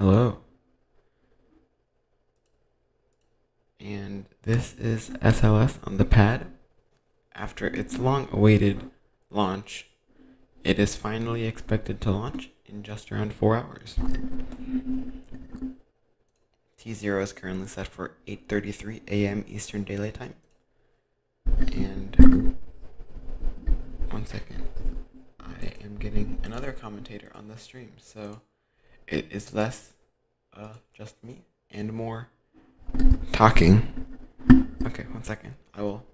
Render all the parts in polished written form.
Hello. And this is SLS on the pad. After its long-awaited launch, it is finally expected to launch in just around 4 hours. T0 is currently set for 8:33 a.m. Eastern Daylight Time. And 1 second. I am getting another commentator on the stream, so it is less just me and more talking. Okay, 1 second. I will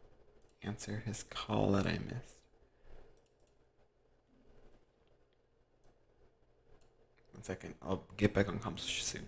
answer his call that I missed. 1 second. I'll get back on comms soon.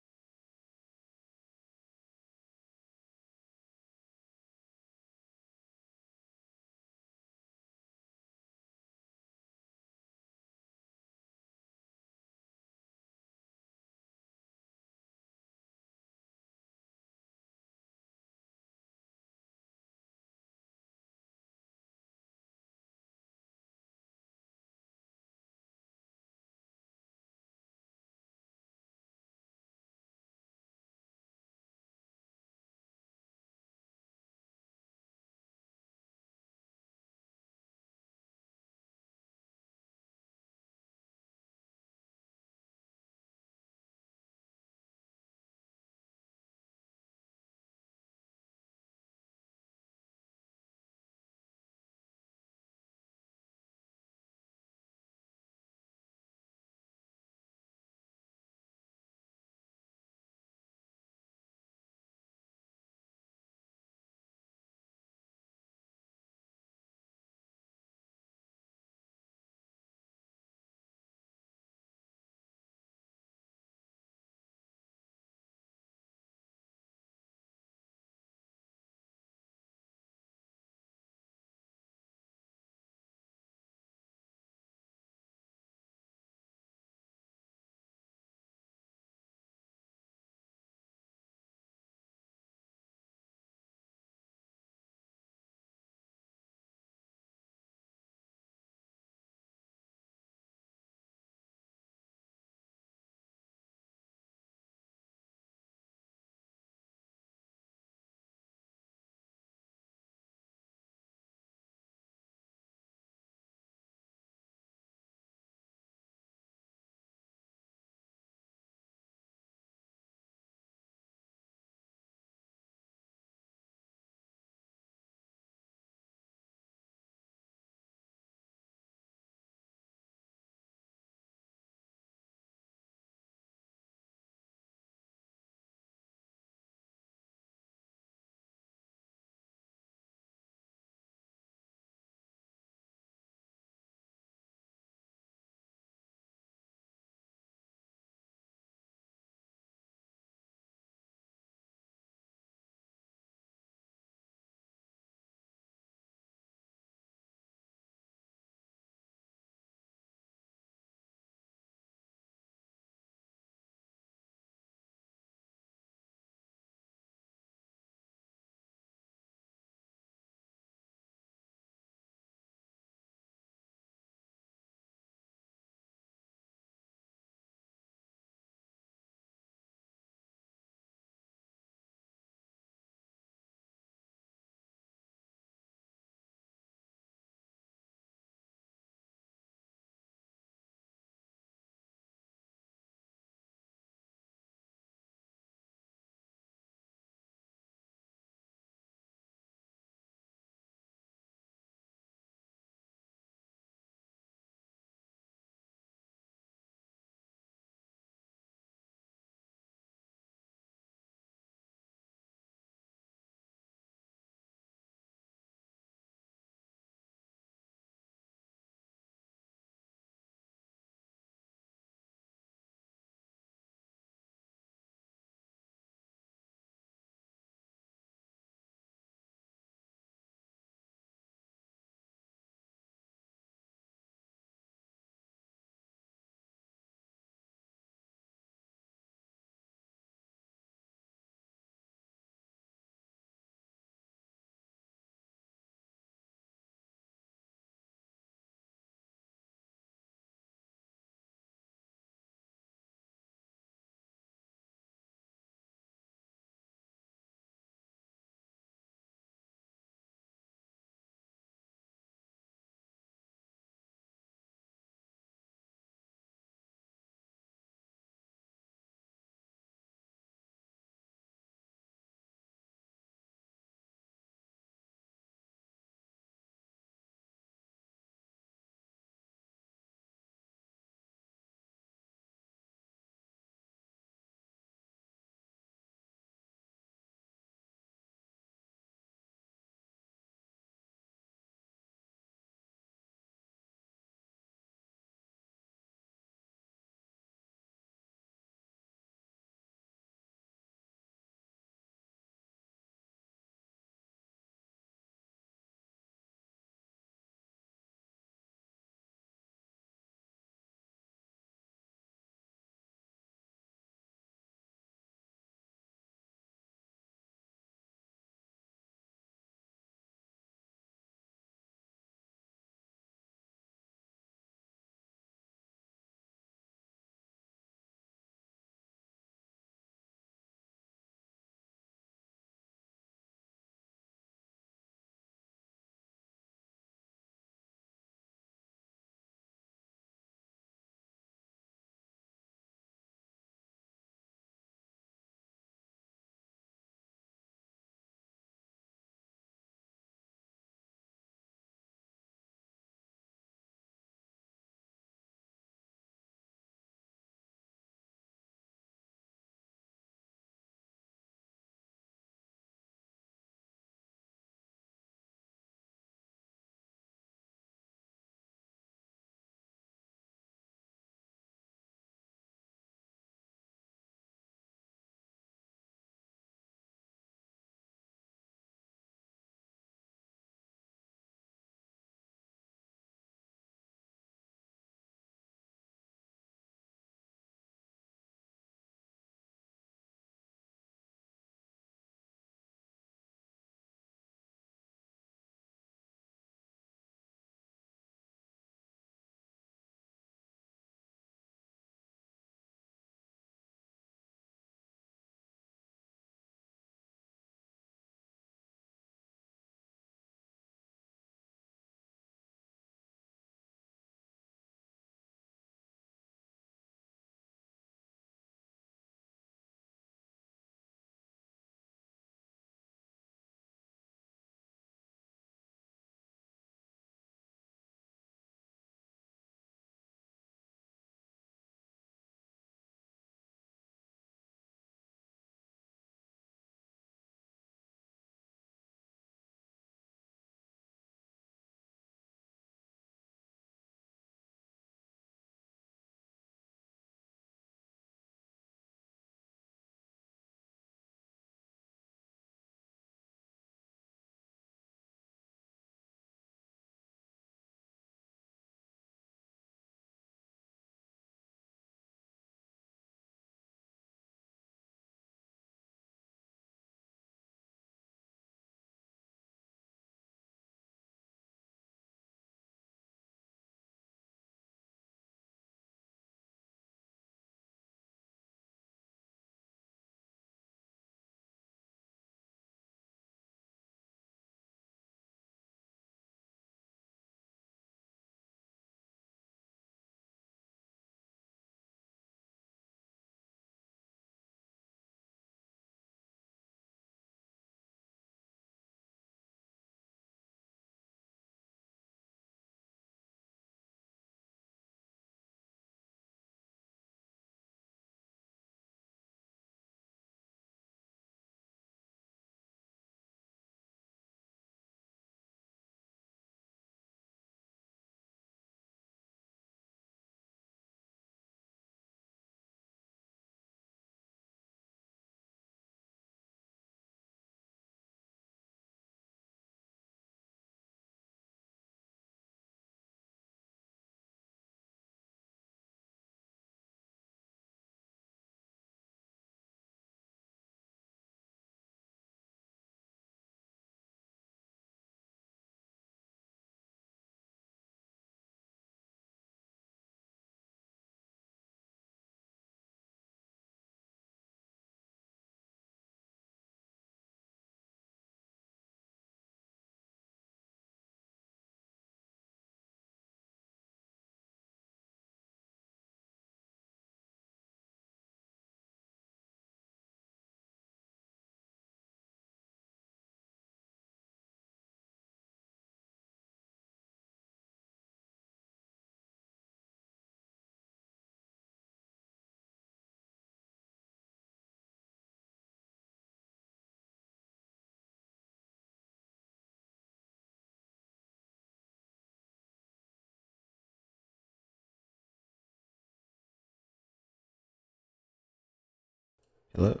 Hello.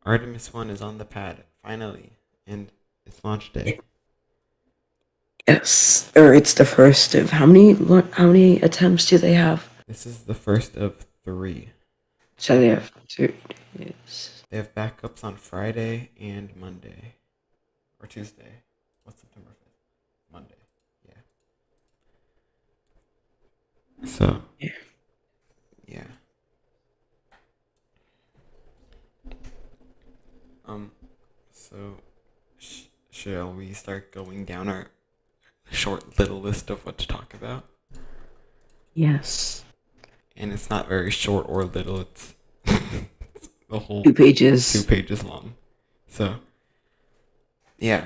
Artemis I is on the pad, finally, and it's launch day. Yes, or it's the first of how many attempts do they have? This is the first of three. So they have 3 days. They have backups on Friday and Monday. Or Tuesday. What's September 5th? Monday. Yeah. So, Yeah. yeah. Um, so, shall we start going down our short little list of what to talk about? Yes. And it's not very short or little, it's, it's the whole Two 2 pages. pages long. So, yeah.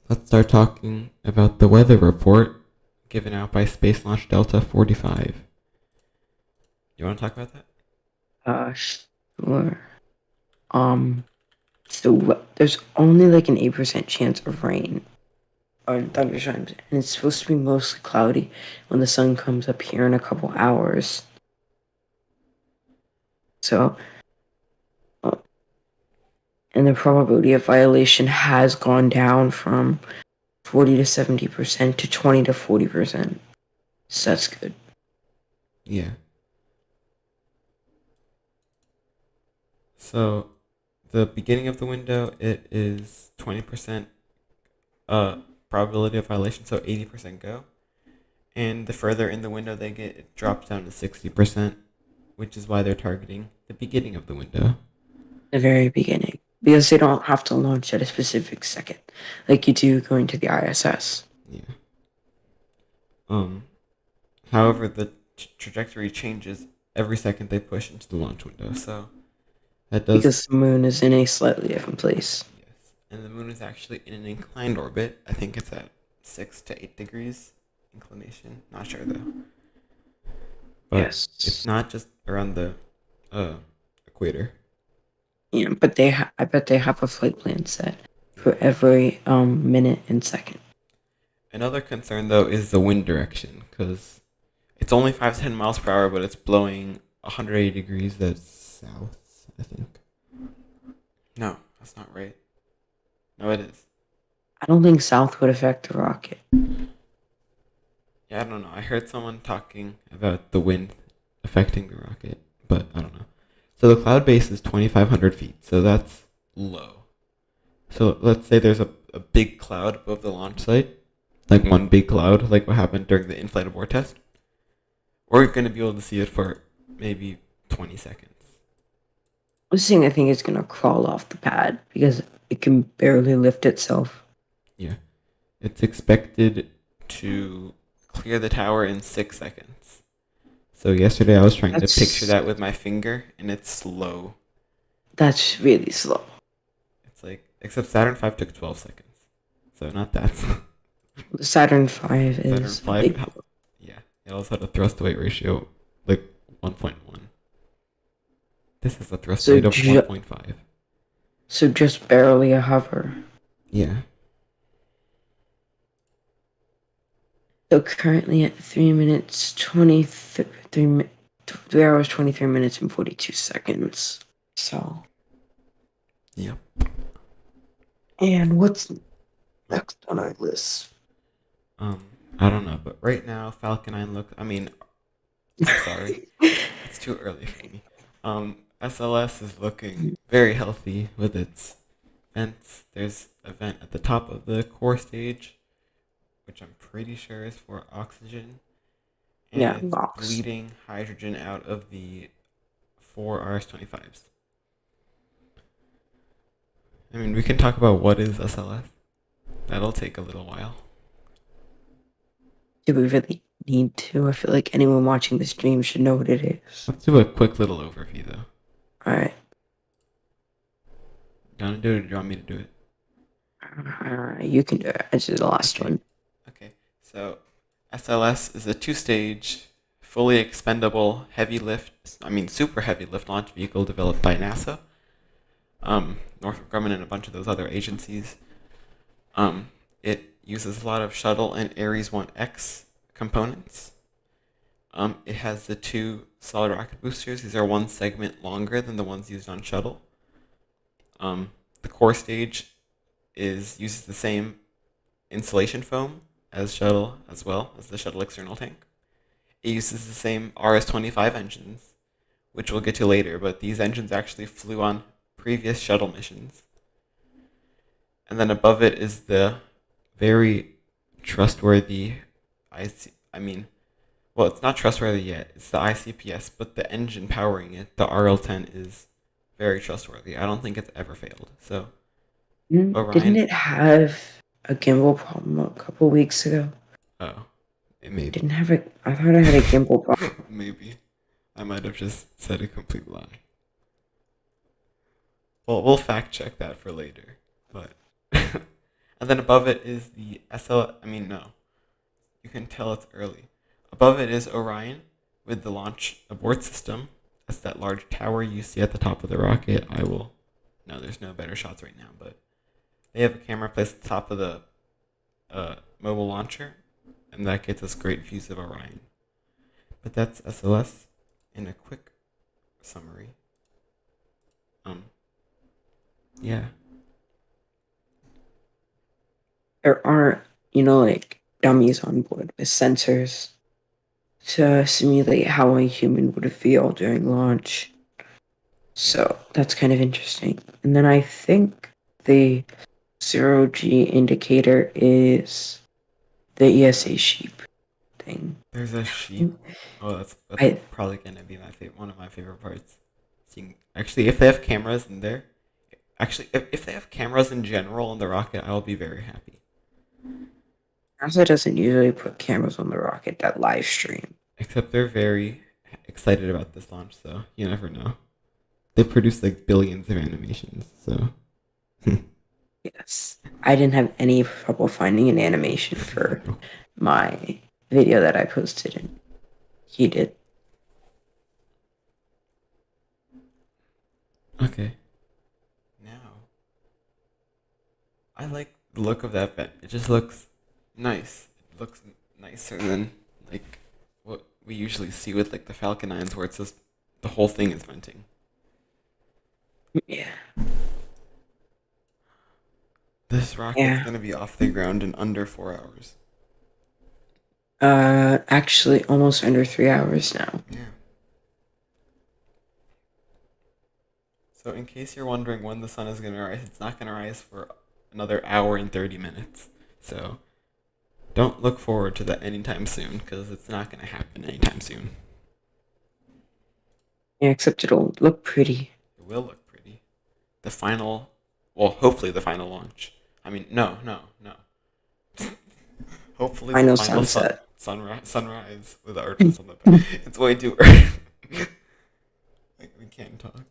Let's start talking about the weather report given out by Space Launch Delta 45. You want to talk about that? Sure. Um, so there's only like an 8% chance of rain or thunderstorms, and it's supposed to be mostly cloudy when the sun comes up here in a couple hours. So, uh, and the probability of violation has gone down from 40 to 70% to 20 to 40%. So that's good. Yeah. So, the beginning of the window, it is 20% uh, probability of violation, so 80% go. And the further in the window they get, it drops down to 60%, which is why they're targeting the beginning of the window. The very beginning, because they don't have to launch at a specific second like you do going to the ISS. Yeah. Um. However, the trajectory changes every second they push into the launch window, so that does. Because the moon is in a slightly different place. Yes. And the moon is actually in an inclined orbit. I think it's at 6 to 8 degrees inclination. Not sure though. But it's Yes. not just around the uh, equator. Yeah, but I bet they have a flight plan set for every minute and second. Another concern though is the wind direction, because it's only 5 to 10 miles per hour, but it's blowing 180 degrees. That's south, I think. No, that's not right. No, it is. I don't think south would affect the rocket. Yeah, I don't know. I heard someone talking about the wind affecting the rocket, but I don't know. So the cloud base is 2,500 feet, so that's low. So let's say there's a big cloud above the launch site, like one big cloud, like what happened during the in-flight abort test. We're going to be able to see it for maybe 20 seconds. This thing I think is gonna crawl off the pad because it can barely lift itself. Yeah. It's expected to clear the tower in 6 seconds. So yesterday I was trying to picture That's that with my finger, and it's slow. that's really slow. It's like, except Saturn V took 12 seconds. So not that slow. The Saturn V Saturn is a V, big. yeah, it also had a thrust to weight ratio like 1.1. This is a thrust to So weight of 1.5. so just barely a hover. Yeah. So currently at 3 minutes 3 hours 23 minutes and 42 seconds. So Yep. and what's next on our list? Um, I don't know, but right now Falcon 9 look. I mean, I'm sorry, it's too early for me. SLS is looking very healthy with its vents. There's a vent at the top of the core stage, which I'm pretty sure is for oxygen, and Yeah, it's LOx. bleeding hydrogen out of the 4 RS-25s. I mean, we can talk about what is SLS. That'll take a little while. Do we really need to? I feel like anyone watching the stream should know what it is. Let's do a quick little overview, though. All right. You want to do it, or do you want me to do it? You can do it. This is the last Okay. one. Okay. So, SLS is a two-stage, fully expendable heavy lift. I mean, super heavy lift launch vehicle developed by NASA, Northrop Grumman, and a bunch of those other agencies. It uses a lot of shuttle and Ares 1X components. It has the two solid rocket boosters. These are one segment longer than the ones used on shuttle. The core stage uses the same insulation foam as shuttle, as well as the shuttle external tank. It uses the same RS-25 engines, which we'll get to later, but these engines actually flew on previous shuttle missions. And then above it is the very trustworthy well, it's not trustworthy yet. It's the ICPS, but the engine powering it, the RL-10, is very trustworthy. I don't think it's ever failed. So Didn't Orion, it have a gimbal problem a couple weeks ago? oh, it may be. Didn't have a. I thought I had a gimbal problem. Maybe. I might have just said a complete lie. Well, we'll fact check that for later. But and then above it is the SL. I mean, no, you can tell it's early. Above it is Orion with the launch abort system. That's that large tower you see at the top of the rocket. No, there's no better shots right now, but they have a camera placed at the top of the mobile launcher, and that gets us great views of Orion. But that's SLS in a quick summary. Um, yeah. There aren't, like dummies on board with sensors to simulate how a human would feel during launch. So that's kind of interesting. And then I think the 0G indicator is the ESA sheep thing. There's a sheep. Oh, that's I probably gonna be one of my favorite parts. Actually, if they have cameras in there, actually, if they have cameras in general on the rocket, I will be very happy. NASA doesn't usually put cameras on the rocket that live stream. Except they're very excited about this launch, so you never know. They produce like billions of animations, so. Yes. I didn't have any trouble finding an animation for my video that I posted, and he did. Okay. Now, I like the look of that vent. It just looks nice. It looks nicer than like what we usually see with like the Falcon 9s, where it's just the whole thing is venting. Yeah. This rocket's Yeah. gonna be off the ground in under 4 hours. Actually, almost under 3 hours now. Yeah. So in case you're wondering when the sun is gonna rise, it's not gonna rise for another hour and 30 minutes. So don't look forward to that anytime soon, because it's not gonna happen anytime soon. Yeah, except it'll look pretty. It will look pretty. The final, well, hopefully the final launch. I mean, no. Hopefully the Final final sunset. sunrise with Artemis on the back. It's way too early. Like, we can't talk.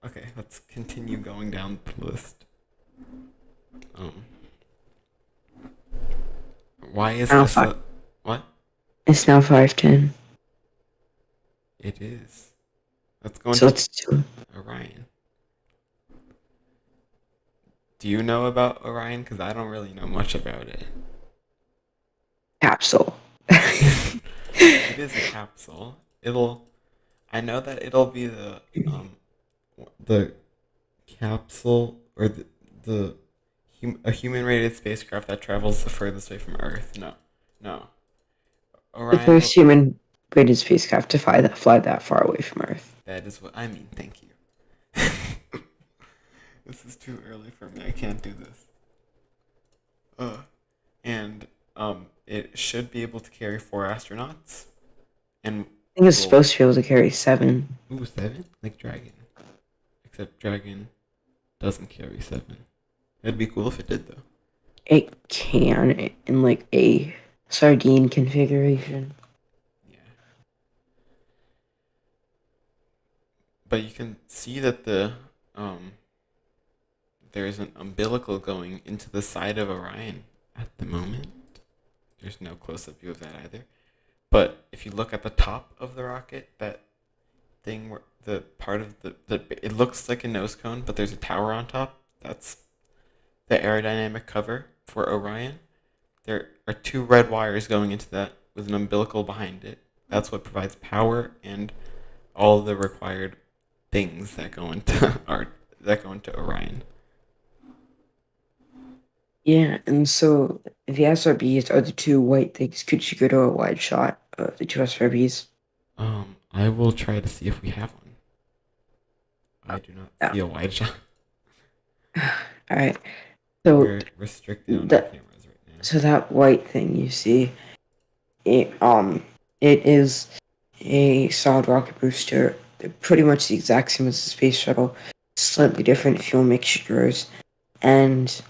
Okay, let's continue going down the list. Um, why is Now this five. what? It's now 5:10. It is. Let's go So into it's two. Orion. Do you know about Orion? Because I don't really know much about it. Capsule. It is a capsule. I know that it'll be the capsule or a human-rated spacecraft that travels the furthest away from Earth. No. The Orion will. first human rated spacecraft to fly that far away from Earth. That is what I mean. Thank you. This is too early for me. I can't do this. And it should be able to carry 4 astronauts. And I think it's will supposed to be able to carry 7. ooh 7 like Dragon. Except Dragon doesn't carry 7. It'd be cool if it did though. It can in like a sardine configuration. Yeah. But you can see that there's an umbilical going into the side of Orion at the moment. There's no close-up view of that either. But if you look at the top of the rocket, that thing where the part of it looks like a nose cone, but there's a tower on top. That's the aerodynamic cover for Orion. There are two red wires going into that with an umbilical behind it. That's what provides power and all the required things that go into Orion. Yeah, and so the SRBs are the two white things. Could you go to a wide shot of the two SRBs? I will try to see if we have one. I do not Yeah. see a wide shot. All right. So We're restricted on our that cameras right now. so that white thing you see, it is a solid rocket booster. They're pretty much the exact same as the space shuttle, slightly different fuel mixtures, and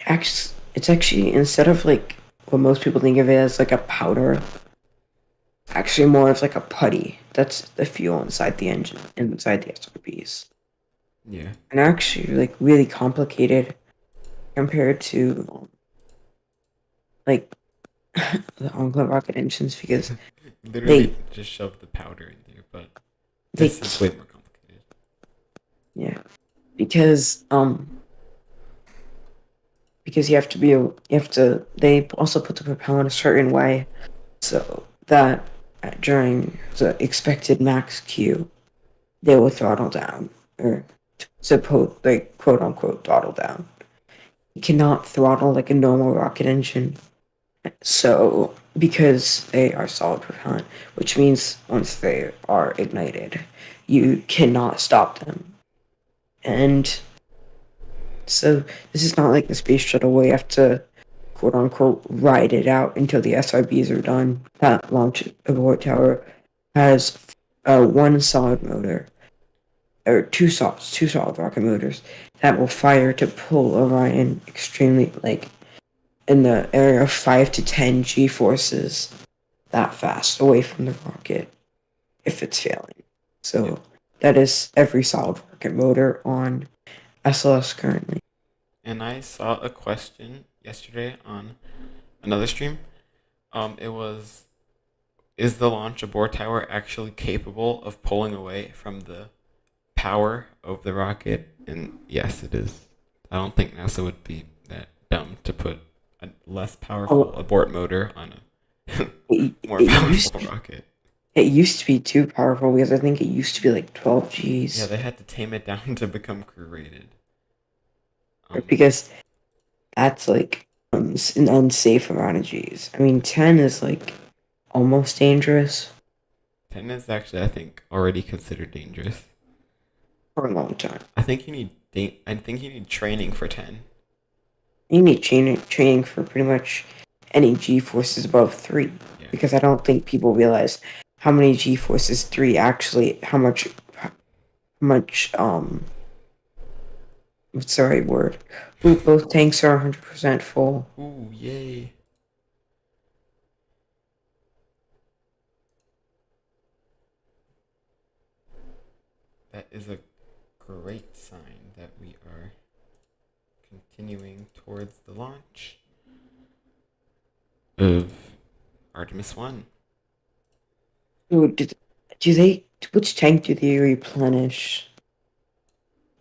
it's actually instead of like what most people think of it as like a powder, actually more of like a putty. That's the fuel inside the engine, inside the SRBs. Yeah. And actually like really complicated compared to like the Enclave rocket engines because Literally they just shove the powder in there, but they this is way more complicated. yeah because you have to they also put the propellant a certain way so that during the expected max Q they will throttle down or suppose like quote unquote throttle down. You cannot throttle like a normal rocket engine. So, because they are solid propellant, which means once they are ignited, you cannot stop them. And so, this is not like the space shuttle where you have to, quote unquote, ride it out until the SRBs are done. That launch abort tower has one solid motor, or two solid rocket motors that will fire to pull Orion extremely, like, in the area of 5 to 10 G forces that fast away from the rocket if it's failing. So Yep. that is every solid rocket motor on SLS currently. And I saw a question yesterday on another stream. It was, is the launch abort tower actually capable of pulling away from the power of the rocket? And yes, it is. I don't think NASA would be that dumb to put a less powerful Oh, abort motor on a more it used powerful to, rocket. it used to be too powerful because I think it used to be like 12 Yeah, Gs. they had to tame it down to become crew rated. Um, Because that's like an unsafe amount of Gs. I mean, 10 is like almost dangerous 10 is actually, I think, already considered dangerous. for a long time. I think you need training for 10. You need training for pretty much any G forces above 3 Yeah. because I don't think people realize how many G forces 3 actually how much what's the right word? Ooh, both tanks are 100% full. Ooh, yay. That is a great sign that we are continuing towards the launch of Artemis I. Ooh, do they which tank do they replenish?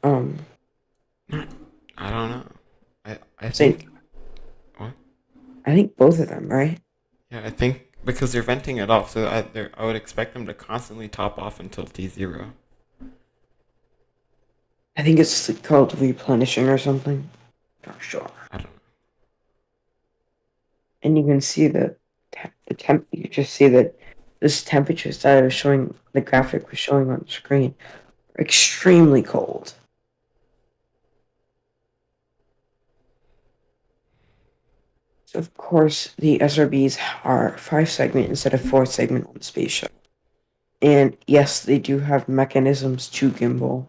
Um I don't know. I say think what? I think both of them, right? Yeah, I think because they're venting it off, so I would expect them to constantly top off until T0. I think it's called replenishing or something. Not sure. I don't know. And you can see the temp. You just see that this temperatures that I was showing, the graphic was showing on the screen, are extremely cold. So of course, the SRBs are 5 segment instead of 4 segment on the space shuttle. And yes, they do have mechanisms to gimbal.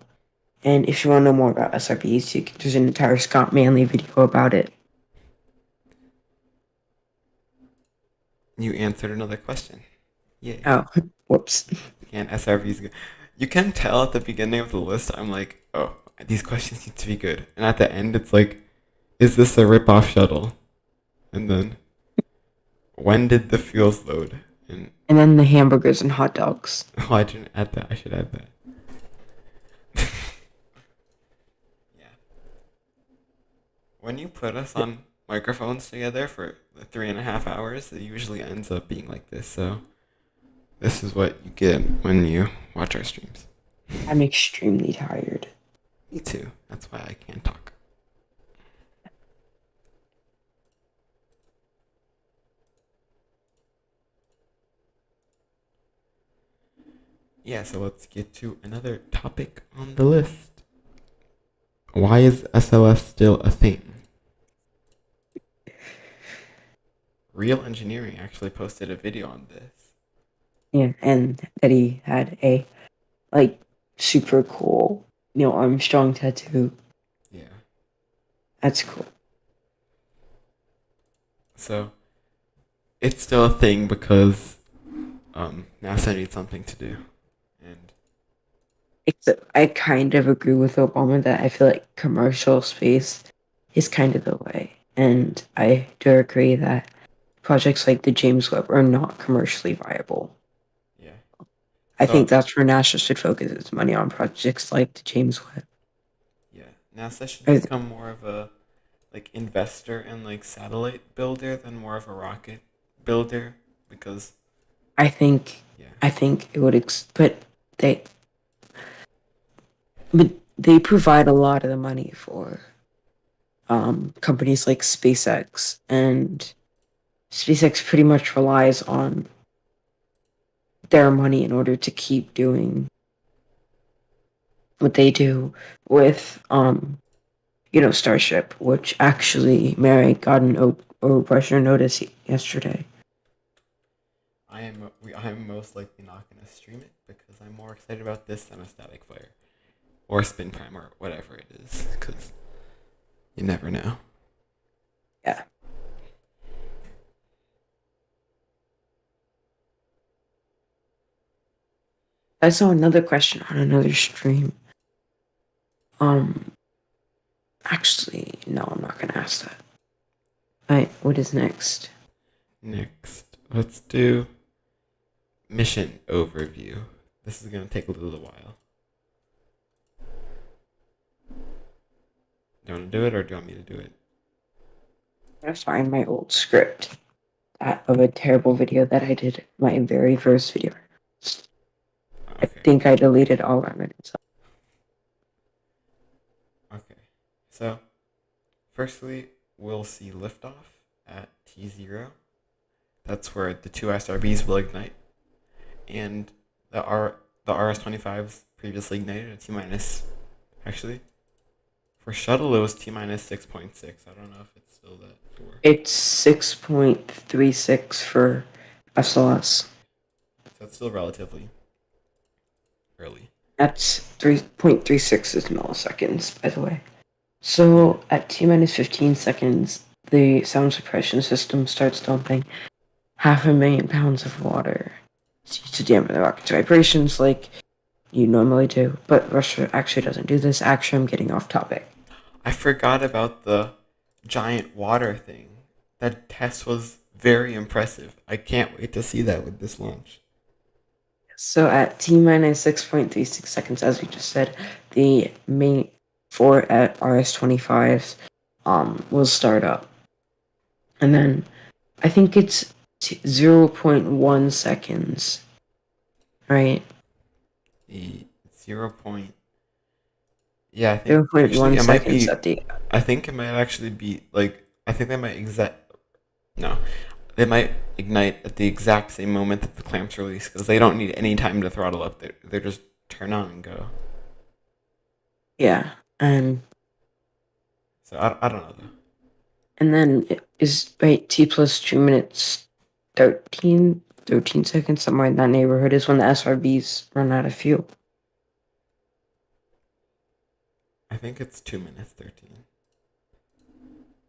And if you want to know more about SRBs, there's an entire Scott Manley video about it. You answered another question. Yay. Oh, whoops. And SRV's good. You can tell at the beginning of the list, I'm like, oh, these questions need to be good. And at the end, it's like, is this a rip-off shuttle? And then, when did the fuels load? And And then the hamburgers and hot dogs. oh, I didn't add that. I should add that. Yeah. When you put us on microphones together for 3.5 hours, it usually ends up being like this. So this is what you get when you watch our streams. I'm extremely tired. Me too. That's why I can't talk. Yeah, so let's get to another topic on the list. Why is SLS still a thing? Real Engineering actually posted a video on this. Yeah, and that he had a like super cool Neil Armstrong tattoo. Yeah. That's cool. So it's still a thing because NASA needs something to do. And Except I kind of agree with Obama that I feel like commercial space is kind of the way. And I do agree that projects like the James Webb are not commercially viable. yeah. I So think that's where NASA should focus its money on projects like the James Webb. yeah, NASA should Or become more of a like investor and like satellite builder than more of a rocket builder because I think yeah. I think it would they but they provide a lot of the money for companies like SpaceX, and SpaceX pretty much relies on their money in order to keep doing what they do with Starship, which actually Mary got an pressure notice yesterday. I'm most likely not gonna stream it because I'm more excited about this than a static fire or spin prime or whatever it is because you never know. Yeah. I saw another question on another stream. Actually, no, I'm not gonna ask that. Alright, what is next? Next, let's do mission overview. This is gonna take a little while. Do you want to do it or do you want me to do it? I'm gonna find my old script of a terrible video that I did, my very first video. I Okay. think I deleted all my minutes. Okay. So, firstly, we'll see liftoff at T0. That's where the two SRBs will ignite, and the RS-25s previously ignited at T minus. Actually, for shuttle it was T minus 6.6. I don't know if it's still that for. It's 6.36 for SLS. So it's still relatively early. That's 3.36 milliseconds, by the way. So at T minus 15 seconds, the sound suppression system starts dumping 500,000 pounds of water to dampen the rocket's vibrations like you normally do. But Russia actually doesn't do this. Actually, I'm getting off topic. I forgot about the giant water thing. That test was very impressive. I can't wait to see that with this launch. So at T minus 6.36 seconds, as we just said, the main 4 at RS-25s will start up. And then I think it's 0.1 seconds, right? The 0. Yeah, I think 0.1 actually it might seconds be. at the I think it might actually be like. I think they might exact. No, they might ignite at the exact same moment that the clamps release because they don't need any time to throttle up. They're just turn on and go. yeah, So I don't know though. and then it is right T plus 2 minutes 13 seconds, somewhere in that neighborhood is when the SRBs run out of fuel. I think it's 2 minutes 13.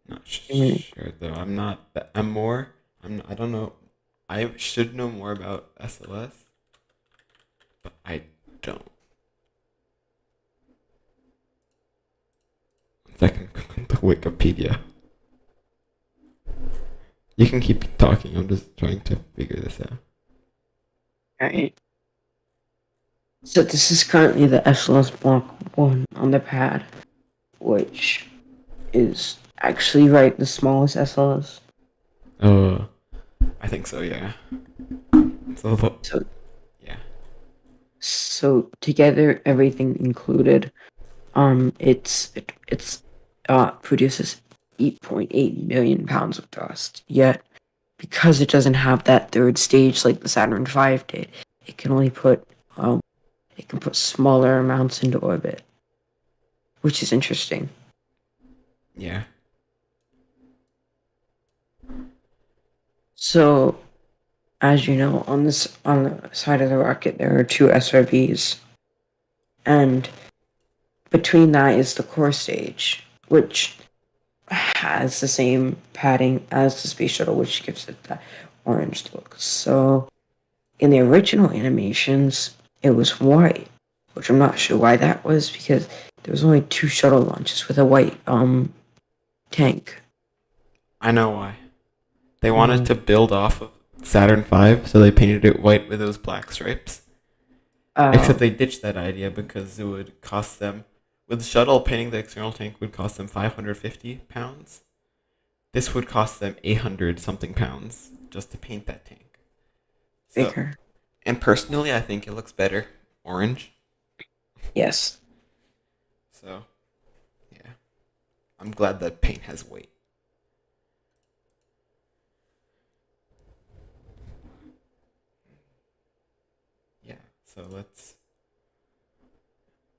Not Mm, sure though. I'm not. I'm more. I don't know. I should know more about SLS, but I don't. Second, the Wikipedia. You can keep talking. I'm just trying to figure this out. Right. So this is currently the SLS Block 1 on the pad, which is Actually, right, the smallest SLS. Oh, I think so. Yeah. So So, yeah. so together, everything included, it's produces 8.8 million pounds of thrust. Yet, because it doesn't have that third stage like the Saturn V did, it can only put um, it can put smaller amounts into orbit, which is interesting. Yeah. So, as you know, on the side of the rocket there are two SRBs, and between that is the core stage, which has the same padding as the space shuttle, which gives it that orange look. So, in the original animations, it was white, which I'm not sure why that was because there was only two shuttle launches with a white tank. I know why. They wanted Why? to build off of Saturn V, so they painted it white with those black stripes. Except Oh, they ditched that idea because it would cost them. With the shuttle, painting the external tank would cost them 550 pounds. This would cost them 800 something pounds just to paint that tank. So, bigger. and personally, I think it looks better orange. Yes. So, yeah, I'm glad that paint has weight. Yeah, so let's.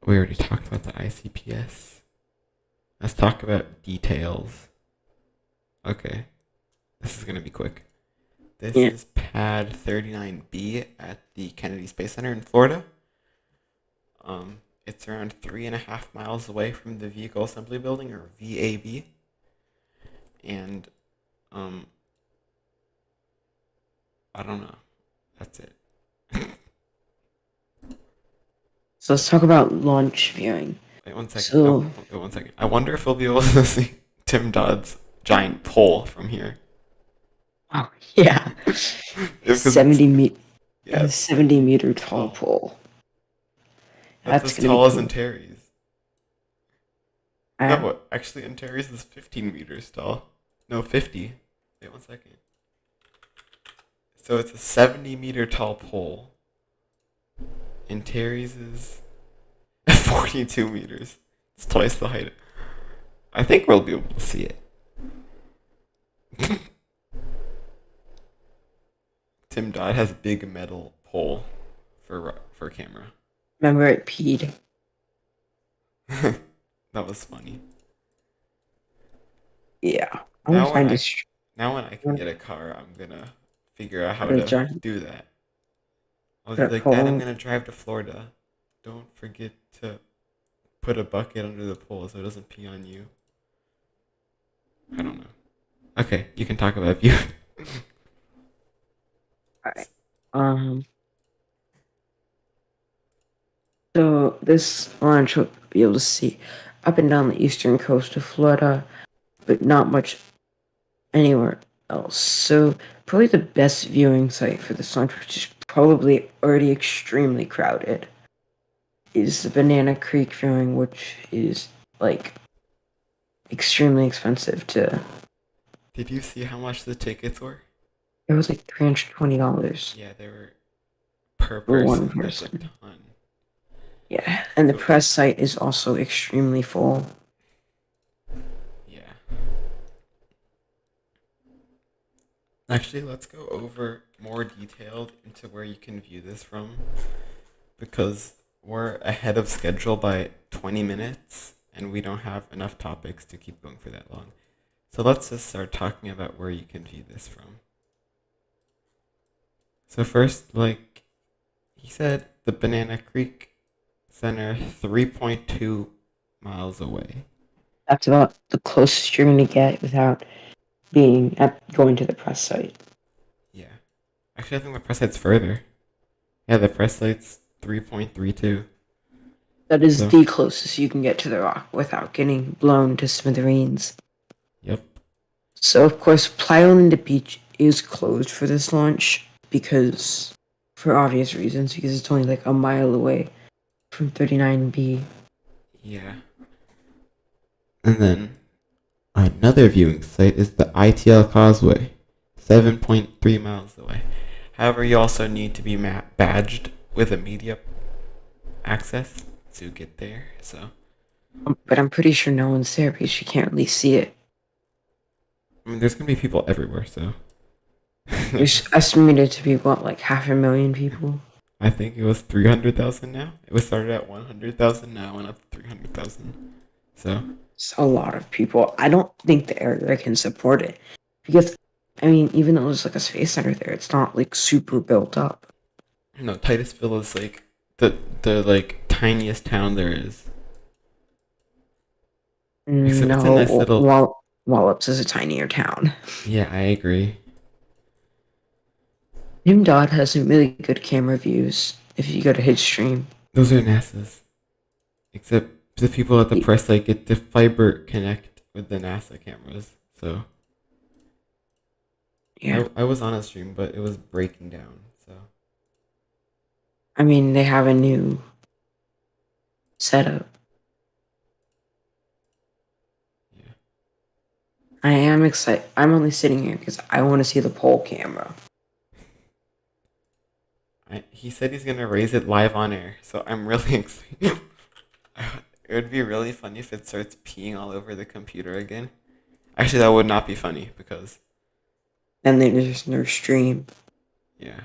We already talked about the ICPS. Let's talk about details. Okay, this is gonna be quick. This Yeah. is pad 39B at the Kennedy Space Center in Florida. It's around 3.5 miles away from the Vehicle Assembly Building, or VAB. And, um, I don't know. That's it. So let's talk about launch viewing. Wait 1 second. So, Wait 1 second. I wonder if we'll be able to see Tim Dodd's giant pole from here. oh yeah, Because it's, yeah, his 70-meter it's tall tall. pole. That's That's as gonna be tall as cool. Antares. Uh, No, actually, Antares is 15 meters tall. No, 50. Wait 1 second. So it's a 70-meter tall pole. Antares is 42 meters. It's twice the height. I think we'll be able to see it. Tim Dodd has a big metal pole for camera. remember it peed. That was funny. Yeah, I want to Now when find I this. now when I I can want get a car, I'm gonna figure out to how put a to giant do that. I was put a like, Dad, I'm pole. gonna drive to Florida. Don't forget to put a bucket under the pole so it doesn't pee on you. I don't know. Okay, you can talk about view. All right. Um. So this launch will be able to see up and down the eastern coast of Florida, but not much anywhere else. So probably the best viewing site for this launch, which is probably already extremely crowded, is the Banana Creek viewing, which is like extremely expensive to. Did you see how much the tickets were? It was like $320 Yeah, they were per for one person. That's a person. ton. Yeah, and the So press site is also extremely full. yeah. Actually, let's go over more detailed into where you can view this from because we're ahead of schedule by 20 minutes and we don't have enough topics to keep going for that long. So let's just start talking about where you can view this from. So first, like he said, the Banana Creek Center, 3.2 miles away. That's about the closest you're gonna get without being at going to the press site. Yeah. Actually, I think the press site's further. Yeah, the press site's 3.32. That is So, the closest you can get to the rock without getting blown to smithereens. yep. So, of course, Playa Linda Beach is closed for this launch because, for obvious reasons, because it's only like a mile away from 39B. Yeah. And then Another viewing site is the ITL Causeway, 7.3 miles away. However, you also need to be badged with a media access to get there. So, But I'm pretty sure no one's there because you can't really see it. I mean, there's gonna be people everywhere. So, There's estimated to be what, like 500,000 people? I think it was 300,000 now. It was started at 100,000. Now it went up to 300,000. So, It's a lot of people. I don't think the area can support it because, I mean, even though there's like a space center there, it's not like super built up. no, Titusville is like the like tiniest town there is. Except it's a nice No, little. Wallops is a tinier town. Yeah, I agree. Jim Dodd has some really good camera views if you go to his stream. Those are NASA's. Except the people at the He- press like get the fiber connect with the NASA cameras. So yeah, I was on a stream, but it was breaking down. So I mean, they have a new setup. yeah, I am excited. I'm only sitting here because I want to see the pole camera. he said he's gonna raise it live on air. So I'm really excited. It would be really funny if it starts peeing all over the computer again. Actually, that would not be funny because And then there's no stream. yeah.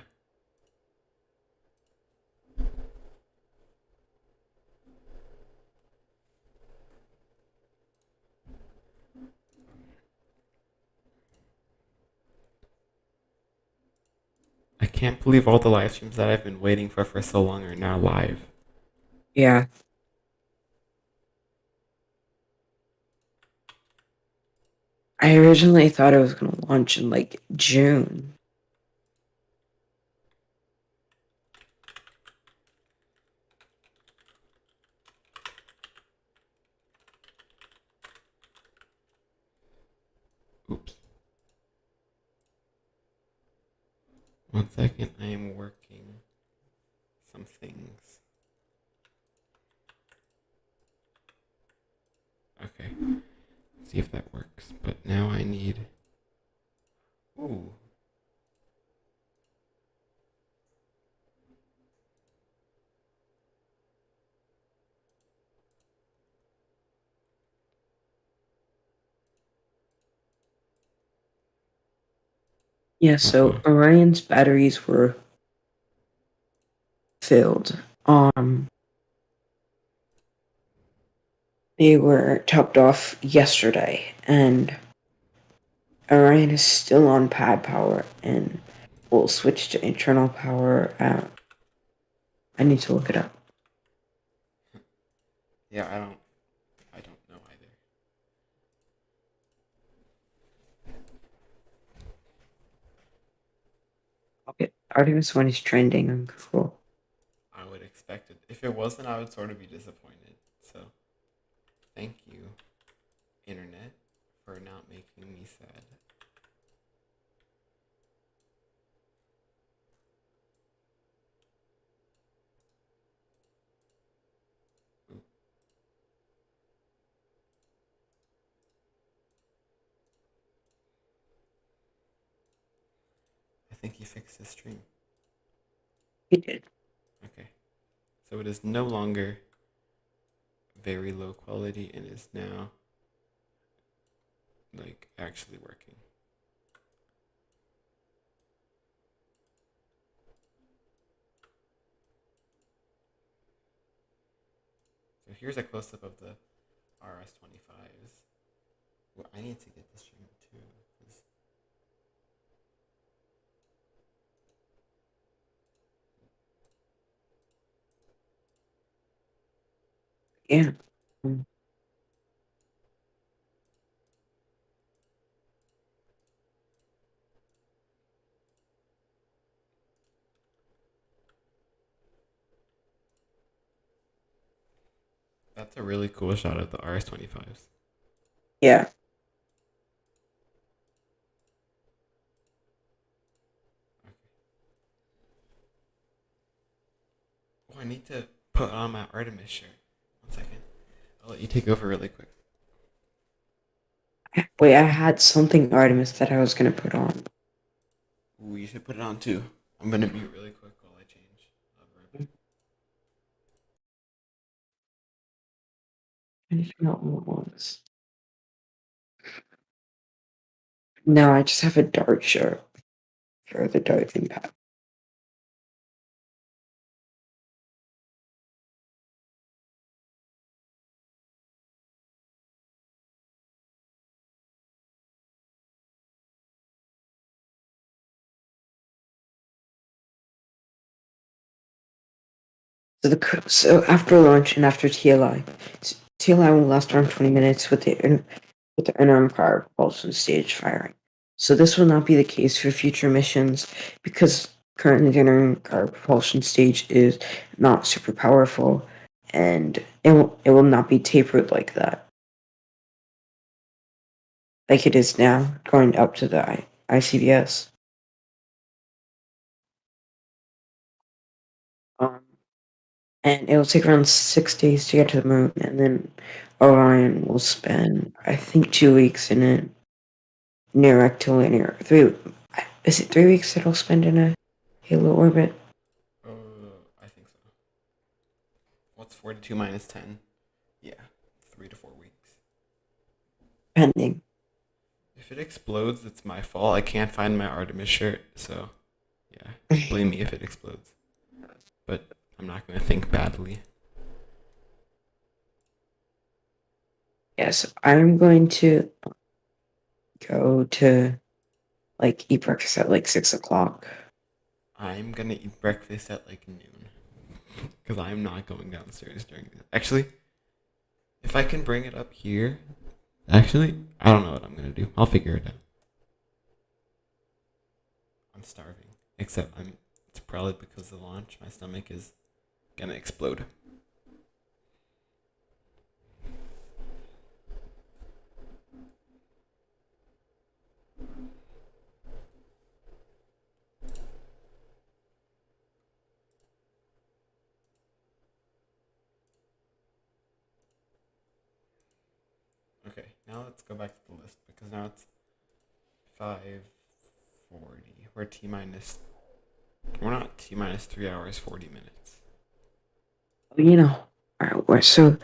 I can't believe all the live streams that I've been waiting for so long are now live. Yeah. I originally thought it was going to launch in like June. Oops. 1 second, I am working some things. Okay, let's see if that works. But now I need. Ooh. Yeah, Uh so oh. Orion's batteries were filled. They were topped off yesterday, and Orion is still on pad power, and we'll switch to internal power. I need to look it up. Yeah, I don't know either. Okay, Artemis I is trending on Google. I would expect it. If it wasn't, I would sort of be disappointed. So, thank you, internet, for not making me sad. Ooh, I think he fixed his stream. He did. Okay, so it is no longer very low quality and is now like actually working. So here's a close up of the RS-25s. Well, I need to get the stream too. Yeah. Mm. That's a really cool shot of the RS-25s. Yeah. Oh, I need to put on my Artemis shirt. 1 second. I'll let you take over really quick. Wait, I had something Artemis that I was gonna put on. Ooh, you should put it on too. I'm gonna be really quick while I change. I'll be right back. I don't know what it was. No, I just have a dart shirt for the dart impact. So after lunch and after TLI will last around 20 minutes with the interim propulsion stage firing. So this will not be the case for future missions because currently the interim propulsion stage is not super powerful, and it will not be tapered like that, like it is now, going up to the ICPS. Um, and it will take around 6 days to get to the moon, and then Orion will spend, I think, 2 weeks in it. Near rectilinear. Is it 3 weeks that I'll spend in a halo orbit? I think so. What's 42 minus 10? Yeah, 3 to 4 weeks. Pending. If it explodes, it's my fault. I can't find my Artemis shirt, so yeah, blame me if it explodes. But I'm not gonna think badly. Yes, I'm going to go to eat breakfast at 6 o'clock. I'm gonna eat breakfast at like noon. Because I'm not going downstairs during this. Actually, if I can bring it up here. Actually, I don't know what I'm gonna do. I'll figure it out. I'm starving. Except it's probably because of the launch. My stomach is gonna explode. Okay, now let's go back to the list because now it's 5:40. We're T minus. We're not T minus 3 hours 40 minutes. So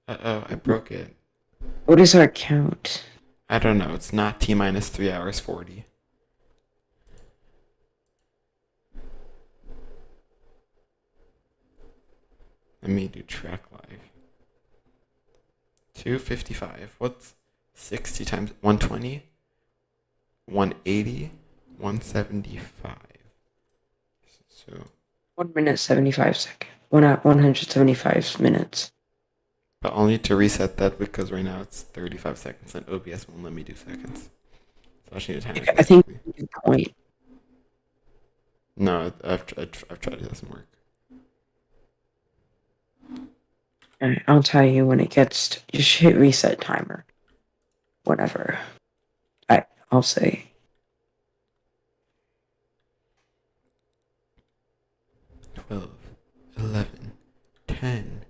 I broke it. what is our count? I don't know. It's not T minus 3 hours 40. Let me do track live. 255. What's 60 times 120? 180? 175. So, 1 minute 75 seconds. 175 minutes. but I'll need to reset that because right now it's 35 seconds and OBS won't let me do seconds. So I just need to time it I think correctly. point. No, I've tried. It doesn't work. And I'll tell you when it gets. Just hit reset timer. Whatever. I'll say. 12, 11, 10,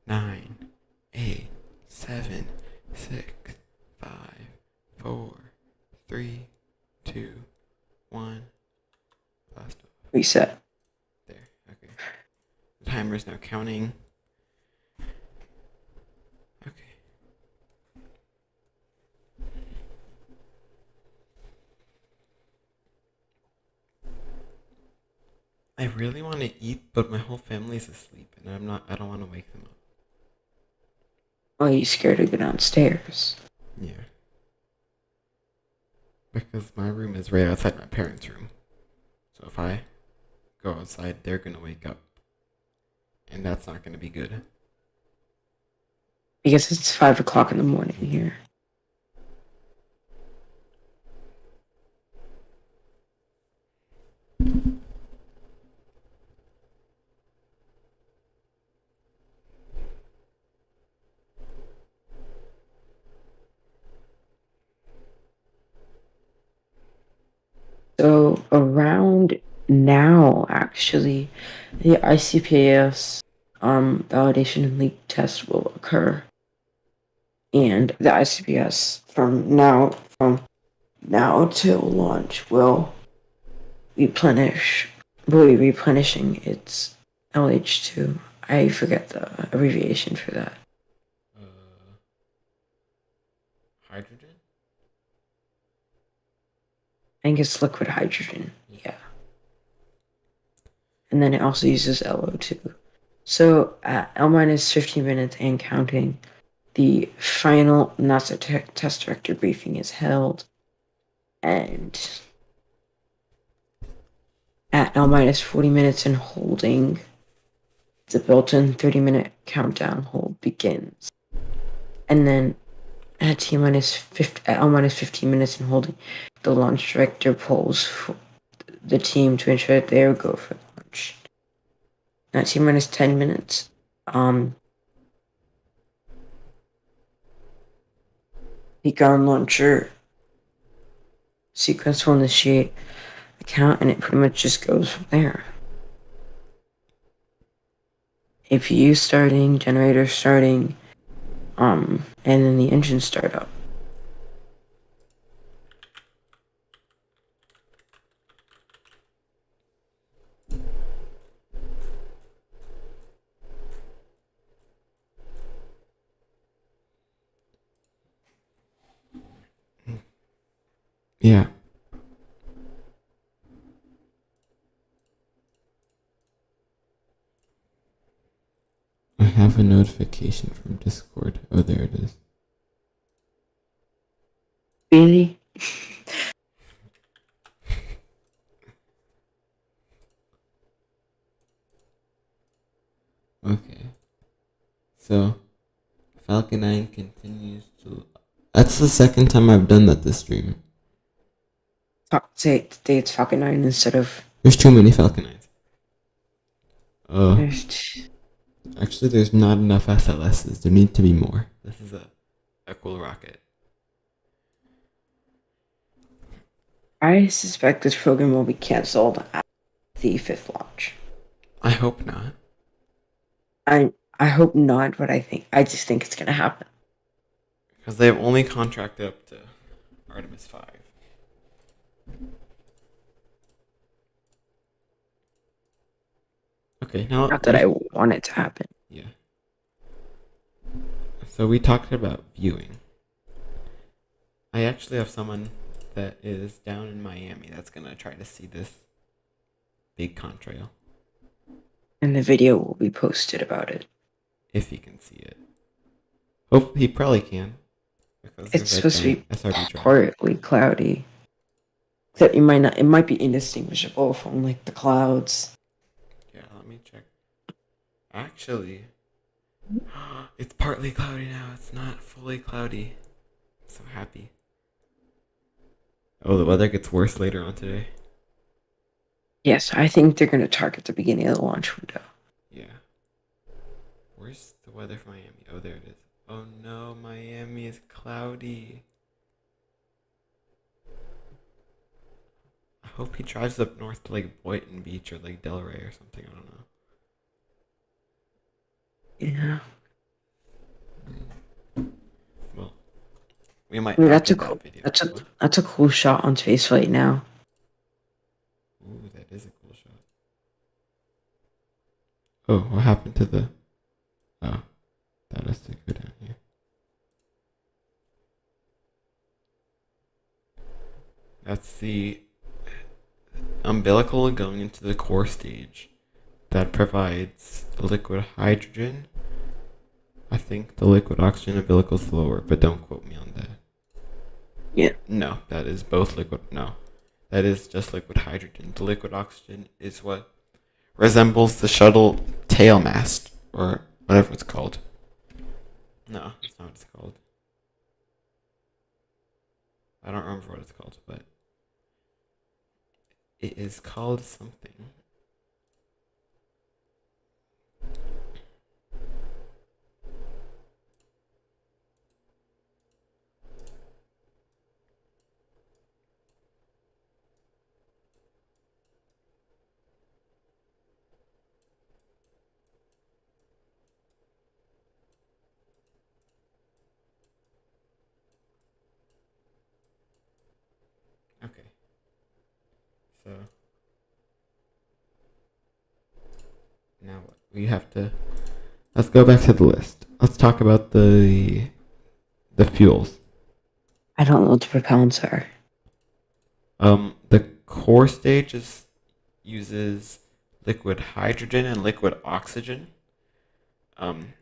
9, 8, 7, 6, 5, 4, 3, 2, 1. Blast off. Reset. There. Okay. The timer is now counting. Okay. I really want to eat, but my whole family's asleep, and I don't want to wake them up. Are you scared to go downstairs? Yeah. Because my room is right outside my parents' room. So if I go outside, they're gonna wake up. And that's not gonna be good. Because it's 5 o'clock in the morning here. So around now, actually, the ICPS validation and leak test will occur. and the ICPS from now till launch will be replenishing its LH2. I forget the abbreviation for that. Hydrogen? I think it's liquid hydrogen. Yeah. And then it also uses LO2. So at L minus 15 minutes and counting, the final NASA test director briefing is held. And at L minus 40 minutes and holding, the built-in 30-minute countdown hold begins. And then at L minus 15 minutes and holding, the launch director polls for the team to ensure that they will go for launch. At T minus 10 minutes, the ground launcher sequence will initiate the count, and it pretty much just goes from there. APU starting, generator starting, and then the engine start up. Yeah. I have a notification from Discord. Oh, there it is. Really? Okay. So, Falcon 9 continues to. That's the second time I've done that this stream. Say today it's Falcon 9 instead of. There's too many Falcon 9s. Actually, there's not enough SLSs. There need to be more. This is a cool rocket. I suspect this program will be canceled at the 5th launch. I hope not. I hope not, but I just think it's gonna happen. Because they've only contracted up to Artemis V. Okay, now Not that I want it to happen. Yeah. So we talked about viewing. I actually have someone that is down in Miami that's gonna try to see this big contrail. And the video will be posted about it. If he can see it. Hope he probably can. Because It's supposed to be SRB partly cloudy. Except it might be indistinguishable from like the clouds. Yeah, let me check. Actually, it's partly cloudy now. It's not fully cloudy. I'm so happy. Oh, the weather gets worse later on today. Yes, I think they're going to target the beginning of the launch window. Yeah. Where's the weather for Miami? Oh, there it is. Oh no, Miami is cloudy. I hope he drives up north to like Boynton Beach or like Delray or something. I don't know. Yeah. Well, we might. That's a cool. That's a cool shot on spaceflight now. Ooh, that is a cool shot. Oh, what happened to the? Oh, that has to go down here. That's the umbilical going into the core stage that provides the liquid hydrogen. I think the liquid oxygen umbilical is lower, but don't quote me on that. Yeah. No, that is both liquid. No, that is just liquid hydrogen. The liquid oxygen is what resembles the shuttle tail mast, or whatever it's called. No, that's not what it's called. I don't remember what it's called, but it is called something. So now what? We have to. Let's go back to the list. Let's talk about the fuels. I don't know what the propellants are. The core stage uses liquid hydrogen and liquid oxygen. Um,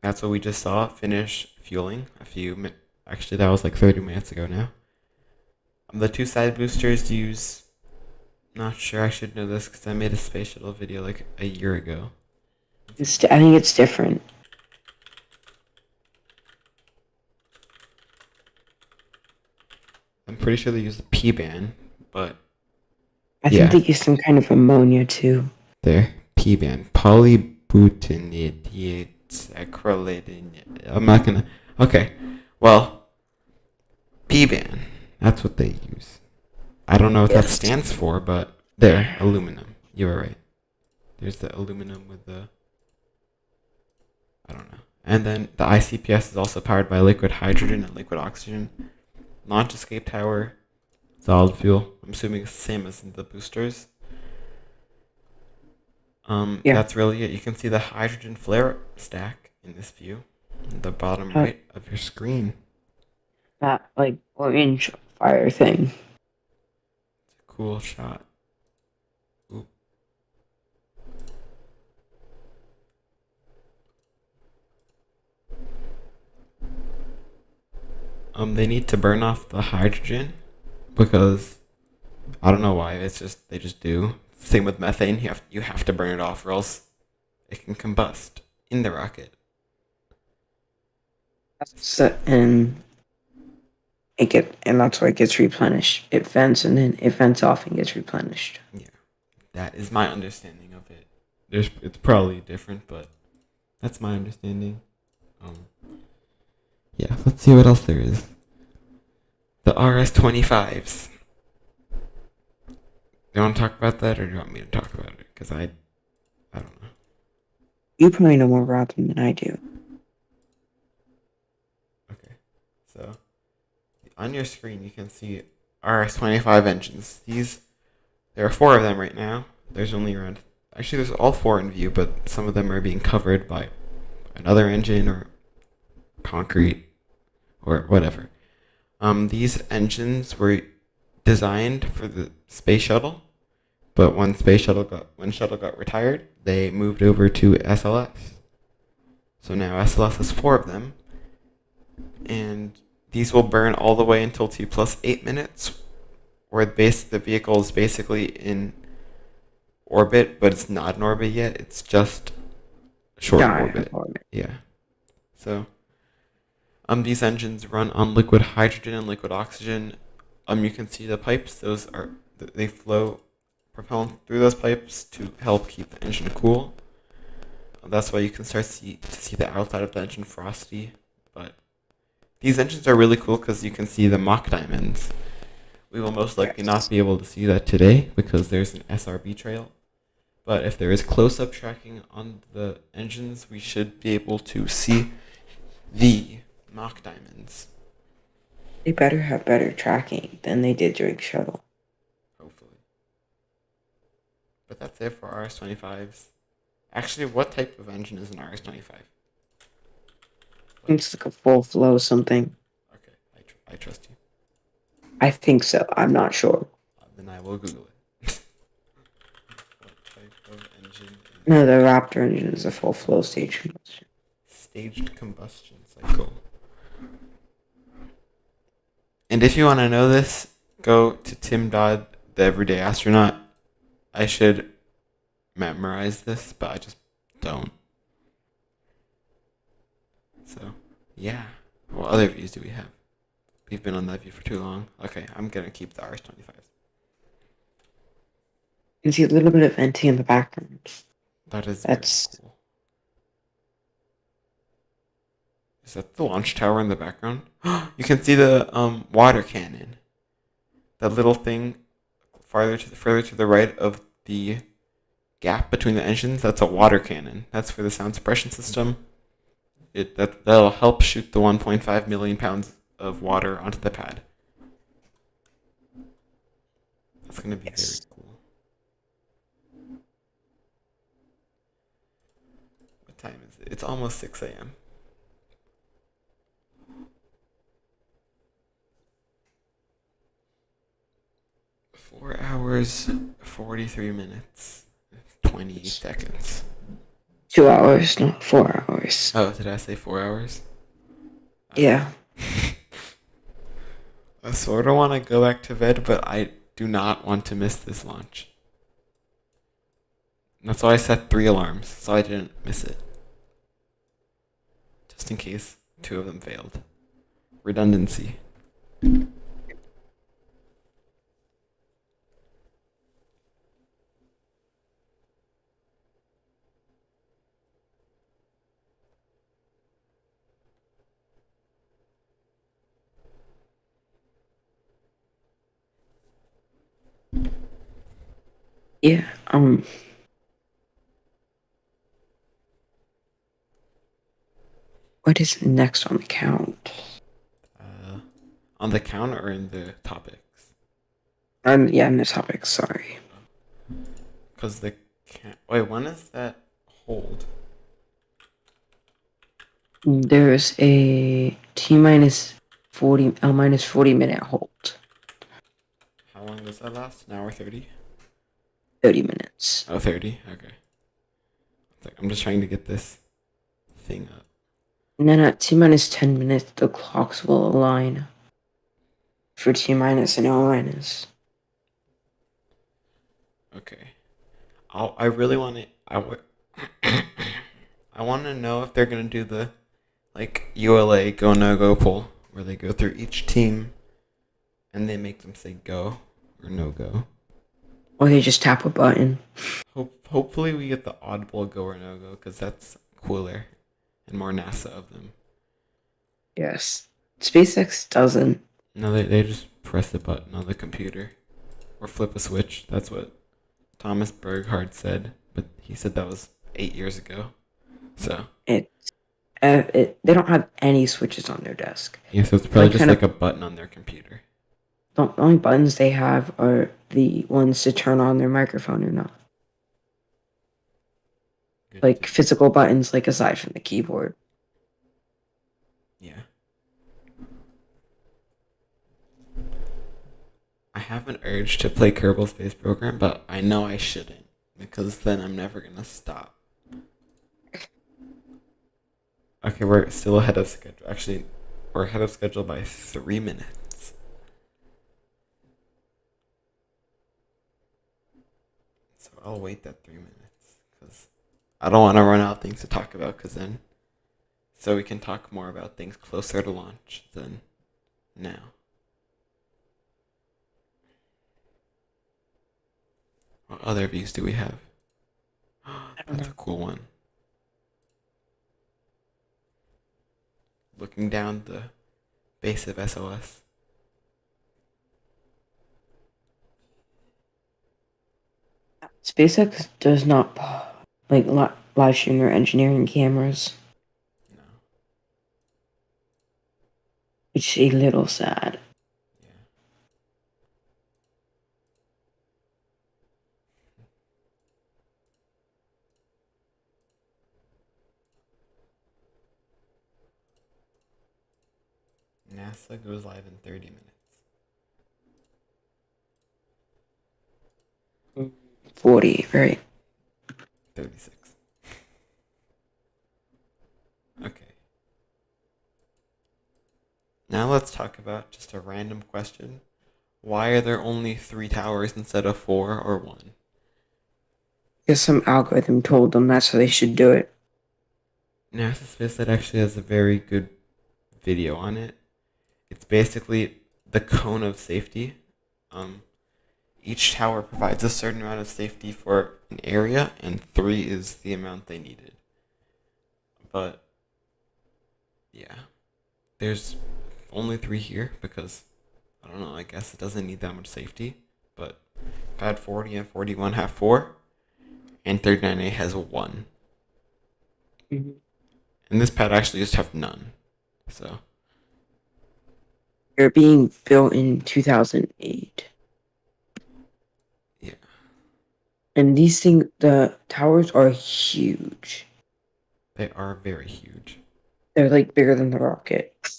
that's what we just saw finish fueling actually that was like 30 minutes ago now. The two side boosters use. Not sure, I should know this because I made a space shuttle video like a year ago. I think it's different. I'm pretty sure they use the P-band, but I yeah, think they use some kind of ammonia too. there. P-band. Polybutadiate acrylate. I'm not gonna. Okay. Well, P-band. That's what they use. I don't know what that Yes. stands for, but there. Aluminum. You were right. There's the aluminum with the. I don't know. And then the ICPS is also powered by liquid hydrogen and liquid oxygen. Launch escape tower, solid fuel. I'm assuming it's the same as the boosters. Yeah. That's really it. You can see the hydrogen flare stack in this view, at the bottom right of your screen. That like orange fire thing. It's a cool shot. Ooh. They need to burn off the hydrogen because I don't know why. It's just they just do. Same with methane. You have to burn it off, or else it can combust in the rocket. So, and that's why it gets replenished. It vents and then it vents off and gets replenished. Yeah, that is my understanding of it. It's probably different, but that's my understanding. Yeah, let's see what else there is. The RS-25s. Do you want to talk about that, or do you want me to talk about it? Because I don't know. You probably know more about them than I do. Okay, so on your screen you can see RS-25 engines. There are 4 of them right now. There's only around. Actually, there's all 4 in view, but some of them are being covered by another engine or concrete or whatever. These engines were designed for the space shuttle, but when shuttle got retired, they moved over to SLS. So now SLS has 4 of them, and these will burn all the way until T plus 8 minutes, where the vehicle is basically in orbit, but it's not in orbit yet. It's just short orbit. Yeah. So, these engines run on liquid hydrogen and liquid oxygen. You can see the pipes. They flow propellant through those pipes to help keep the engine cool. That's why you can start to see the outside of the engine frosty. But these engines are really cool because you can see the Mach diamonds. We will most likely not be able to see that today because there's an SRB trail. But if there is close-up tracking on the engines, we should be able to see the Mach diamonds. They better have better tracking than they did during shuttle. Hopefully. But that's it for RS-25s. Actually, what type of engine is an RS-25? It's like a full flow something. Okay, I trust you. I think so. I'm not sure. Then I will Google it. What type of engine is No, the Raptor engine is a full flow stage combustion. staged combustion cycle? And if you want to know this, go to Tim Dodd, the Everyday Astronaut. I should memorize this, but I just don't. So, yeah. What other views do we have? We've been on that view for too long. Okay, I'm going to keep the RS-25s. You can see a little bit of venting in the background. That's very cool. Is that the launch tower in the background? You can see the water cannon. That little thing further to the right of the gap between the engines. That's a water cannon. That's for the sound suppression system. That'll help shoot the 1.5 million pounds of water onto the pad. That's gonna be very cool. time is it? It's almost 6 a.m. 4 hours, 43 minutes, 20 seconds. 2 hours, not 4 hours. Oh, did I say 4 hours? Yeah. I sort of want to go back to bed, but I do not want to miss this launch. That's why I set 3 alarms, so I didn't miss it. Just in case 2 of them failed. Redundancy. Yeah. What is next on the count? On the count or in the topics? Yeah, in the topic, sorry. Because the wait, when is that hold? There's a T minus 40, L minus 40 minute hold. How long does that last? An hour 30? 30 minutes. Oh, 30? Okay. I'm just trying to get this thing up. And then at T minus 10 minutes, the clocks will align for T minus and L minus. Okay. I really want to. I want to know if they're gonna do the like ULA go no go poll where they go through each team and they make them say go or no go. Or they just tap a button. Hopefully we get the oddball go or no go because that's cooler and more NASA of them. Yes. SpaceX doesn't. No, they just press the button on the computer or flip a switch. That's what Thomas Berghard said, but he said that was 8 years ago. So They don't have any switches on their desk. yeah, so it's probably just like a button on their computer. The only buttons they have are the ones to turn on their microphone or not. Like physical buttons, like aside from the keyboard. Yeah. I have an urge to play Kerbal Space Program, but I know I shouldn't because then I'm never gonna stop. Okay, we're still ahead of schedule. Actually, we're ahead of schedule by 3 minutes. So I'll wait that 3 minutes because I don't want to run out of things to talk about because then. So we can talk more about things closer to launch than now. What other views do we have? That's a cool one. Looking down the base of SLS. SpaceX does not like live stream their engineering cameras. No. Which is a little sad. Yeah. NASA goes live in 30 minutes. 40, right? 36. Okay. Now let's talk about just a random question. Why are there only 3 towers instead of 4 or 1? Because some algorithm told them that's how they should do it. NASA SpaceX actually has a very good video on it. It's basically the cone of safety. Each tower provides a certain amount of safety for an area, and 3 is the amount they needed. But, yeah. There's only 3 here because, I don't know, I guess it doesn't need that much safety. But pad 40 and 41 have 4, and 39A has 1. Mm-hmm. And this pad actually just have none. So. They're being built in 2008. Yeah. And these things, the towers are huge. They are very huge. They're like bigger than the rocket.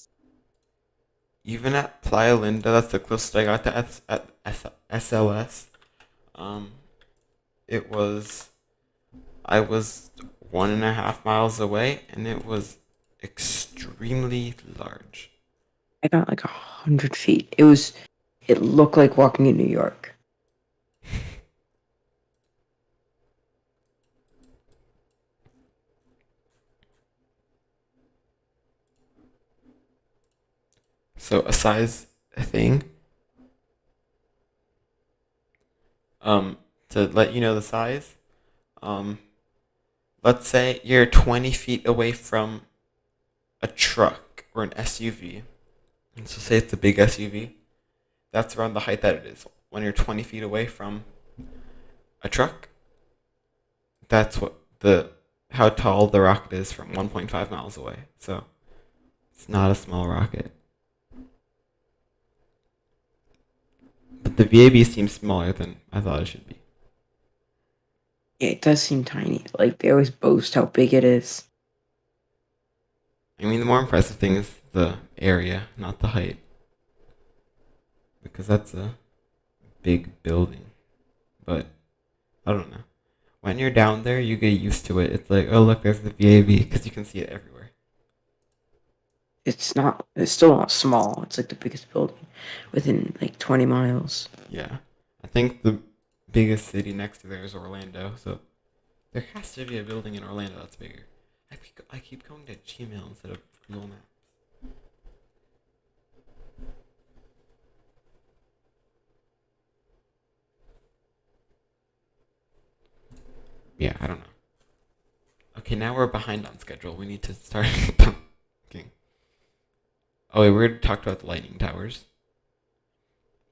Even at Playa Linda, that's the closest I got to SLS. Um, it was I was 1.5 miles away, and it was extremely large. I got like 100 feet. It looked like walking in New York. So a size thing, um, to let you know the size, um, let's say you're 20 feet away from a truck or an SUV. And so say it's a big SUV. That's around the height that it is. When you're 20 feet away from a truck, that's what the how tall the rocket is from 1.5 miles away. So it's not a small rocket. But the VAB seems smaller than I thought it should be. Yeah, it does seem tiny. Like they always boast how big it is. I mean, the more impressive thing is the area, not the height. Because that's a big building. But I don't know. When you're down there, you get used to it. It's like, oh, look, there's the VAB, because you can see it everywhere. It's not. It's still not small. It's like the biggest building within like 20 miles. Yeah. I think the biggest city next to there is Orlando, so there has to be a building in Orlando that's bigger. I keep going to Gmail instead of Google Maps. Yeah, I don't know. Okay, now we're behind on schedule. We need to start talking. Oh, wait, we're going to talk about the lightning towers.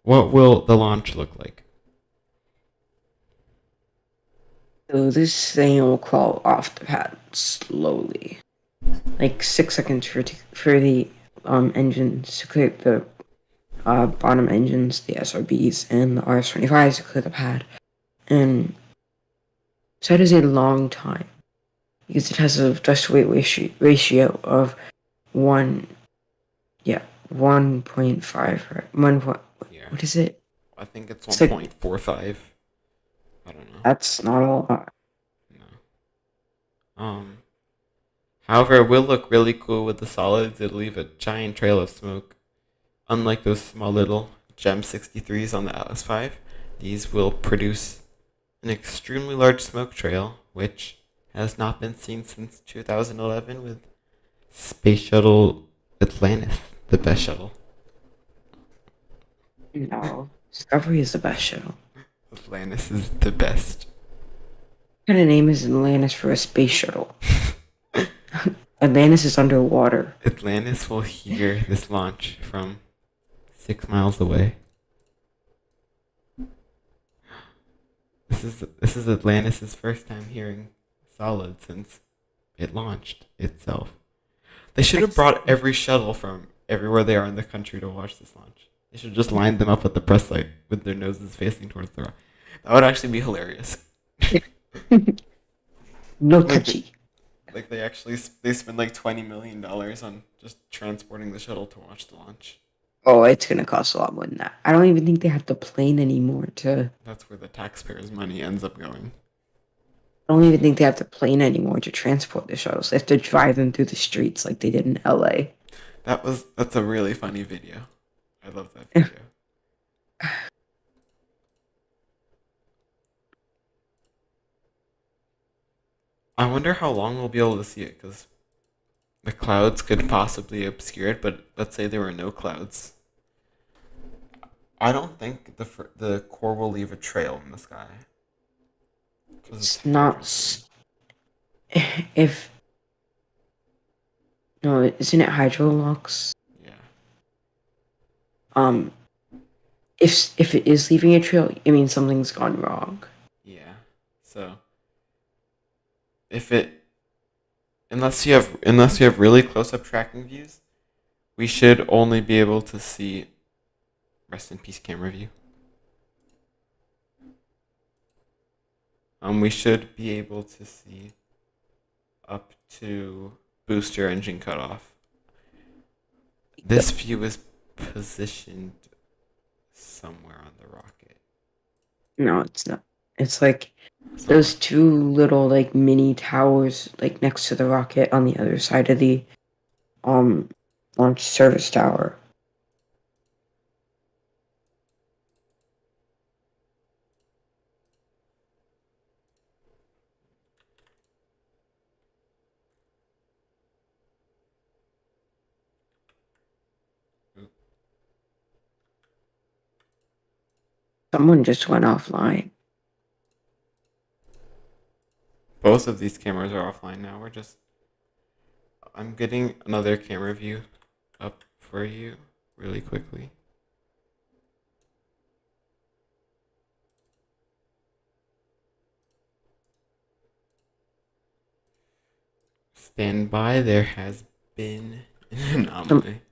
What will the launch look like? So this thing will crawl off the pad slowly, like 6 seconds for the engines to clear the bottom engines, the SRBs and the RS-25s to clear the pad, and so that is a long time because it has a thrust weight ratio of one, yeah, 1.5 or Yeah, what is it? I think it's It's like 1.45. I don't know. that's not a lot. No. However, it will look really cool with the solids. It'll leave a giant trail of smoke. Unlike those small little GEM 63s on the LS5, these will produce an extremely large smoke trail, which has not been seen since 2011 with Space Shuttle Atlantis, the best shuttle. No, Discovery is the best shuttle. Atlantis is the best. What kind of name is Atlantis for a space shuttle? Atlantis is underwater. Atlantis will hear this launch from 6 miles away. This is Atlantis' first time hearing solid since it launched itself. They should have brought every shuttle from everywhere they are in the country to watch this launch. They should just line them up at the press site with their noses facing towards the rock. That would actually be hilarious. No like they, touchy. like they spend like $20 million on just transporting the shuttle to watch the launch. Oh, it's gonna cost a lot more than that. I don't even think they have the plane anymore to. That's where the taxpayers' money ends up going. I don't even think they have the plane anymore to transport the shuttles. They have to drive them through the streets like they did in LA. That's a really funny video. I love that video. I wonder how long we'll be able to see it, because the clouds could possibly obscure it, but let's say there were no clouds. I don't think the core will leave a trail in the sky. It's not. If no, isn't it hydrolox? Yeah. Um, if it is leaving a trail, it means something's gone wrong. Yeah. So if it unless you have really close up tracking views, we should only be able to see rest in peace camera view. We should be able to see up to booster engine cutoff. This view is positioned somewhere on the rocket. No, it's not. It's like So those two little like mini towers like next to the rocket on the other side of the um launch service tower. Someone just went offline. both of these cameras are offline now. I'm getting another camera view up for you really quickly. Stand by, there has been an anomaly.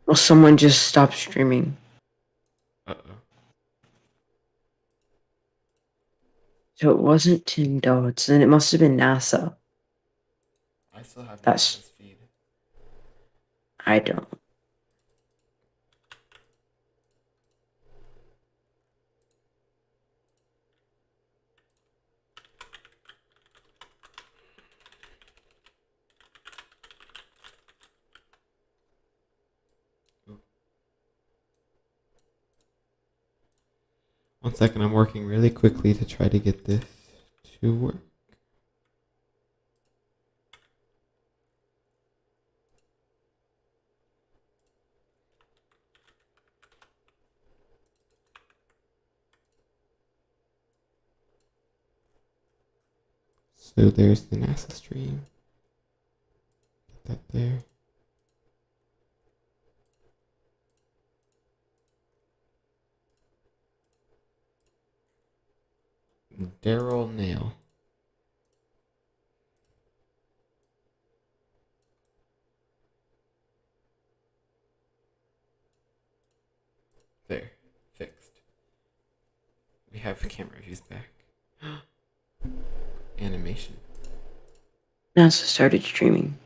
Well, someone just stopped streaming. Uh-oh. So it wasn't Tim Dodds, and it must have been NASA. I still have That's NASA's feed. I don't. One second, I'm working really quickly to try to get this to work. So there's the NASA stream. Get that there. Daryl Nail. There. Fixed. We have camera views back. Animation. NASA started streaming.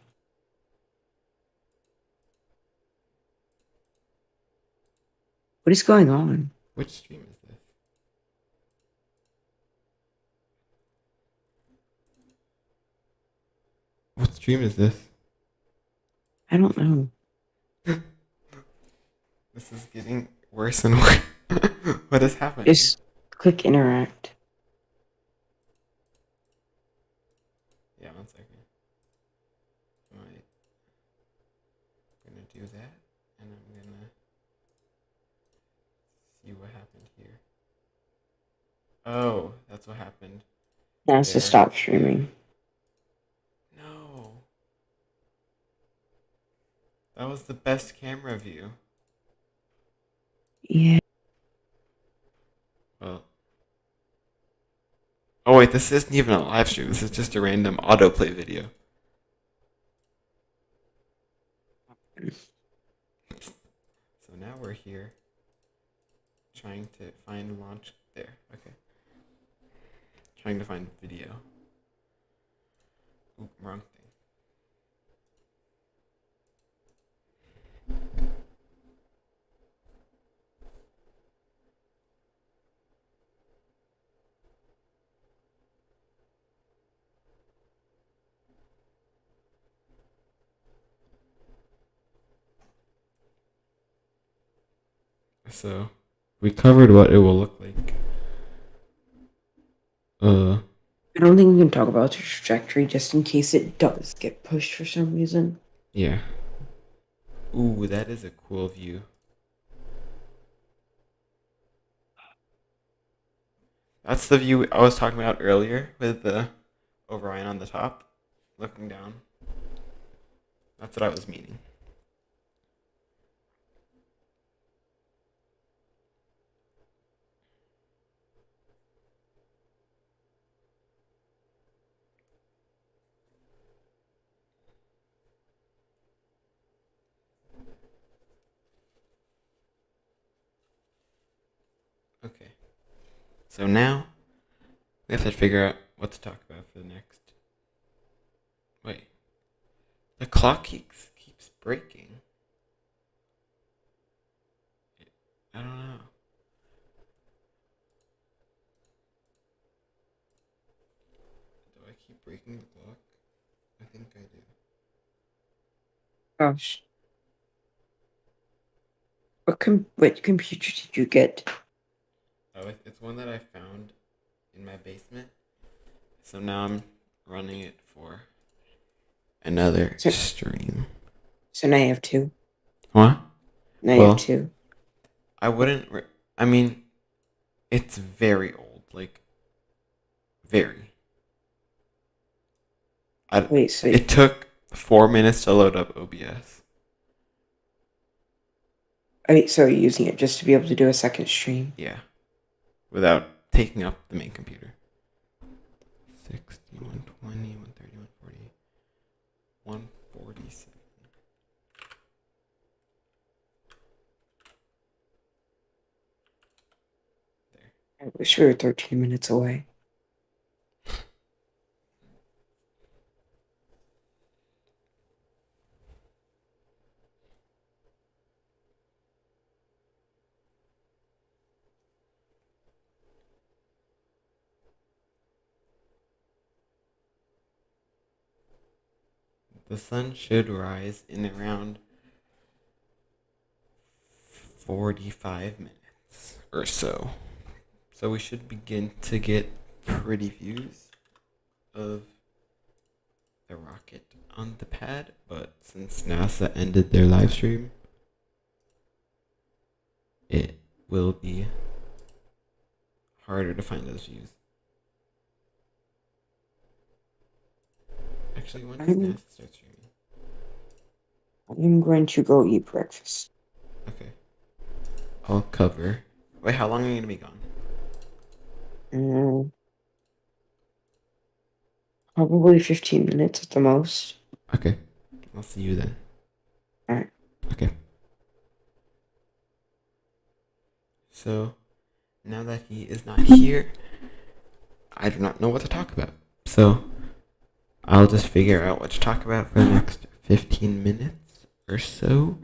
What is going on? Which stream is this? What stream is this? I don't know. This is getting worse and worse. What is happening? Just click interact. Yeah, one second. I'm gonna do that, and I'm gonna see what happened here. Oh, that's what happened. NASA There. stopped streaming. No. That was the best camera view. Yeah. Well. Oh wait, this isn't even a live stream. This is just a random autoplay video. So now we're here, trying to find launch. There, okay. Trying to find video. Oop, wrong thing. So, we covered what it will look like. I don't think we can talk about the trajectory just in case it does get pushed for some reason. Yeah. Ooh, that is a cool view. That's the view I was talking about earlier with the Orion on the top, looking down. That's what I was meaning. Okay. So now we have to figure out what to talk about for the next Wait. The clock keeps breaking. I don't know. Do I keep breaking the clock? I think I do. Gosh. What computer did you get? Oh, it's one that I found in my basement. So now I'm running it for another So, stream. so now you have two. What? Now you have Well, two. I wouldn't. I mean, it's very old. Like, very. Wait, so It took 4 minutes to load up OBS. so you're using it just to be able to do a second stream. Yeah. Without taking up the main computer. 60, 120, 130, 140, 147. There. I wish we were 13 minutes away. The sun should rise in around 45 minutes or so. So we should begin to get pretty views of the rocket on the pad, but since NASA ended their live stream, it will be harder to find those views. Actually, when does I'm, NASA start streaming? I'm going to go eat breakfast. Okay. I'll cover. Wait, how long are you gonna be gone? Mm, probably 15 minutes at the most. Okay. I'll see you then. Alright. Okay. So, now that he is not here, I do not know what to talk about. So, I'll just figure out what to talk about for the next 15 minutes or so.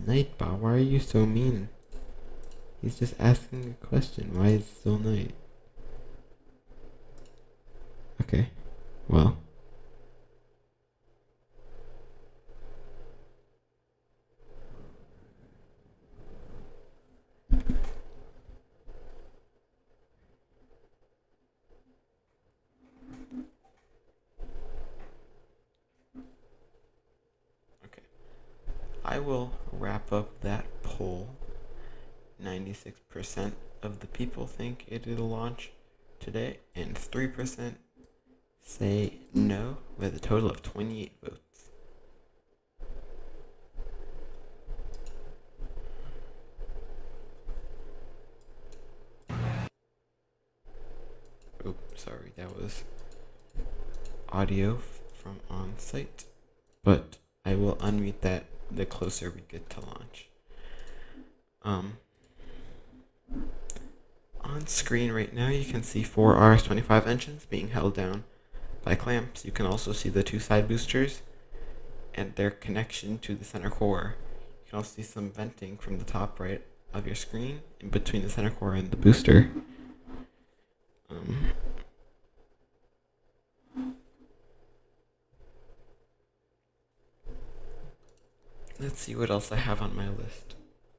Nightbot, why are you so mean? He's just asking a question. Why is it still night? Okay. Well. Okay. I will wrap up that poll. 96% of the people think it'll launch today, and 3% say no, with a total of 28 votes. Oh, sorry, that was audio from on site, but I will unmute that the closer we get to launch. On screen right now, you can see 4 RS-25 engines being held down by clamps. You can also see the 2 side boosters and their connection to the center core. You can also see some venting from the top right of your screen in between the center core and the booster. Let's see what else I have on my list.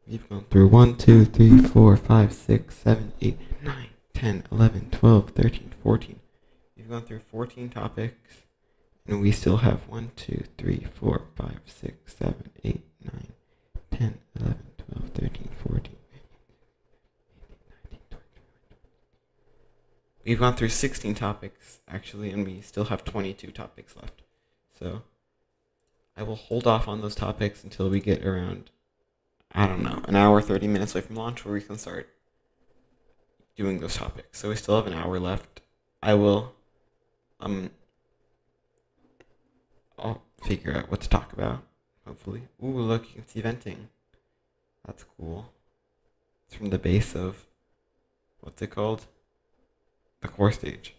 We've gone through 1, 2, 3, 4, 5, 6, 7, 8, 9, 10, 11, 12, 13, 14. We've gone through 14 topics, and we still have 1, 2, 3, 4, 5, 6, 7, 8, 9, 10, 11, 12, 13, 14. We've gone through 16 topics, actually, and we still have 22 topics left. So, I will hold off on those topics until we get around, I don't know, an hour, 30 minutes away from launch, where we can start doing those topics. So we still have an hour left. I will, I'll figure out what to talk about, hopefully. Ooh, look, you can see venting. That's cool. It's from the base of, what's it called? The core stage.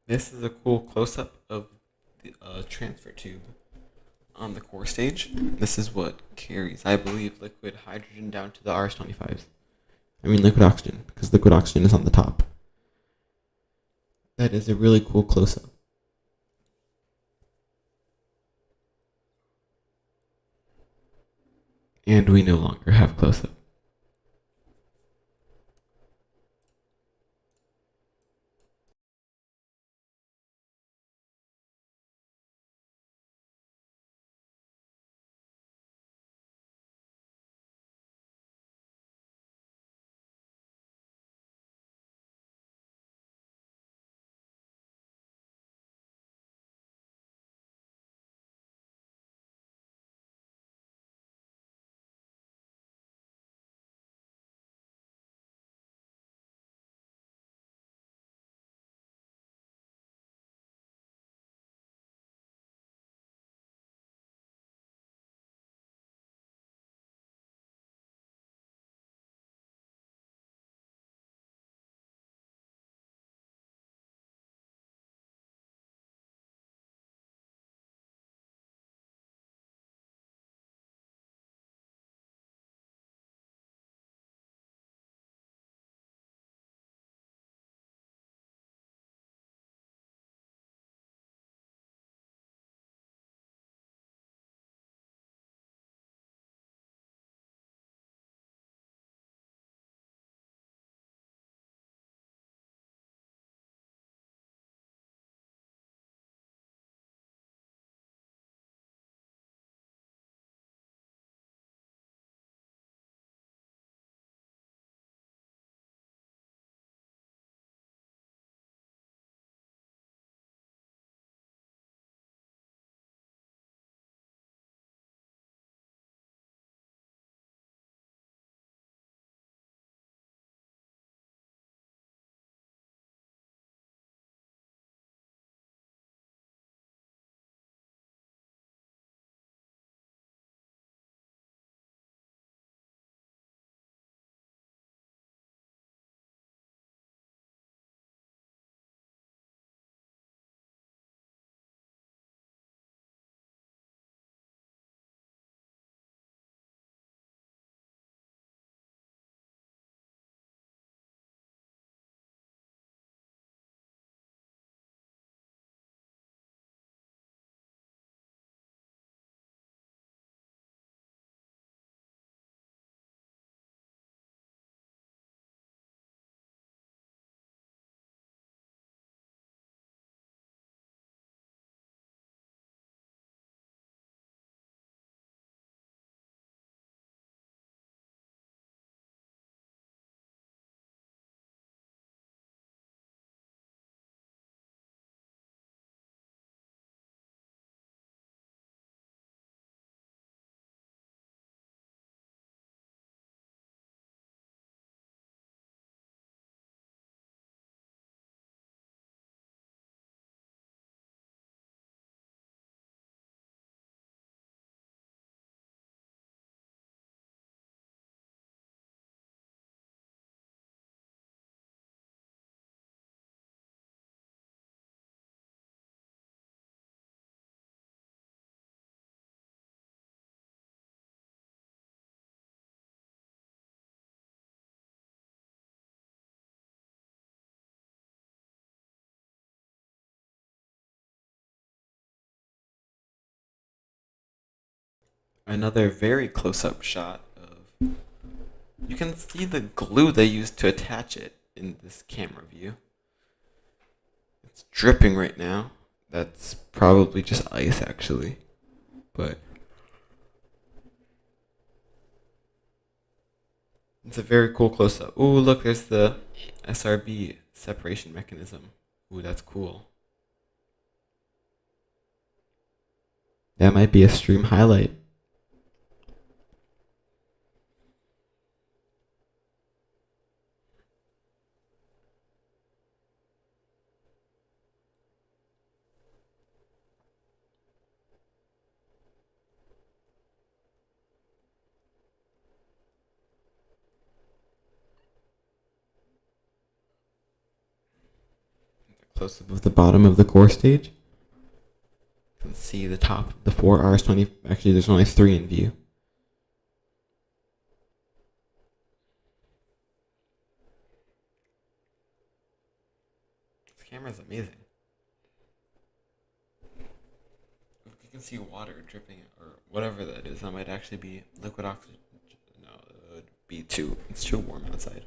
This is a cool close-up of the transfer tube on the core stage. This is what carries, I believe, liquid hydrogen down to the RS-25s. I mean liquid oxygen, because liquid oxygen is on the top. That is a really cool close-up. And we no longer have close-up. Another very close-up shot of... You can see the glue they used to attach it in this camera view. It's dripping right now. That's probably just ice, actually. But it's a very cool close-up. Ooh, look, there's the SRB separation mechanism. Ooh, that's cool. That might be a stream highlight. Close up of the bottom of the core stage. You can see the top of the 4 RS-20. Actually, there's only 3 in view. This camera is amazing. You can see water dripping, or whatever that is. That might actually be liquid oxygen. No, it would be too. It's too warm outside.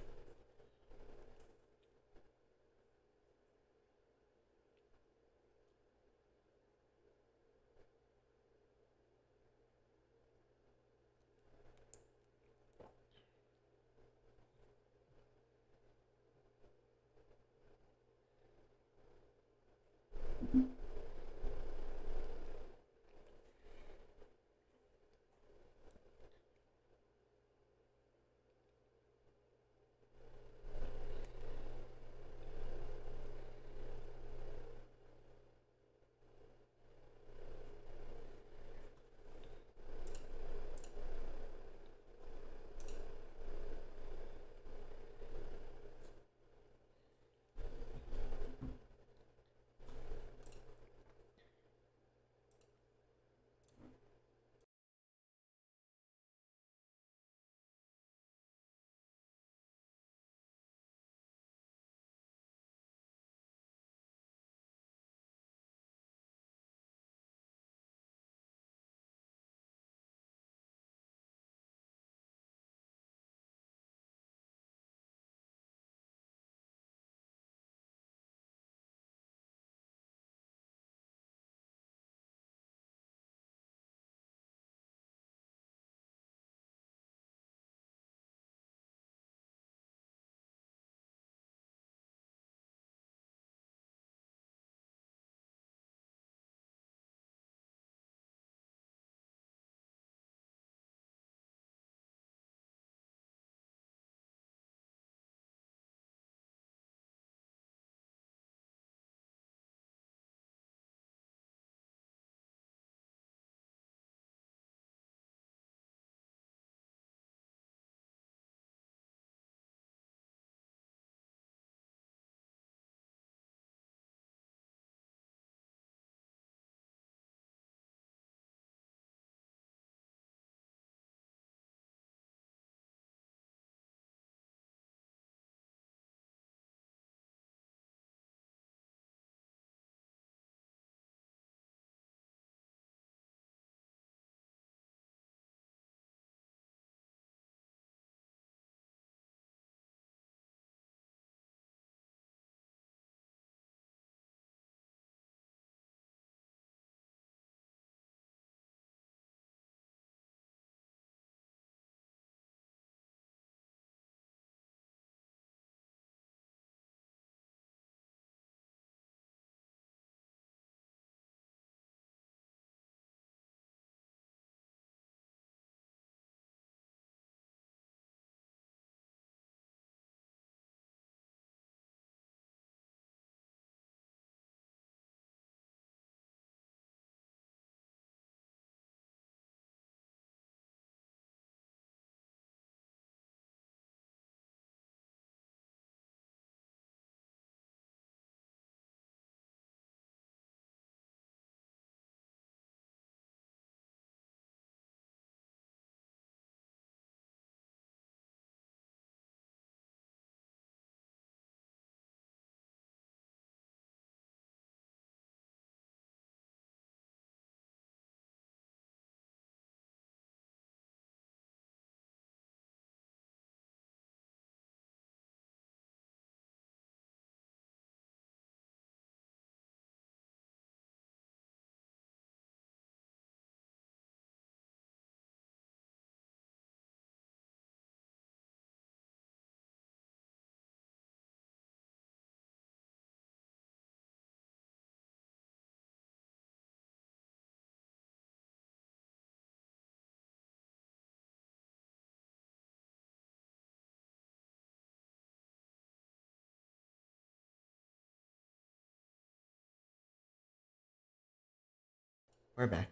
We're back.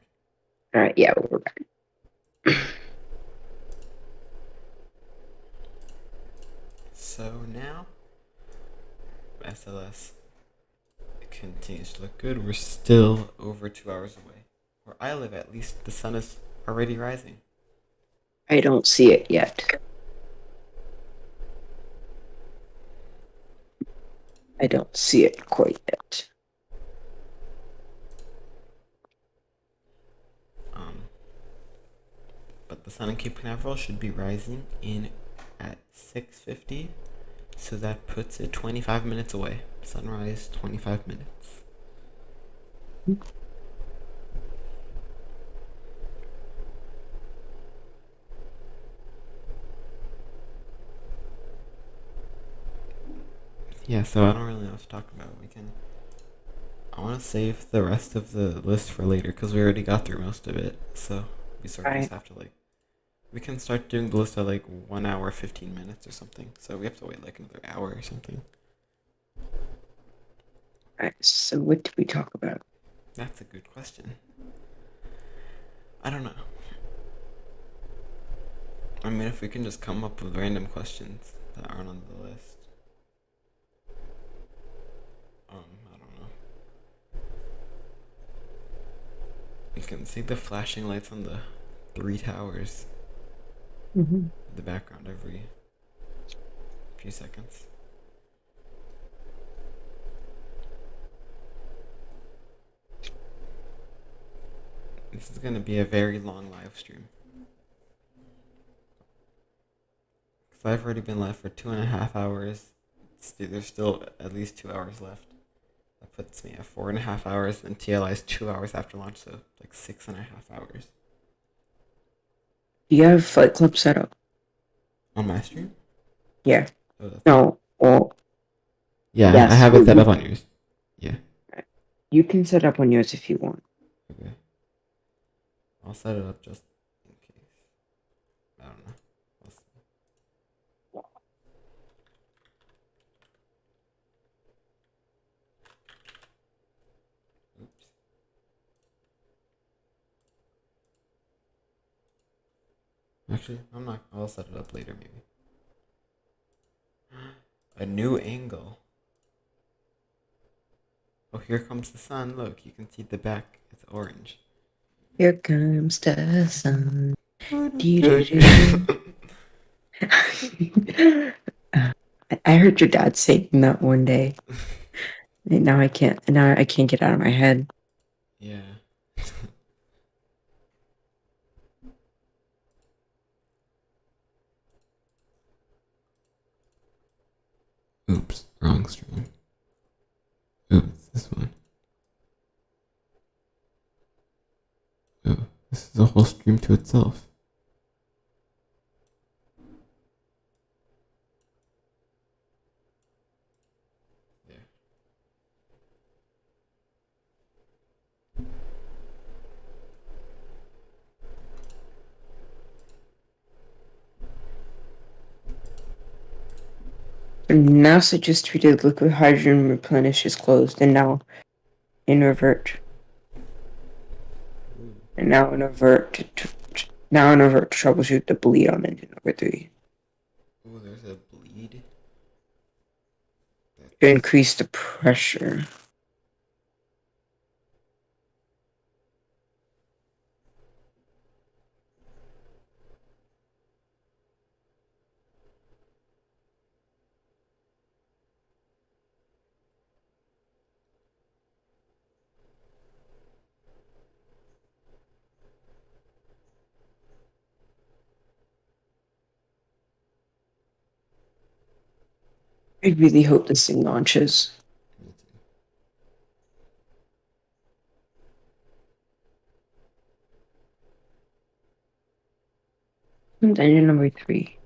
All right, yeah, we're back. So now, SLS continues to look good. We're still over 2 hours away. Where I live, at least, the sun is already rising. I don't see it yet. I don't see it quite yet. But the sun in Cape Canaveral should be rising in at 6:50, so that puts it 25 minutes away. Sunrise, 25 minutes. Yeah, so I don't really know what to talk about. I want to save the rest of the list for later because we already got through most of it. So we sort of Right. just have to we can start doing the list at 1 hour 15 minutes or something. So we have to wait another hour or something. All right, so what did we talk about? That's a good question. I don't know. I mean, if we can just come up with random questions that aren't on the list. I don't know. You can see the flashing lights on the 3 towers in the background every few seconds. This is gonna be a very long live stream. Because I've already been live for 2.5 hours. There's still at least 2 hours left. That puts me at 4.5 hours, and TLI is 2 hours after launch, so 6.5 hours. Do you have Flight Club set up? On my stream? Yeah. Oh, that's No. Well, yeah, I yes. have it set up on yours. Yeah. You can set up on yours if you want. Okay. I'll set it up just in case. I don't know. We'll see. Oops. Actually, I'm not. I'll set it up later, maybe. A new angle. Oh, here comes the sun. Look, you can see the back. It's orange. Here comes the sun. I heard your dad singing that one day. And now I can't. Now I can't get out of my head. Yeah. Oops, wrong stream. Oops, this one. Oh, this is a whole stream to itself. There. NASA just tweeted liquid hydrogen replenish is closed, and now in revert. And now in revert to troubleshoot the bleed on engine number 3. Oh, there's a bleed. To increase the pressure. I really hope this thing launches. Me too. Engine number 3.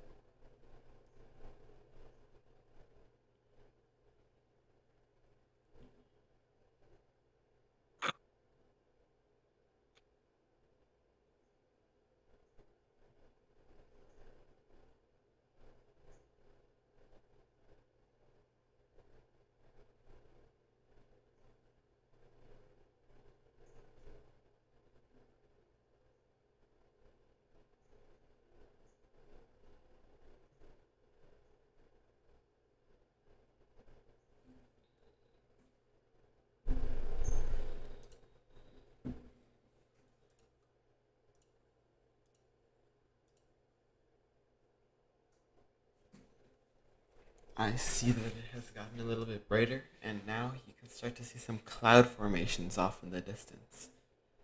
I see that it has gotten a little bit brighter, and now you can start to see some cloud formations off in the distance.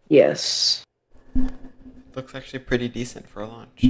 Yes. Looks actually pretty decent for a launch.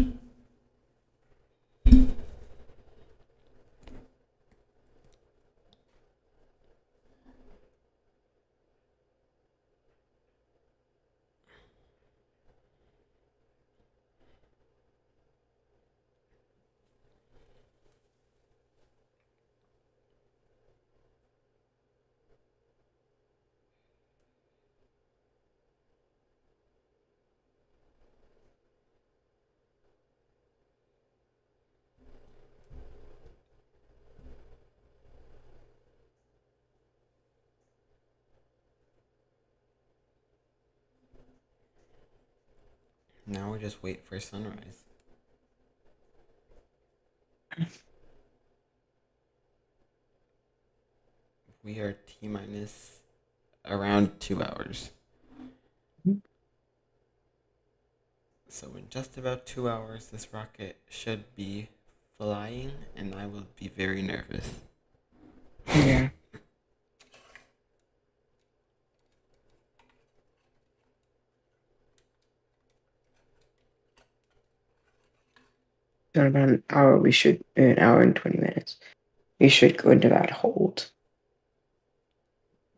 Now we just wait for sunrise. We are T minus around 2 hours. So in just about 2 hours, this rocket should be flying, and I will be very nervous. Yeah. So in about an hour and 20 minutes, we should go into that hold.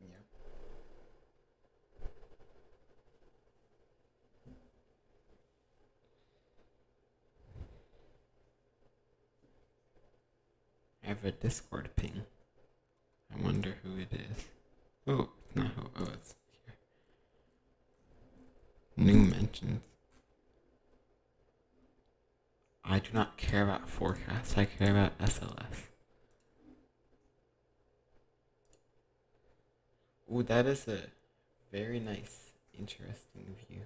Yeah. I have a Discord ping. I wonder who it is. Oh, it's not who. Oh, it's here. New mentions. I do not care about forecasts. I care about SLS. Ooh, that is a very nice, interesting view.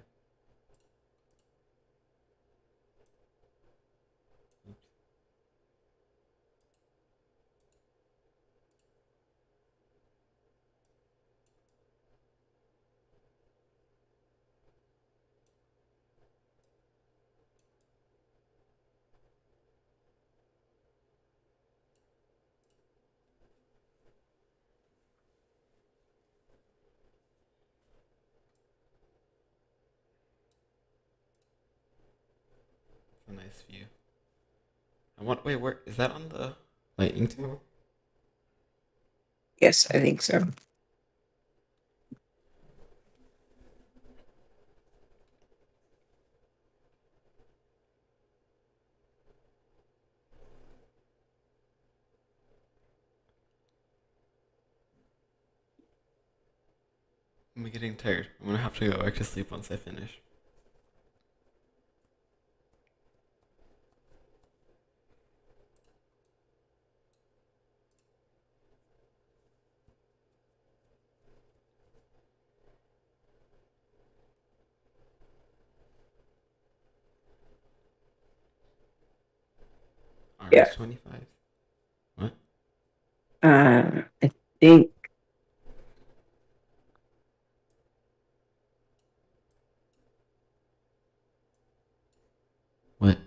Oops. It's a nice view. I want. Wait, where is that on the lightning tower? Yes, I think so. I'm getting tired. I'm gonna have to go back to sleep once I finish. Yeah. RS-25. What? I think What?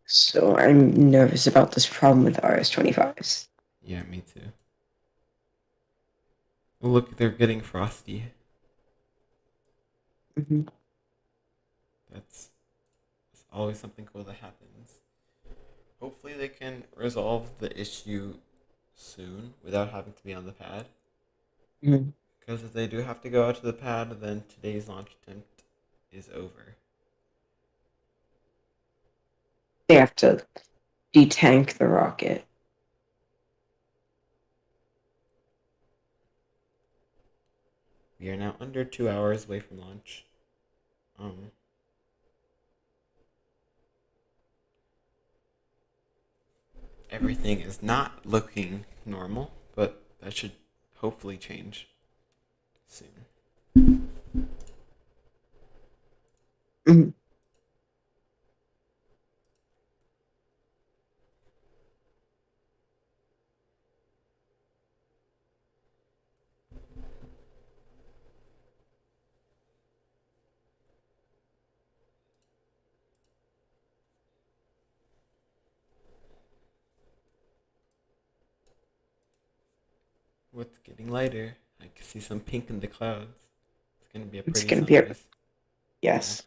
so. I'm nervous about this problem with RS-25s. Yeah, me too. Oh, look, they're getting frosty. Mm-hmm. That's always something cool that happens. Hopefully, they can resolve the issue soon without having to be on the pad. Mm-hmm. Because if they do have to go out to the pad, then today's launch attempt is over. They have to detank the rocket. We are now under 2 hours away from launch. Everything is not looking normal, but that should hopefully change soon. Mm-hmm. What's getting lighter? I can see some pink in the clouds. It's gonna be a It's pretty gonna be a sunrise. Yeah. yes.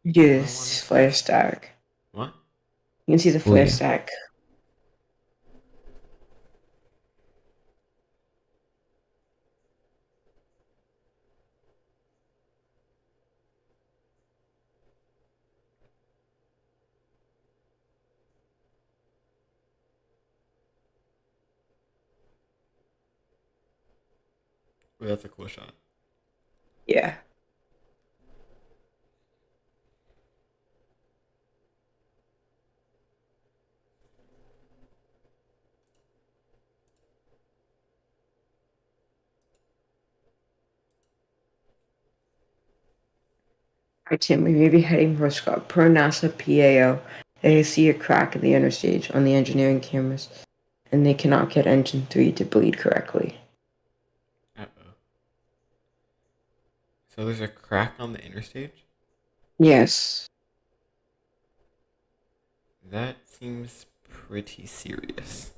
All I want Yes, is flare sun. stack. What? You can see the Oh flare yeah. stack. Oh, that's a cool shot. Yeah. Alright, Tim, we may be heading for a Scott. Per NASA PAO, they see a crack in the interstage on the engineering cameras, and they cannot get engine 3 to bleed correctly. Uh oh. So there's a crack on the interstage? Yes. That seems pretty serious.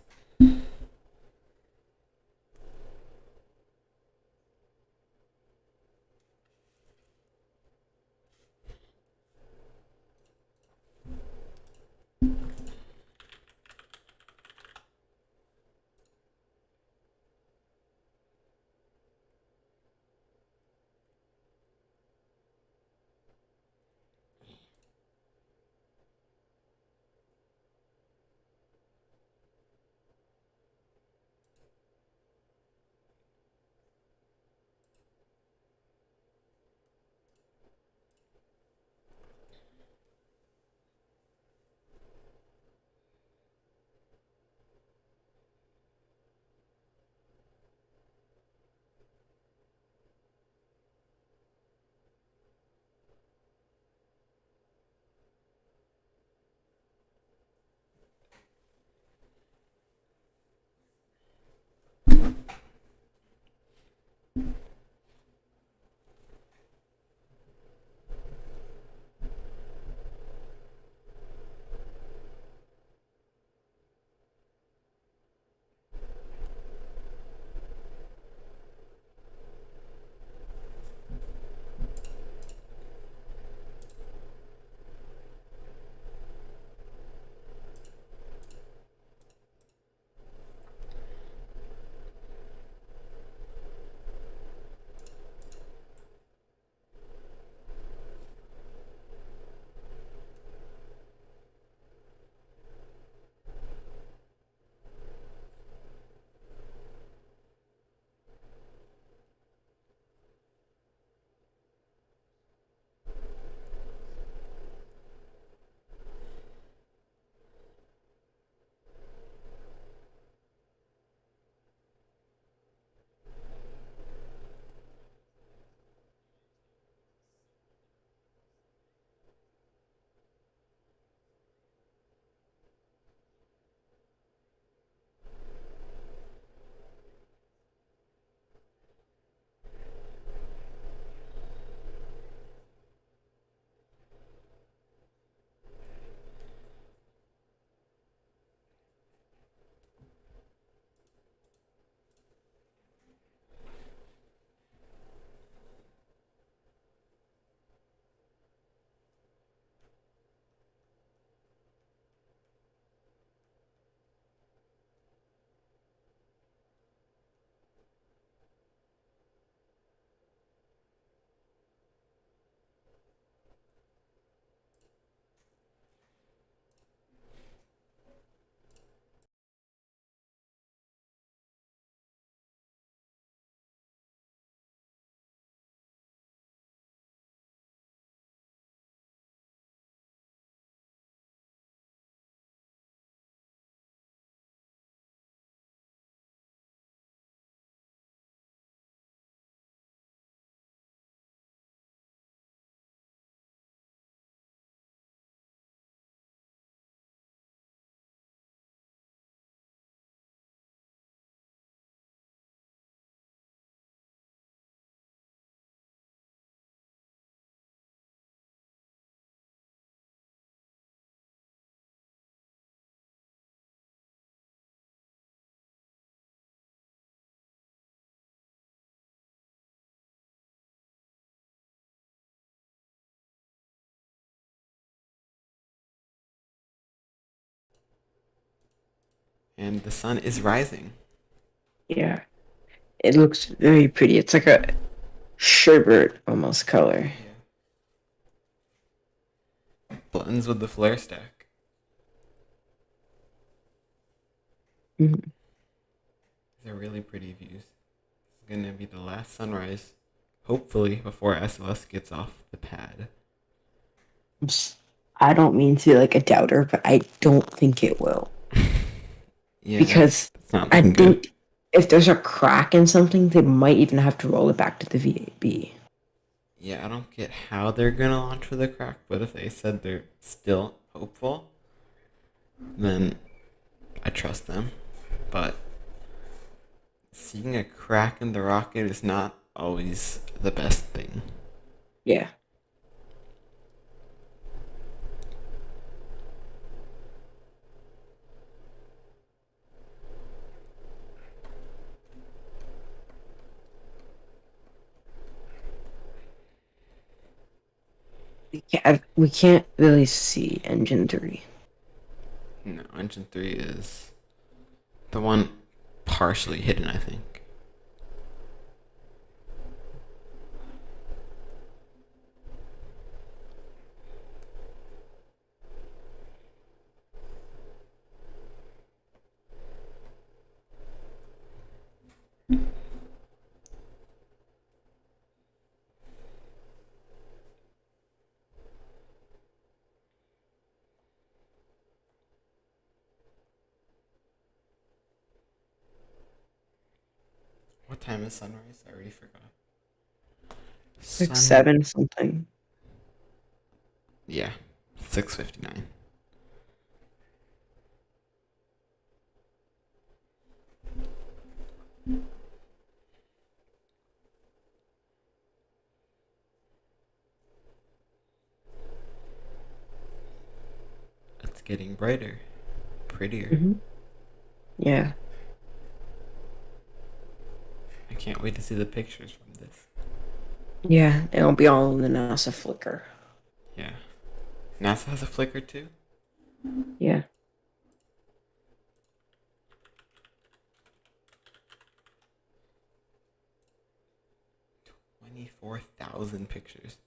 And the sun is rising. Yeah, it looks very pretty. It's like a sherbet almost color. Yeah. Blends with the flare stack. Mhm. These are really pretty views. It's gonna be the last sunrise, hopefully before SLS gets off the pad. I don't mean to be like a doubter, but I don't think it will. Yeah, Because it's not I looking good. think if there's a crack in something, they might even have to roll it back to the VAB. Yeah, I don't get how they're gonna launch with a crack, but if they said they're still hopeful, then I trust them. But seeing a crack in the rocket is not always the best thing. Yeah. We can't really see engine 3. No, engine 3 is the one partially hidden, I think. What time is sunrise? I already forgot. Like Sun. 7 something. Yeah, 6:59. It's getting brighter, prettier. Hmm. Yeah. I can't wait to see the pictures from this. Yeah. It'll be all in the NASA flicker. Yeah. NASA has a flicker too? Yeah. 24,000 pictures.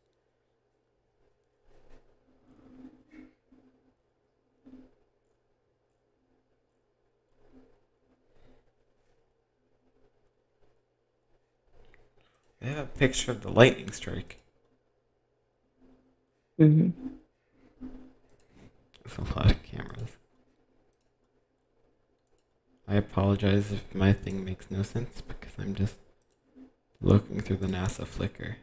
They have a picture of the lightning strike. Hmm. That's a lot of cameras. I apologize if my thing makes no sense because I'm just looking through the NASA flicker.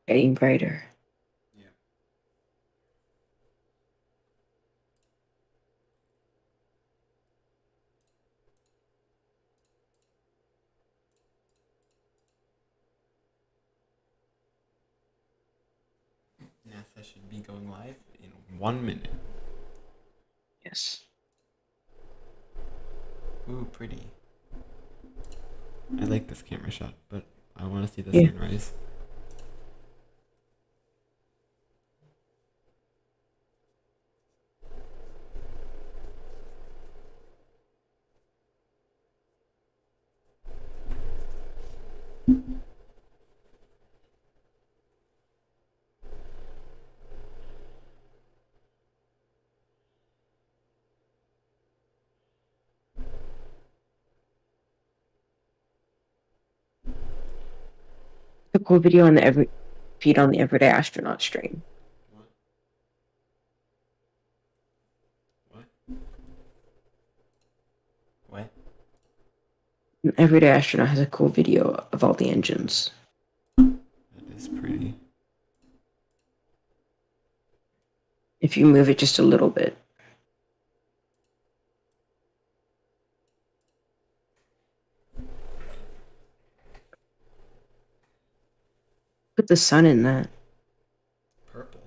Getting brighter. Yeah. NASA should be going live in 1 minute. Yes. Ooh, pretty. I like this camera shot, but I want to see the Yeah. sunrise. The cool video on the every feed on the Everyday Astronaut stream. What? What? What? An Everyday Astronaut has a cool video of all the engines. That is pretty. If you move it just a little bit. Put the sun in that. Purple.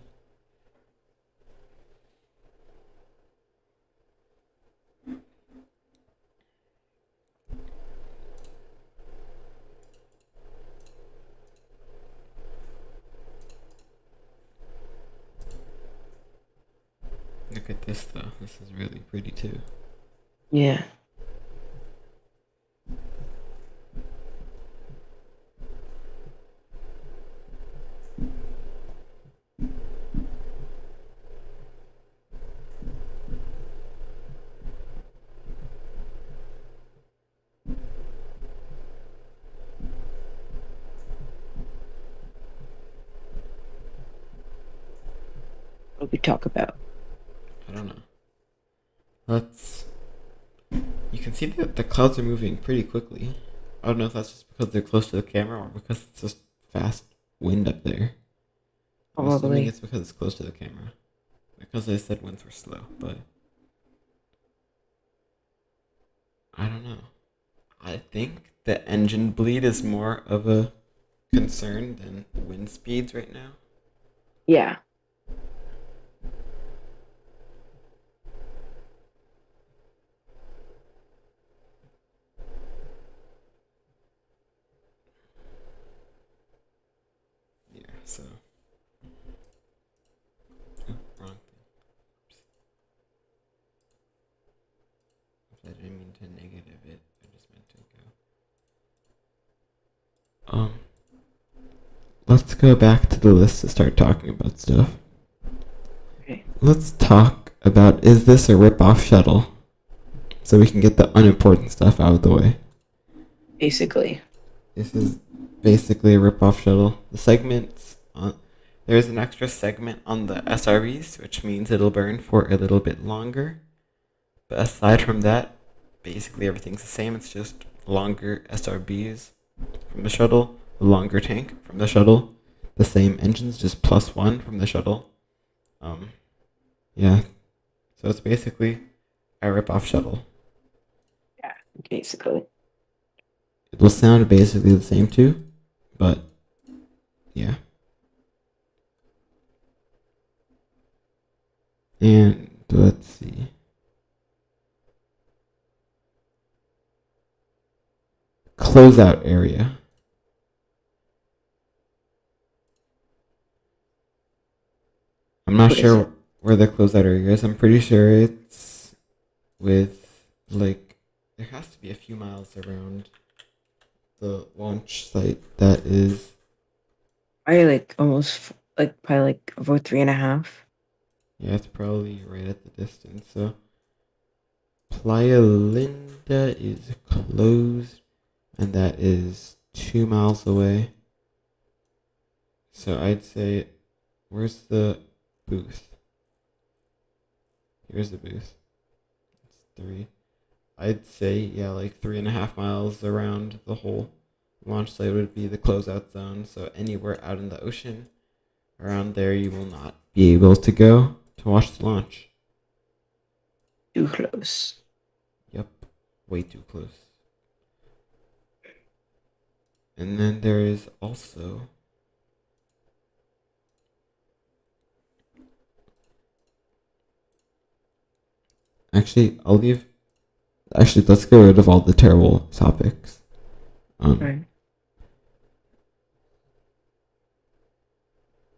Look at this though. This is really pretty too. Yeah. What we talk about. I don't know. Let's. You can see that the clouds are moving pretty quickly. I don't know if that's just because they're close to the camera or because it's just fast wind up there. I'm assuming Probably. it's because it's close to the camera. Because I said winds were slow, but I don't know. I think the engine bleed is more of a concern than the wind speeds right now. Yeah. Yeah, so. Oh, wrong thing. Oops. I didn't mean to negative it. I just meant to go. Let's go back to the list to start talking about stuff. Okay. Let's talk about, is this a rip-off shuttle? So we can get the unimportant stuff out of the way. Basically. This is basically a rip-off shuttle. The segments on, there's an extra segment on the SRVs, which means it'll burn for a little bit longer. But aside from that, basically everything's the same. It's just longer SRBs from the shuttle, a longer tank from the shuttle, the same engines, just +1 from the shuttle. Yeah. So it's basically a rip-off shuttle. Yeah. Basically. It will sound basically the same too, but yeah. And let's see. Closeout area. I'm not What is it? sure where the closeout area is. I'm pretty sure it's with, like, there has to be a few miles around the launch site that is. Probably like almost like probably like over 3.5. Yeah, it's probably right at the distance. So Playa Linda is closed, and that is 2 miles away. So I'd say, where's the booth? Here's the booth. It's 3. I'd say, yeah, like 3.5 miles around the whole launch site would be the closeout zone. So anywhere out in the ocean around there, you will not be able to go to watch the launch. Too close. Yep, way too close. And then there is also actually, I'll leave Actually, let's get rid of all the terrible topics. Um, Right.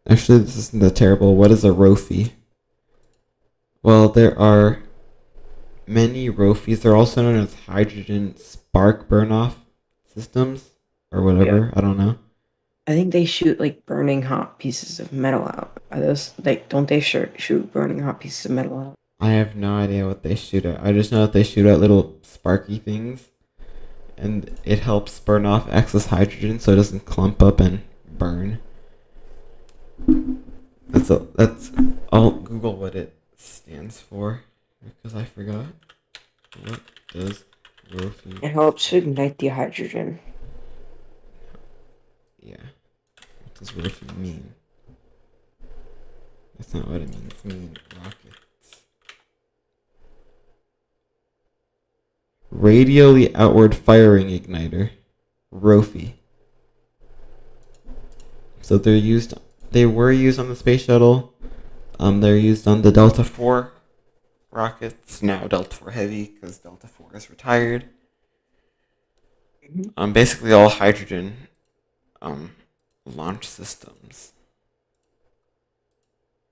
Actually, this isn't that terrible. What is a ROFI? Well, there are many ROFIs. They're also known as hydrogen spark burn-off systems or Yeah. whatever. I don't know. I think they shoot like burning hot pieces of metal out. Are those like don't they shoot burning hot pieces of metal out? I have no idea what they shoot at. I just know that they shoot at little sparky things, and it helps burn off excess hydrogen so it doesn't clump up and burn. That's. I'll Google what it stands for because I forgot. What does ROFI? It helps to ignite the hydrogen. Yeah. What does ROFI mean? That's not what it means. It means rockets. Radially outward firing igniter. ROFI. So they were used on the space shuttle. They're used on the Delta IV rockets, now Delta IV Heavy because Delta IV is retired. Mhm. Basically all hydrogen um launch systems.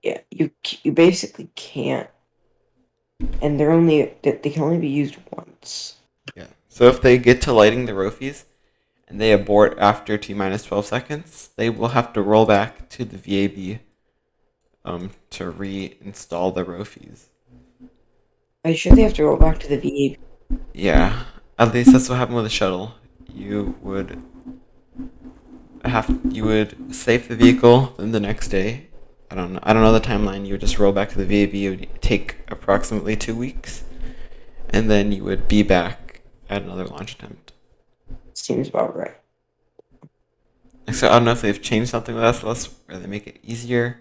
Yeah, you basically can't, and they can only be used once. Yeah. So if they get to lighting the ROFIs and they abort after T minus 12 seconds, they will have to roll back to the VAB to reinstall the ROFIs. Are you sure they have to roll back to the VA? Yeah. At least that's what happened with the shuttle. You would save the vehicle, then the next day. I don't know the timeline. You would just roll back to the VAB. It would take approximately 2 weeks, and then you would be back at another launch attempt. Seems about right. So I don't know if they've changed something with SLS where they make it easier.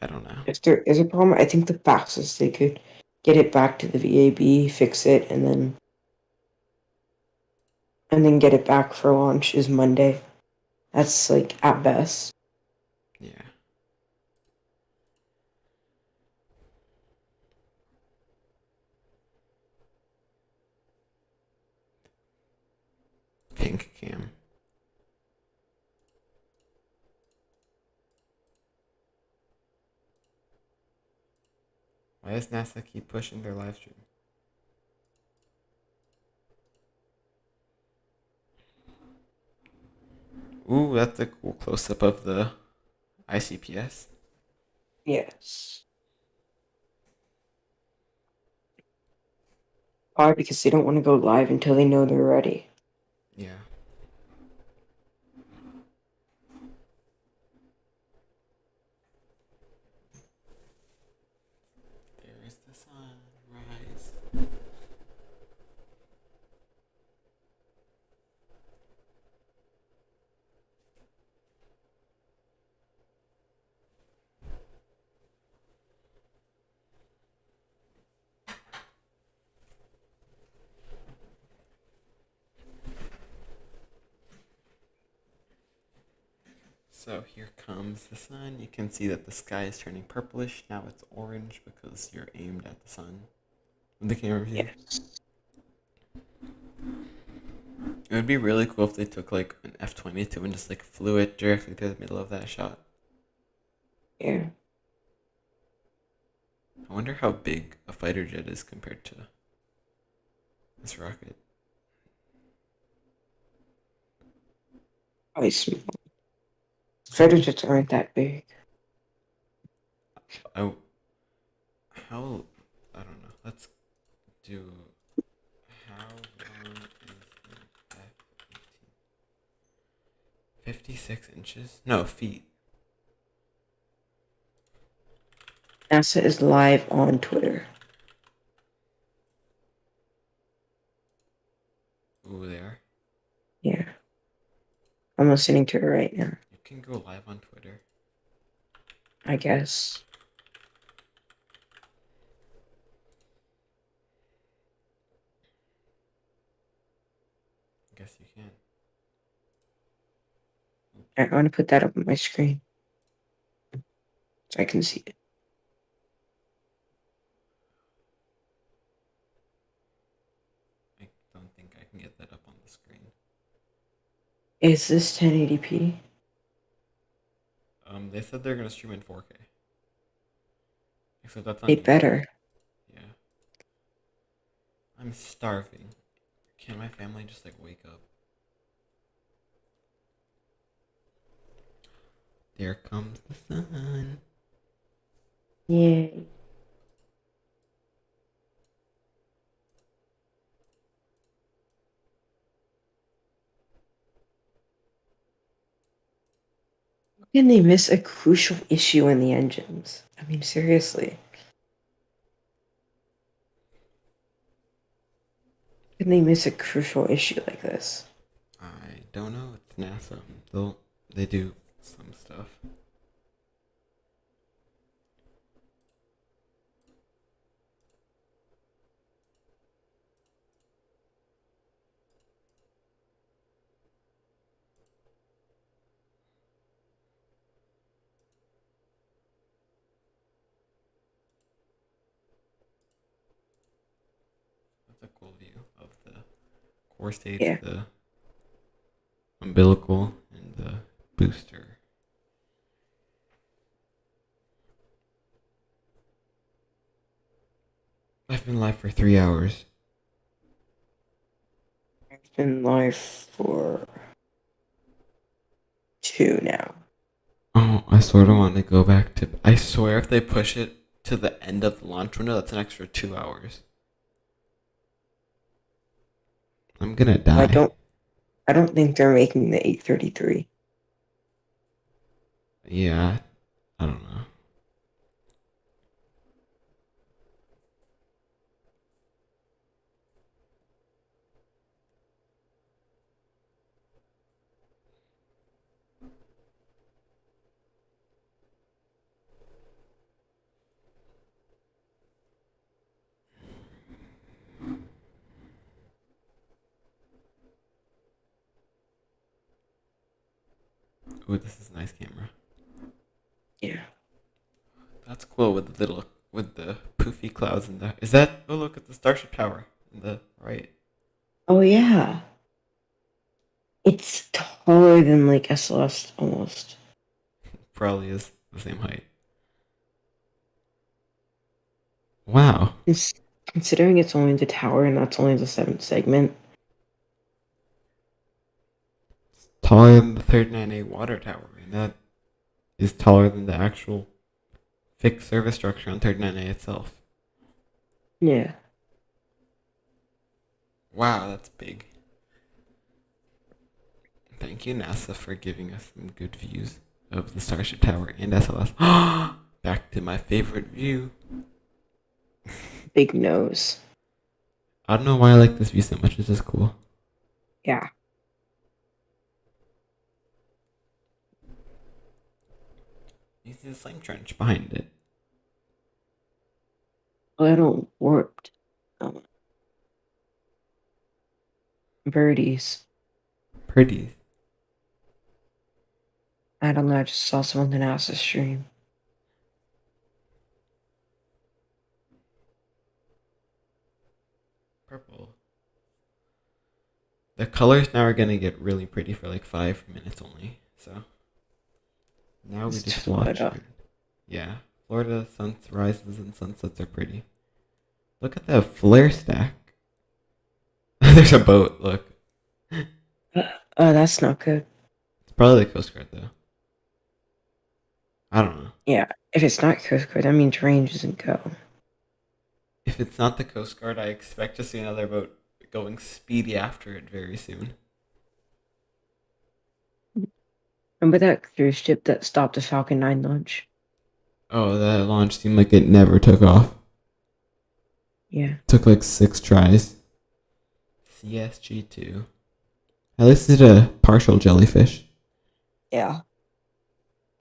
I don't know. If there is a problem, I think the fastest they could get it back to the VAB, fix it, and then get it back for launch is Monday. That's like at best. Yeah. Pink cam. Why does NASA keep pushing their live stream? Ooh, that's a cool close up of the ICPS. Yes. Why? Because they don't want to go live until they know they're ready. Yeah. There is the sunrise. So here comes the sun. You can see that the sky is turning purplish. Now it's orange because you're aimed at the sun with the camera view. Yes. It would be really cool if they took like an F-22 and just like flew it directly through the middle of that shot. Yeah. I wonder how big a fighter jet is compared to this rocket. I small. Fighter jets aren't that big. I how I don't know. Let's do how long is an F-18? 56 inches? No, feet. NASA is live on Twitter. Ooh, there. Yeah. I'm listening to it right now, You can go live on Twitter. I guess. I guess you can. I want to put that up on my screen so I can see it. Is this 1080p? They said they're gonna stream in 4K. Except that's They on YouTube. better. Yeah. I'm starving. Can my family just like wake up? There comes the sun. Yay. How can they miss a crucial issue in the engines? I mean, seriously. How can they miss a crucial issue like this? I don't know. It's NASA. They do some stuff. That's a cool view of the core stage, Yeah. the umbilical, and the booster. I've been live for 3 hours. It's been live for 2 now. Oh, I sort of want to go back to. I swear, if they push it to the end of the launch window, that's an extra 2 hours. I'm gonna I die. don't I don't think they're making the 833. Yeah, I don't know. Ooh, this is a nice camera. Yeah. That's cool with the little with the poofy clouds in there. Is that? Oh, look at the Starship Tower in the right. Oh yeah. It's taller than like SLS almost. Probably is the same height. Wow, It's, considering it's only the tower and that's only the seventh segment. taller than the 39A water tower, and that is taller than the actual fixed service structure on 39A itself. Yeah. Wow, that's big. Thank you, NASA, for giving us some good views of the Starship Tower and SLS. Back to my favorite view. Big nose. I don't know why I like this view so much. It's just cool. Yeah. You see the flame trench behind it. A little warped. Um, birdies. Pretty. I don't know. I just saw some on the NASA stream. Purple. The colors now are gonna get really pretty for like 5 minutes only. So now we It's just watch. Florida. And, yeah, Florida sunrises and sunsets are pretty. Look at that flare stack. There's a boat. Look, That's not good. it's probably the Coast Guard though. I don't know. Yeah. If it's not Coast Guard, that means range doesn't go. If it's not the Coast Guard, I expect to see another boat going speedy after it very soon. Remember that cruise ship that stopped the Falcon 9 launch? Oh, that launch seemed like it never took off. Yeah. Took like 6 tries. CSG2. At least it did a partial jellyfish. Yeah.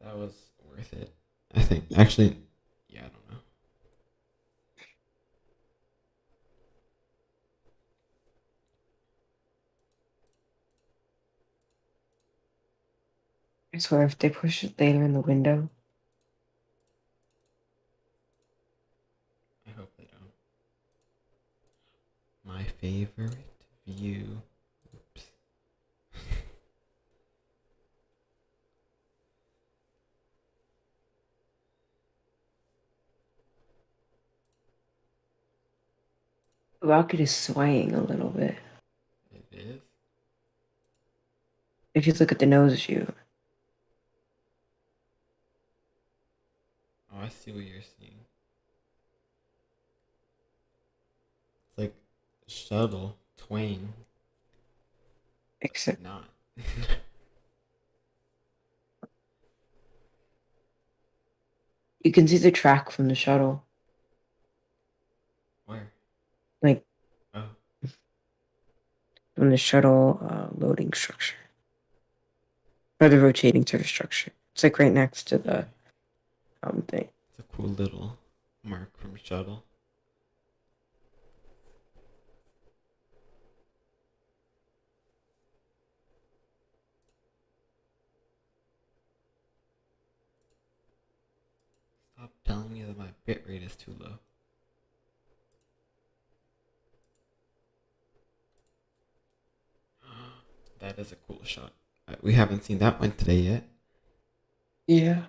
That was worth it. I think. Actually, yeah, I don't know. I swear, if they push it later in the window, I hope they don't. My favorite view. Oops. The rocket is swaying a little bit. It is? If you look at the nose view, Oh, I see what you're seeing. It's like shuttle, twain, except not. you can see the track from the shuttle, Where? like Oh, from the shuttle loading structure. Or the rotating sort of structure. It's like right next to the thing. it's a cool little mark from shuttle. Stop telling me that my bitrate is too low. That is a cool shot. We haven't seen that one today yet. Yeah.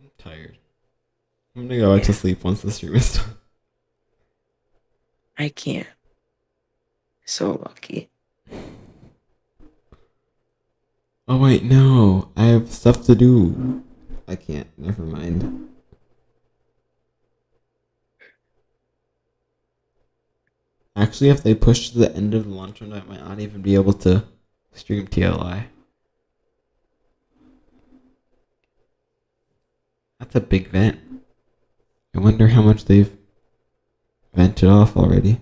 I'm tired. I'm gonna go back to Yeah. sleep once the stream is done. I can't. So lucky. Oh wait, no. I have stuff to do. I can't. Never mind. Actually, if they push to the end of the launch window, I might not even be able to stream TLI. That's a big vent. I wonder how much they've vented off already.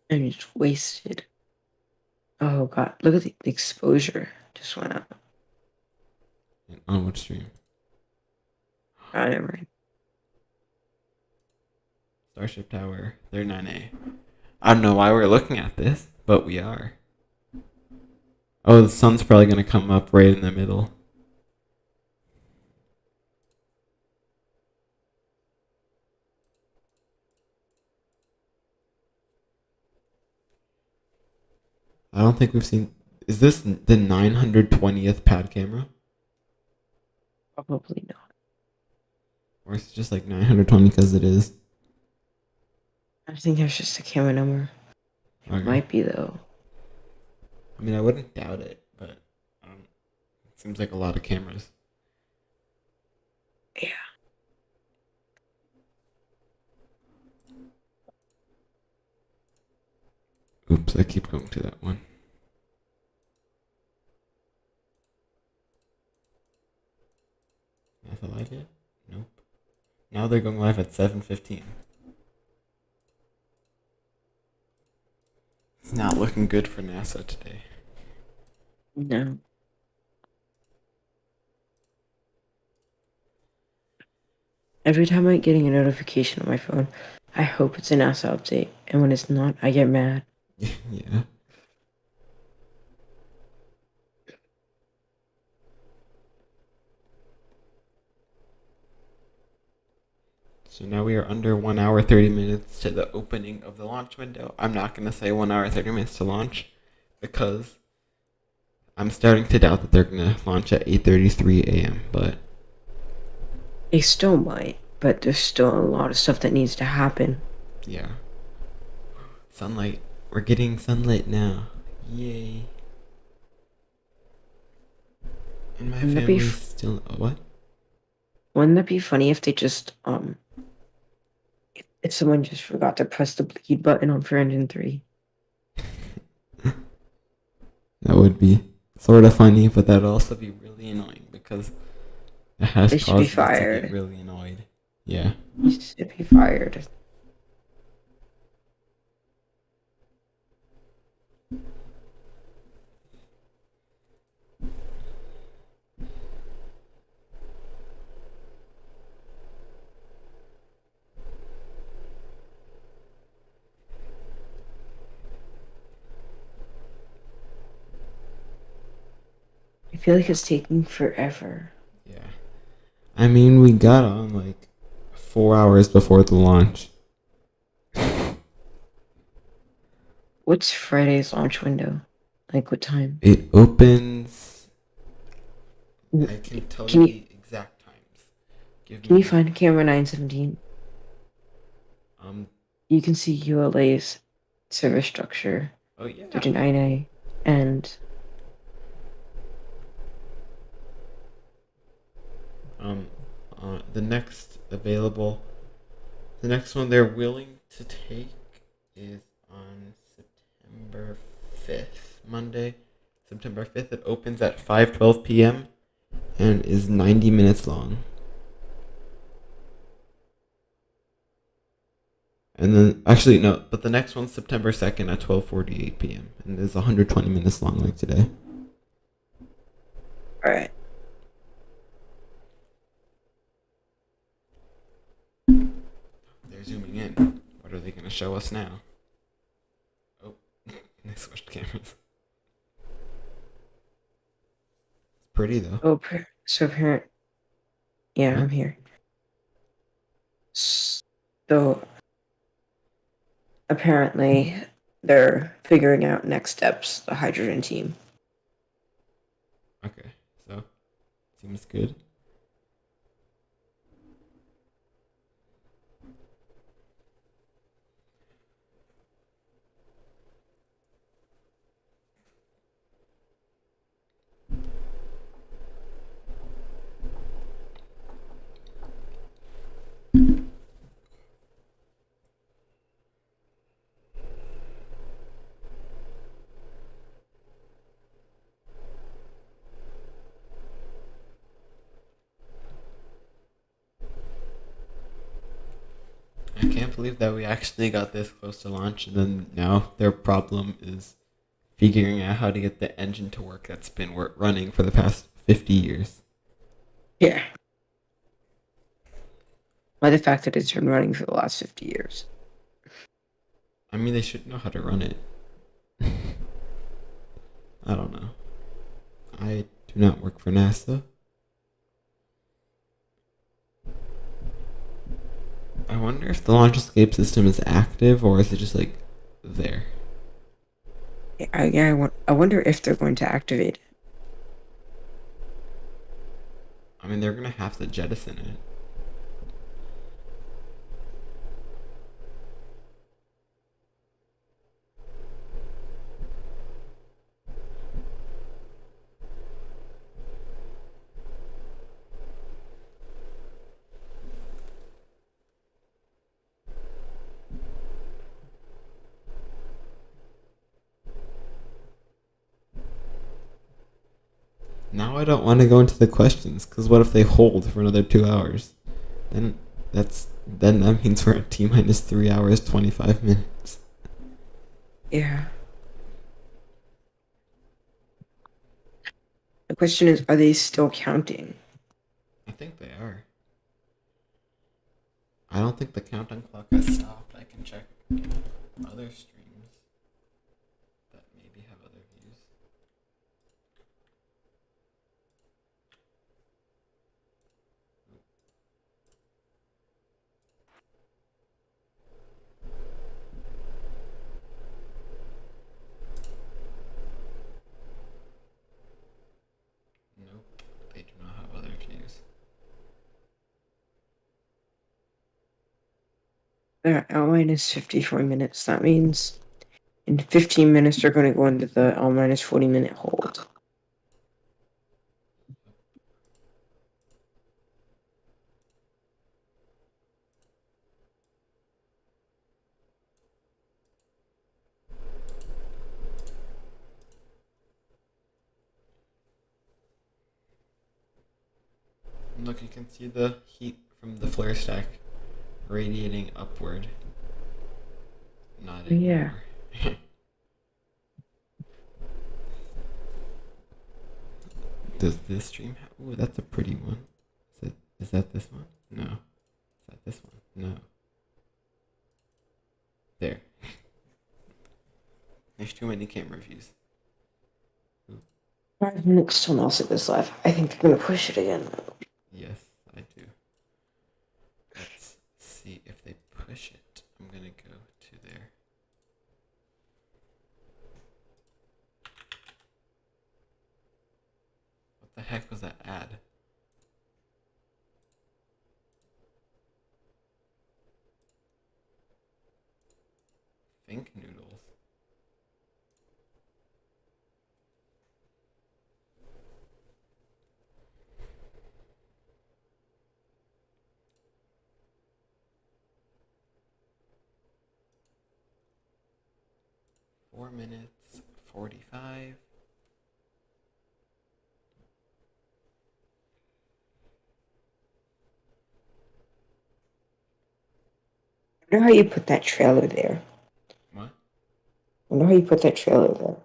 And it's wasted. Oh god. Look at the exposure. Just went up. On which stream? Oh, never mind. Starship Tower. They're 9A. I don't know why we're looking at this, but we are. Oh, the sun's probably gonna come up right in the middle. I don't think we've seen. Is this the 920th pad camera? Probably not. Or is it just like 920 because it is? I think that's just a camera number. It Okay. might be though. I mean, I wouldn't doubt it, but it seems like a lot of cameras. Yeah. Oops, I keep going to that one. NASA live yet? Nope. Now they're going live at 7:15. It's not looking good for NASA today. No. Every time I'm getting a notification on my phone, I hope it's a NASA update. And when it's not, I get mad. Yeah. So now we are under 1 hour 30 minutes to the opening of the launch window. I'm not going to say 1 hour 30 minutes to launch because I'm starting to doubt that they're going to launch at 8:33 a.m. But They still might, but there's still a lot of stuff that needs to happen. yeah. Sunlight. We're getting sunlight now. Yay. And my Wouldn't that be, family's still. What? wouldn't that be funny if they just, if someone just forgot to press the bleed button on for engine 3? That would be sort of funny, but that'd also be really annoying because it has They should be caused me to get fired. really annoyed. Yeah. They should be fired. I feel like it's taking forever. Yeah. I mean, we got on like 4 hours before the launch. What's Friday's launch window? Like what time? It opens I can tell you Can you the exact times. Give can you me find camera 917? um. You can see ULA's service structure, Oh yeah. 39A, and Um. The next available. The next one they're willing to take is on September 5th, Monday, September 5th. It opens at 5:12 p.m. and is 90 minutes long. And then, actually, no, but the next one's September 2nd at 12:48 p.m. and is 120 minutes long, like today. all right. They're zooming in. What are they going to show us now? Oh, they switched cameras. It's pretty, though. Oh, so apparent. Yeah, What? I'm here. So apparently they're figuring out next steps, the hydrogen team. Okay, so, seems good. I can't believe that we actually got this close to launch, and then now their problem is figuring out how to get the engine to work that's been running for the past 50 years. Yeah. By the fact that it's been running for the last 50 years. I mean, they should know how to run it. I don't know. I do not work for NASA. I wonder if the launch escape system is active or is it just like there? I wonder if they're going to activate it. I mean, they're gonna have to jettison it. Now I don't want to go into the questions because what if they hold for another 2 hours? Then then that means we're at T minus 3 hours 25 minutes. Yeah. The question is, are they still counting? I think they are. I don't think the countdown clock has stopped. I can check other streams that maybe have other views. Nope, they do not have other views. They're at L minus 54 minutes. That means in 15 minutes they're going to go into the L minus 40-minute hold. And look, you can see the heat from the flare stack radiating upward. Not Yeah. anymore. Does this stream have? Ooh, that's a pretty one. Is that this one? No. Is that this one? No. There. There's too many camera views. 5 minutes till Nelson is live. I think they're going to push it again. Yes, I do. Let's see if they push it. I'm gonna go to there. What the heck was that ad? Think noodles. Four minutes 45. I wonder how you put that trailer there. What? I wonder how you put that trailer there.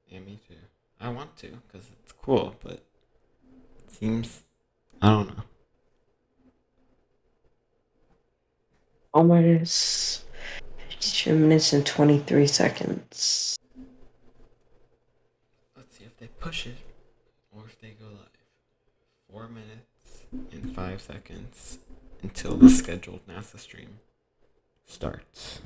Yeah, me too. I want to because it's cool, but it seems I don't know. Almost 52 minutes and 23 seconds. Let's see if they push it or if they go live. 4 minutes and 5 seconds until the scheduled NASA stream starts.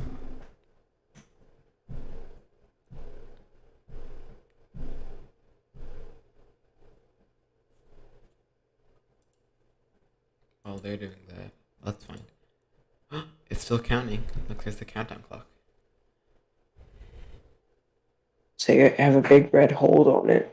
While they're doing that, that's fine. It's still counting. Look, there's the countdown clock. So you have a big red hold on it.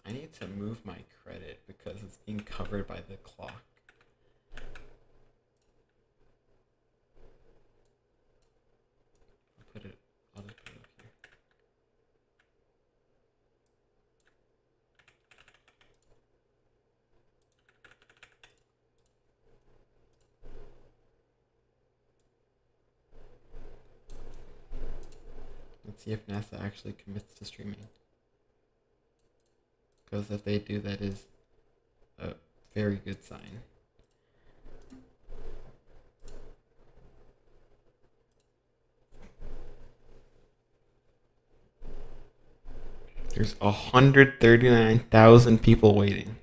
I need to move my credit because it's being covered by the clock. I'll just put it up here. Let's see if NASA actually commits to streaming. Because if they do, that is a very good sign. There's 139,000 people waiting.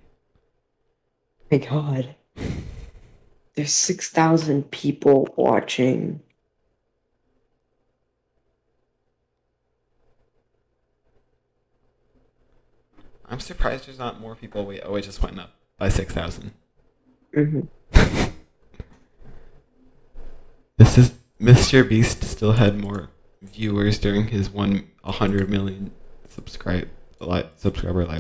My God. There's 6,000 people watching. I'm surprised there's not more people wait. Oh, it just went up by 6,000. Mm-hmm. This is Mr. Beast still had more viewers during his 100 million subscriber live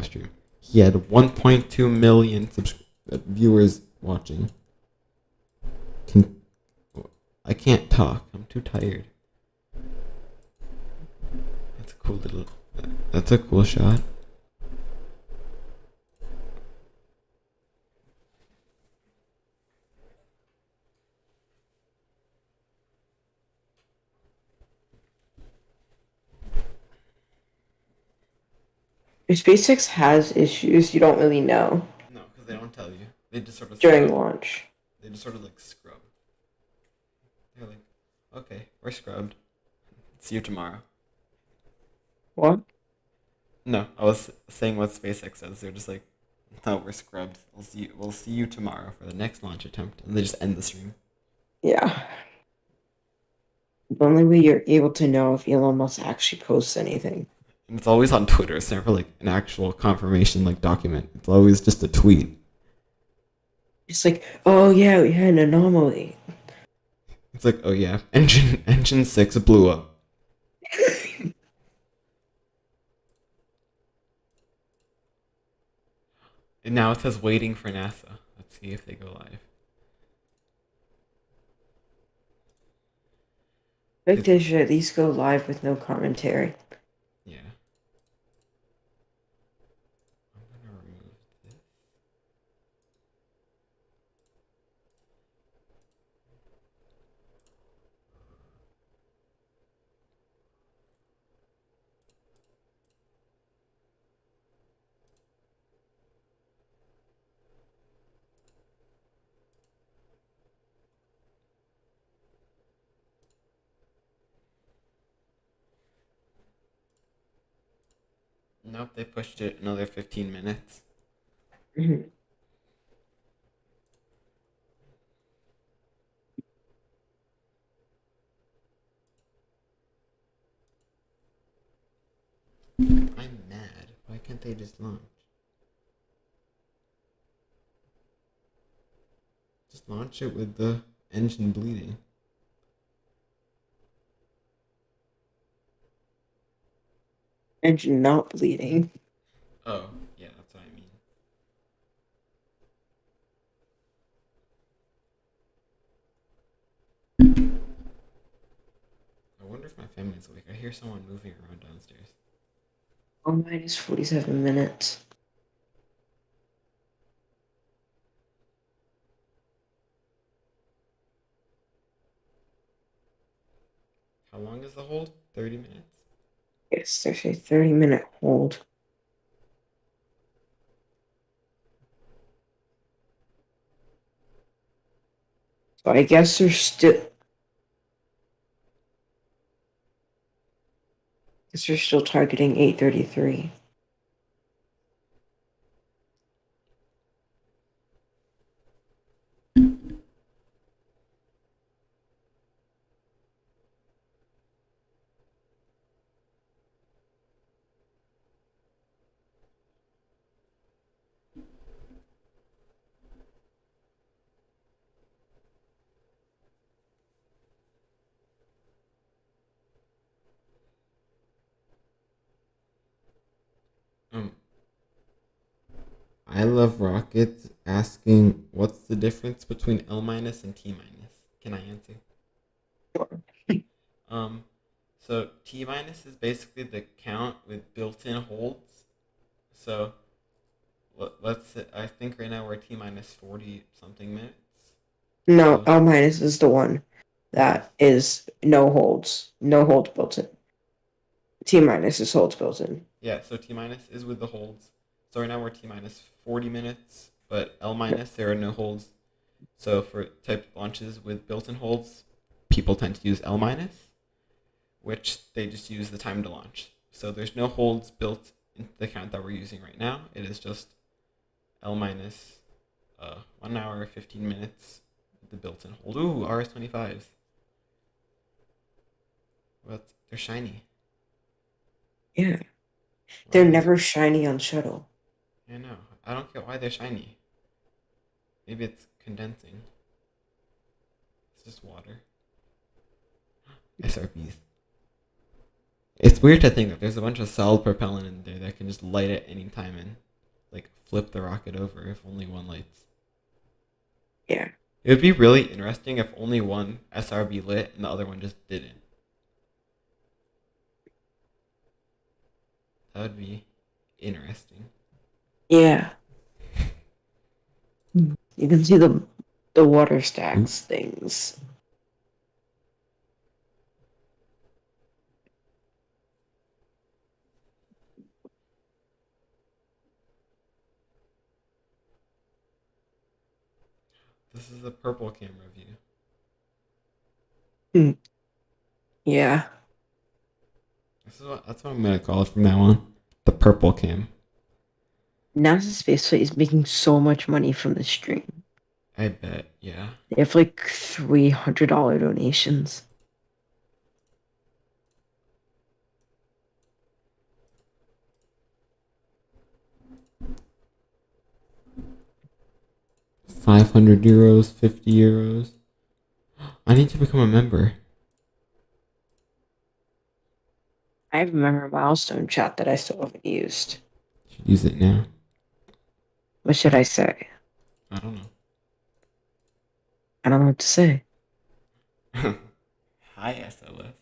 stream. He had 1.2 million viewers watching. I can't talk. I'm too tired. That's a cool little. That's a cool shot. If SpaceX has issues, you don't really know No, because they don't tell you. They just sort of during scrub. launch. They just sort of like scrub. They're like, okay, we're scrubbed. See you tomorrow. What? No, I was saying what SpaceX says. They're just like, no, we're scrubbed. We'll see you tomorrow for the next launch attempt, and they just end the stream. Yeah. The only way you're able to know if Elon Musk actually posts anything. And it's always on Twitter. It's never like an actual confirmation like document. It's always just a tweet. It's like, oh yeah, we had an anomaly. It's like, oh yeah, engine 6 blew up. And now it says waiting for NASA. Let's see if they go live. I think they should at least go live with no commentary. Yeah. I'm gonna remove this. Nope, they pushed it another 15 minutes. Mhm. I'm mad. Why can't they just launch? Just launch it with the engine bleeding. Engine not bleeding. Oh, yeah, that's what I mean. I wonder if my family's awake. I hear someone moving around downstairs. Oh, minus 47 minutes. How long is the hold? 30 minutes? Yes, there's a 30-minute hold. So I guess they're still targeting 8:33. Um, I love rockets asking what's the difference between L minus and T minus. Can I answer? Sure. Um, so T minus is basically the count with built-in holds. So let's say, I think right now we're T minus 40 something minutes. No, So L minus is the one that is no holds built in. T minus is holds built in. yeah, so T minus is with the holds. So right now we're T minus 40 minutes, but L minus there are no holds. So for type launches with built-in holds, people tend to use L minus, which they just use the time to launch. So there's no holds built into the count that we're using right now. It is just L minus 1 hour, 15 minutes with the built-in hold. Ooh, RS-25s. But they're shiny. Yeah, Why they're are they? never shiny on shuttle. I know. I don't get why they're shiny. Maybe it's condensing. It's just water. SRBs. It's weird to think that there's a bunch of solid propellant in there that can just light at any time and like flip the rocket over if only one lights. Yeah, It would be really interesting if only one SRB lit and the other one just didn't. That would be interesting. yeah. You can see the water stacks things. This is the purple camera view. Hmm. Yeah. That's what I'm gonna call it from now on. The purple cam. NASA Spaceflight is making so much money from the stream. I bet, yeah. They have like $300 donations. €500, €50. I need to become a member. I have a member milestone chat that I still haven't used. Should use it now. What should I say? I don't I don't know what to say. know. Hi, SLS.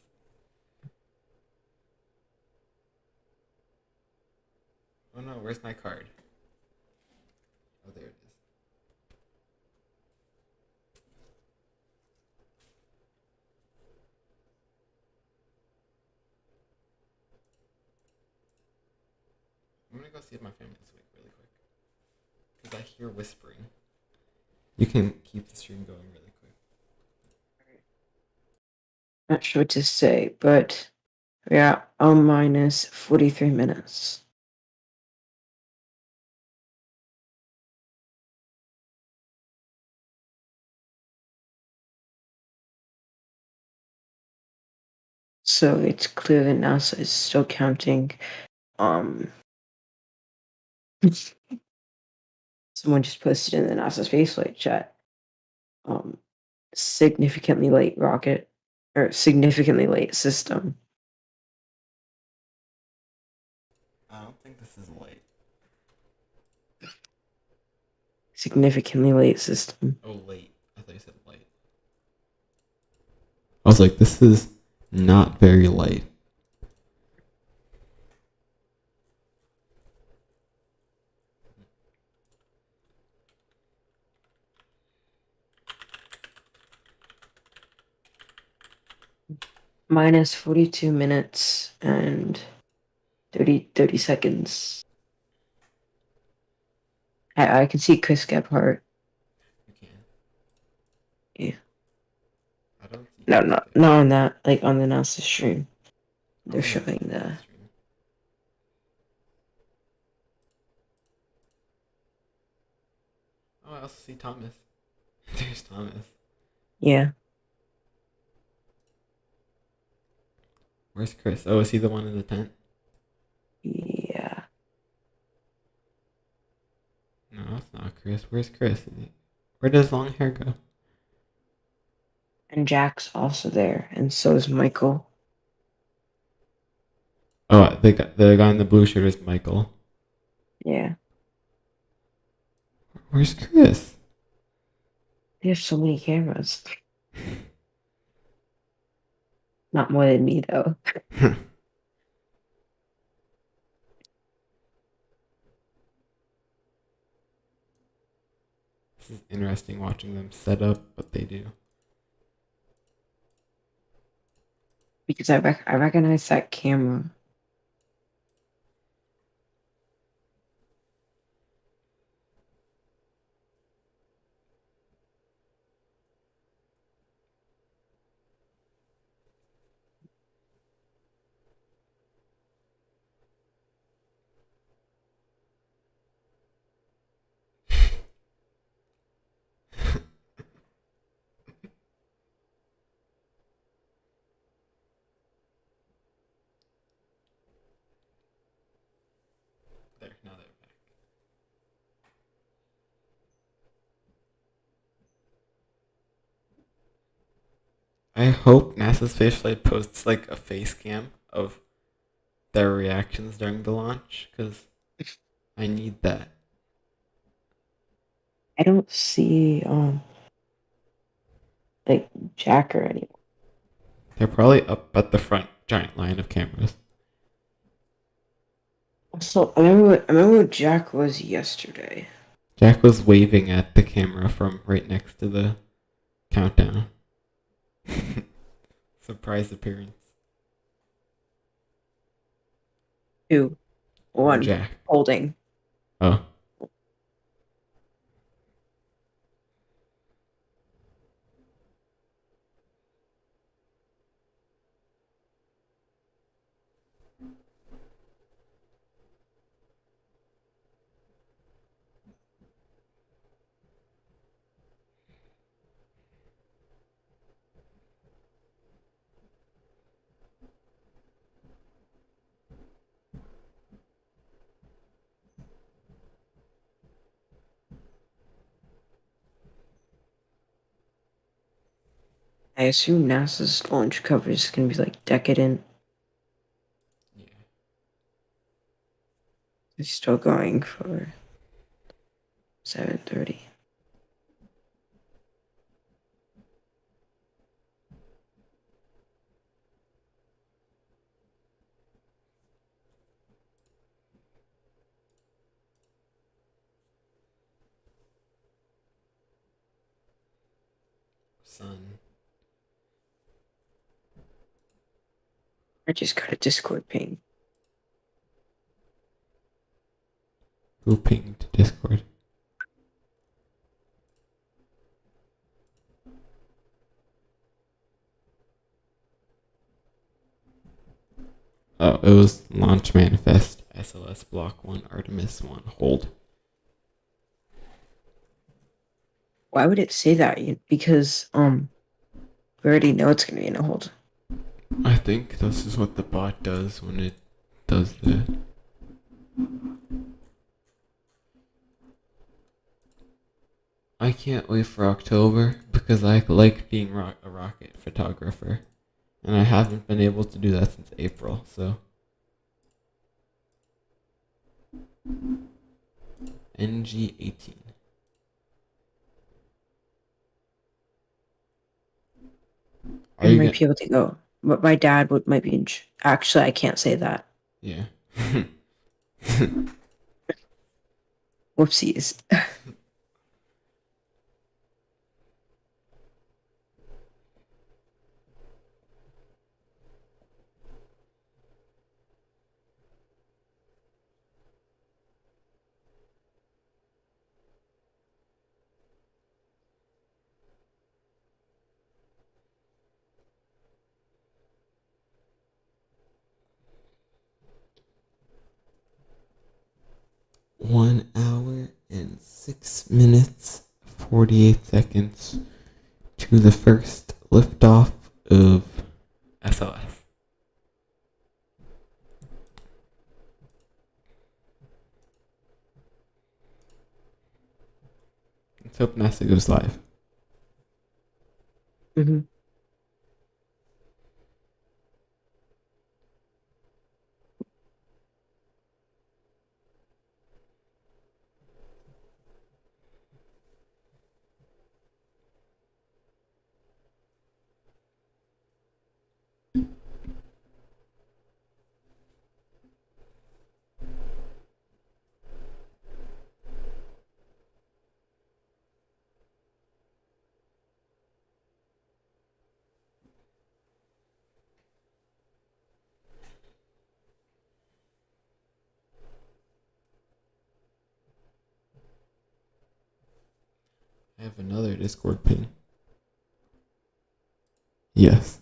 Oh no, where's my card? Oh, there it is. I'm gonna go see if my family's awake really quick. Because I hear whispering. You can keep the stream going really quick. Not sure what to say, but yeah, L minus 43 minutes. So it's clear that NASA is still counting. Um, Someone just posted in the NASA spaceflight chat. Um, Significantly late rocket or significantly late system. I don't think this is late. Significantly late system. Oh, late. I thought you said late. I was like, this is not very light. Minus 42 minutes and 30 seconds. I can see Chris Gebhardt. You can. Yeah. I don't see No, Chris not Gethard. on that. Like on the NASA stream, they're Oh, yeah, showing the the. stream. Oh, I also see Thomas. There's Thomas. Yeah. Where's Chris? Oh, is he the one in the tent? Yeah. No, it's not Chris. Where's Chris? Where does long hair go? And Jack's also there, and so is Michael. Oh, the guy in the blue shirt is Michael. Yeah. Where's Chris? They have so many cameras. Not more than me though. This is interesting watching them set up what they do. Because I recognize that camera. There, now they're back. I hope NASA's spaceflight posts like a face cam of their reactions during the launch, because I need that. I don't see like Jack or anyone. They're probably up at the front giant line of cameras. Also, I remember what Jack was yesterday. Jack was waving at the camera from right next to the countdown. Surprise appearance. 2, Oh, 1, Jack. holding. Oh. I assume NASA's launch coverage is gonna be like decadent. Yeah. It's still going for 7:30. Sun. I just got a Discord ping. Who pinged Discord? Oh, it was launch manifest. SLS Block 1, Artemis 1, hold. Why would it say that? Because we already know it's gonna be in a hold. I think this is what the bot does when it does that. I can't wait for October because I like being a rocket photographer. And I haven't been able to do that since April, so. NG18. Are I you might gonna. be able to go, but my dad might be actually, I can't say that. Yeah. Whoopsies. 1 hour and 6 minutes, 48 seconds to the first liftoff of SLS. Let's hope NASA goes live. Hmm. I have another Discord ping. Yes.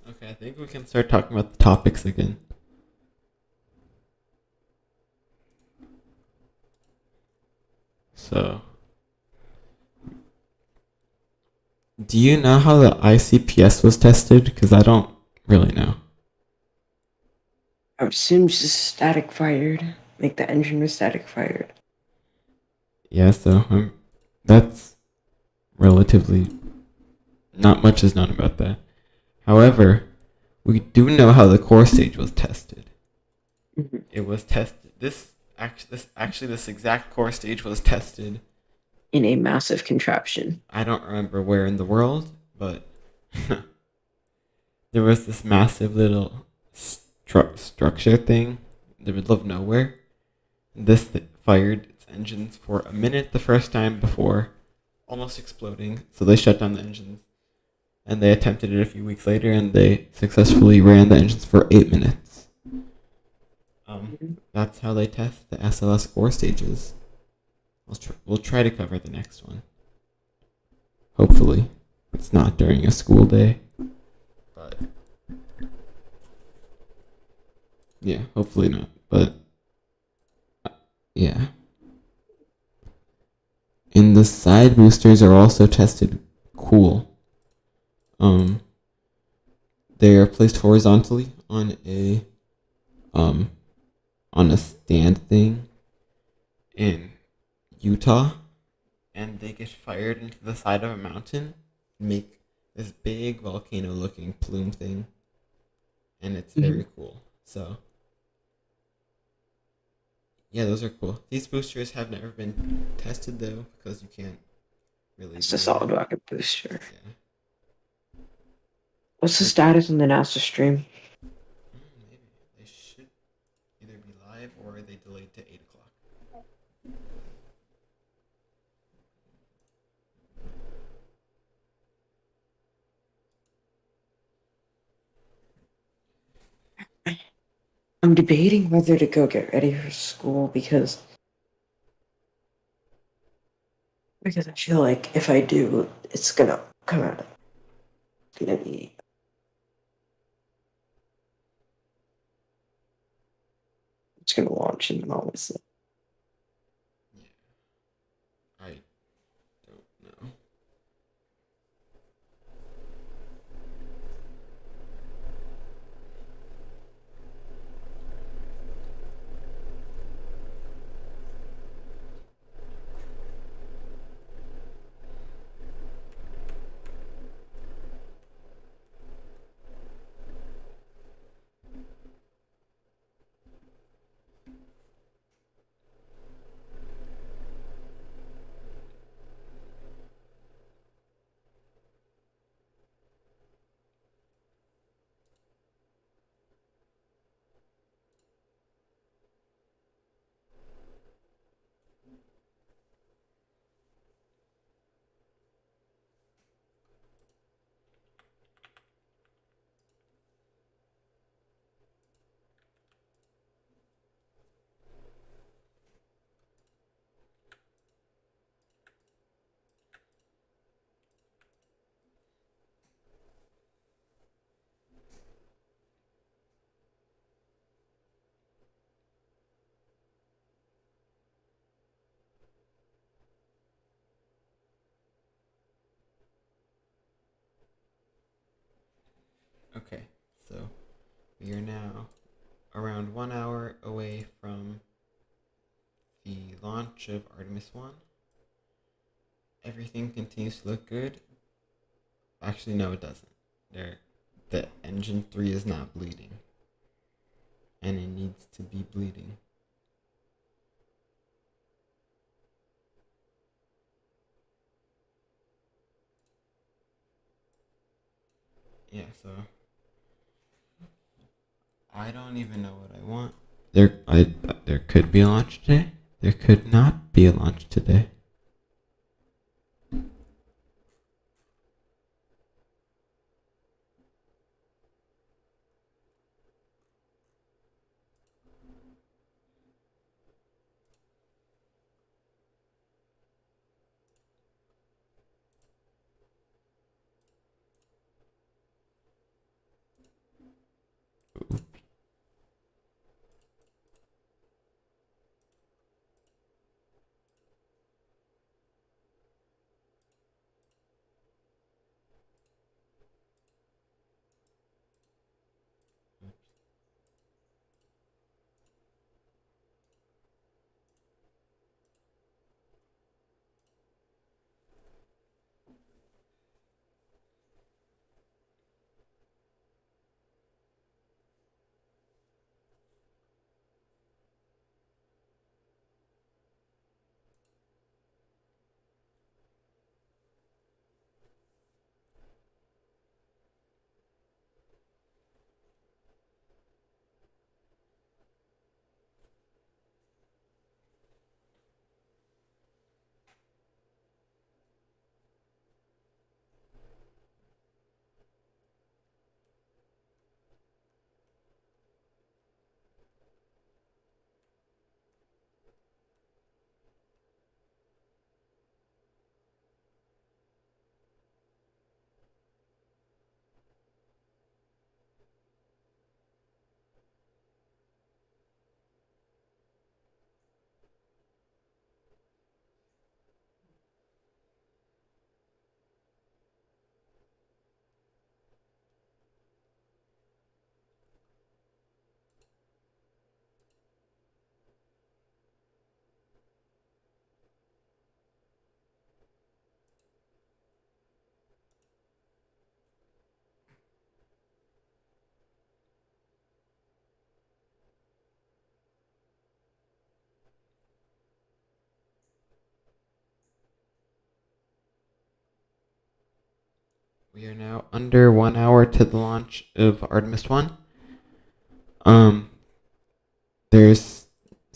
Okay, I think we can start talking about the topics again. So, do you know how the ICPS was tested? Because I don't really know. I would assume just static fired. Like the engine was static fired. Yeah, so that's relatively not much is known about that. However, we do know how the core stage was tested. Hmm. It was tested. This exact core stage was tested. In a massive contraption. I don't remember where in the world, but there was this massive little structure thing in the middle of nowhere. This fired its engines for a minute the first time before almost exploding. So they shut down the engines. And they attempted it a few weeks later, and they successfully ran the engines for 8 minutes. Mhm. That's how they test the SLS core stages. We'll try to cover the next one. Hopefully, it's not during a school day. But yeah, hopefully not. But yeah. And the side boosters are also tested cool. Um, they are placed horizontally um on a stand thing in Utah, and they get fired into the side of a mountain, make this big volcano-looking plume thing, and it's Mhm. very cool. So yeah, those are cool. These boosters have never been tested though, because you can't really That's the do that. solid rocket booster. Yeah. What's the But status on the NASA stream? maybe they should. 5 or are they delayed to 8 o'clock? I'm debating whether to go get ready for school because I feel like if I do, it's gonna come out. It's gonna be. It's gonna launch and all this. Yeah, I don't know. Okay, so we are now around 1 hour away from the launch of Artemis I. Everything continues to look good. Actually, no, it doesn't. The engine 3 is not bleeding, and it needs to be bleeding. Yeah, so I don't even know what I want. There could be a launch today. There could not be a launch today. We are now under 1 hour to the launch of Artemis 1. Um, there's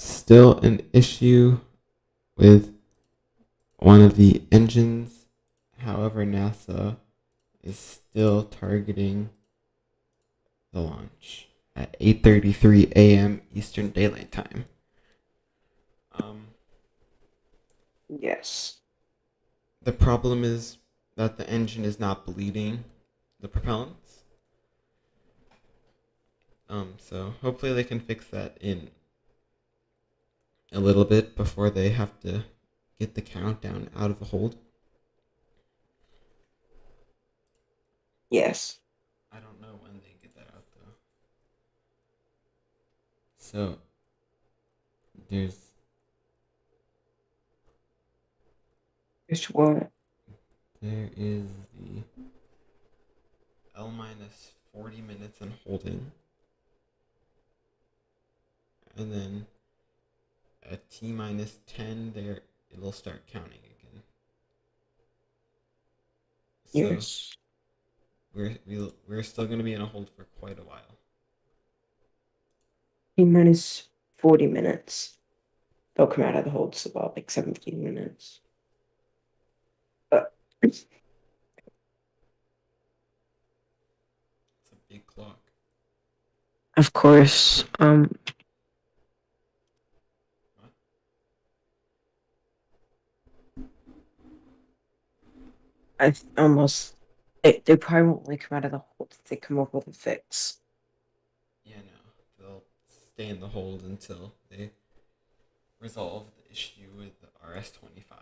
still an issue with one of the engines. However, NASA is still targeting the launch at 8:33 a.m. Eastern Daylight Time. Yes. The problem is that the engine is not bleeding the propellants. So hopefully they can fix that in a little bit before they have to get the countdown out of the hold. Yes. I don't know when they get that out though. So there's There's what? there is the L minus 40 minutes and holding, and then at T minus 10 there it'll start counting again. So Yes. we're still gonna be in a hold for quite a while. T minus 40 minutes. They'll come out of the holds about like 17 minutes. It's It's a big clock. of course, What? I almost they probably won't like come out of the hold if they come up with a fix. Yeah, no. They'll stay in the hold until they resolve the issue with the RS-25.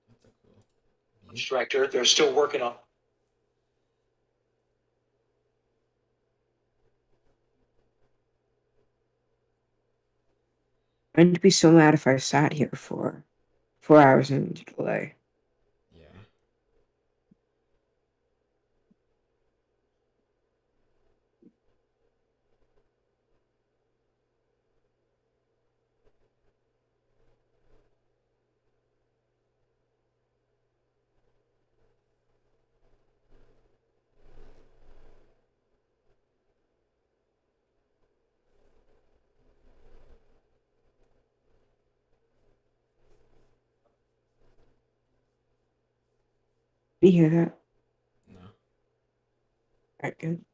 That's a cool view. Director, they're still working on. I'd be so mad if I sat here for 4 hours in delay. Yeah. Do you hear that? No. Alright, good.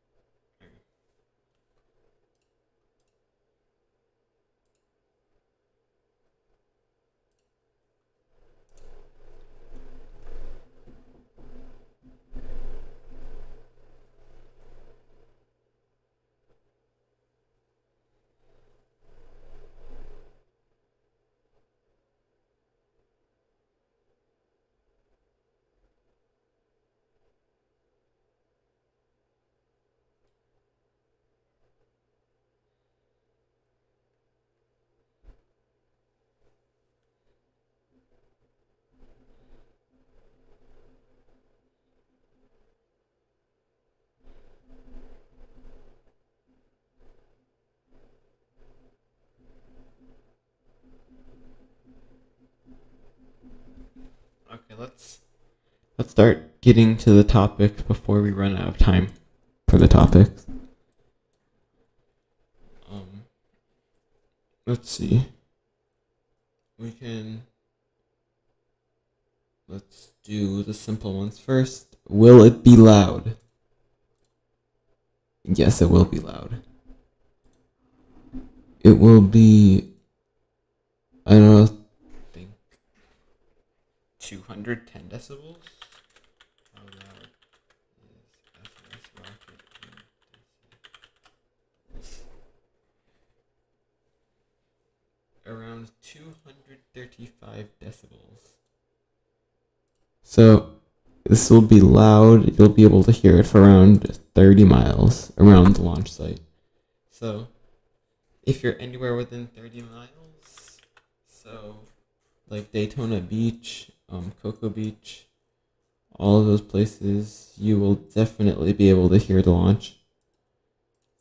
Okay, let's start getting to the topics before we run out of time for the topics. Um, let's see. We can let's do the simple ones first. Will it be loud? Yes, it will be loud. It will be, I don't know, I think 210 decibels. How loud is SLS Rocket in DC? Around 235 decibels. So this will be loud. You'll be able to hear it for around 30 miles around the launch site. So if you're anywhere within 30 miles, so like Daytona Beach, Cocoa Beach, all of those places, you will definitely be able to hear the launch.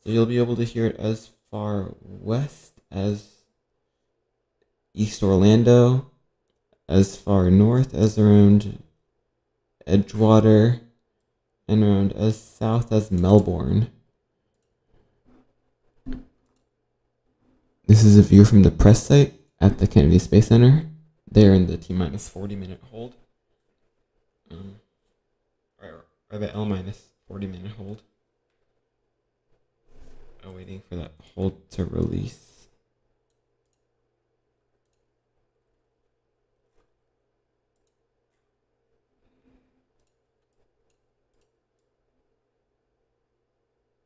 So you'll be able to hear it as far west as East Orlando, as far north as around Edgewater, and around as south as Melbourne. This is a view from the press site at the Kennedy Space Center. They're in the T-minus 40-minute hold. Or the L-minus 40-minute hold. Waiting for that hold to release.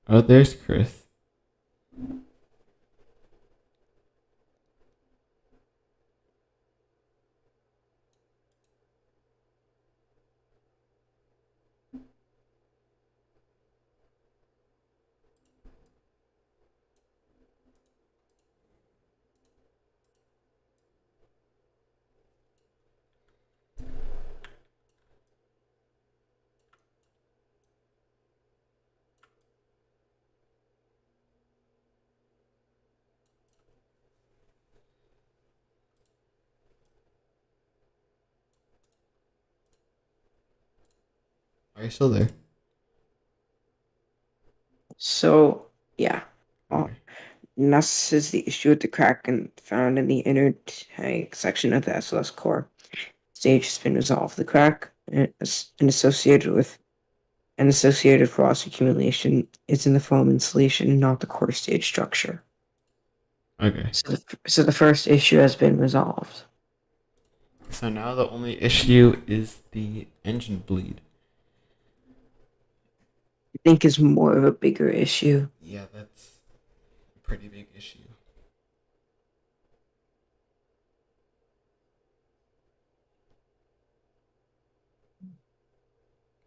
Oh, there's Chris. Are you still there? So, yeah. Okay. NASA says the issue with the crack found in the inner tank section of the SLS core stage has been resolved. The crack and associated frost accumulation is in the foam insulation, not the core stage structure. Okay. So the first issue has been resolved. So now the only issue is the engine bleed. I think is more of a bigger issue. Yeah, that's a pretty big issue.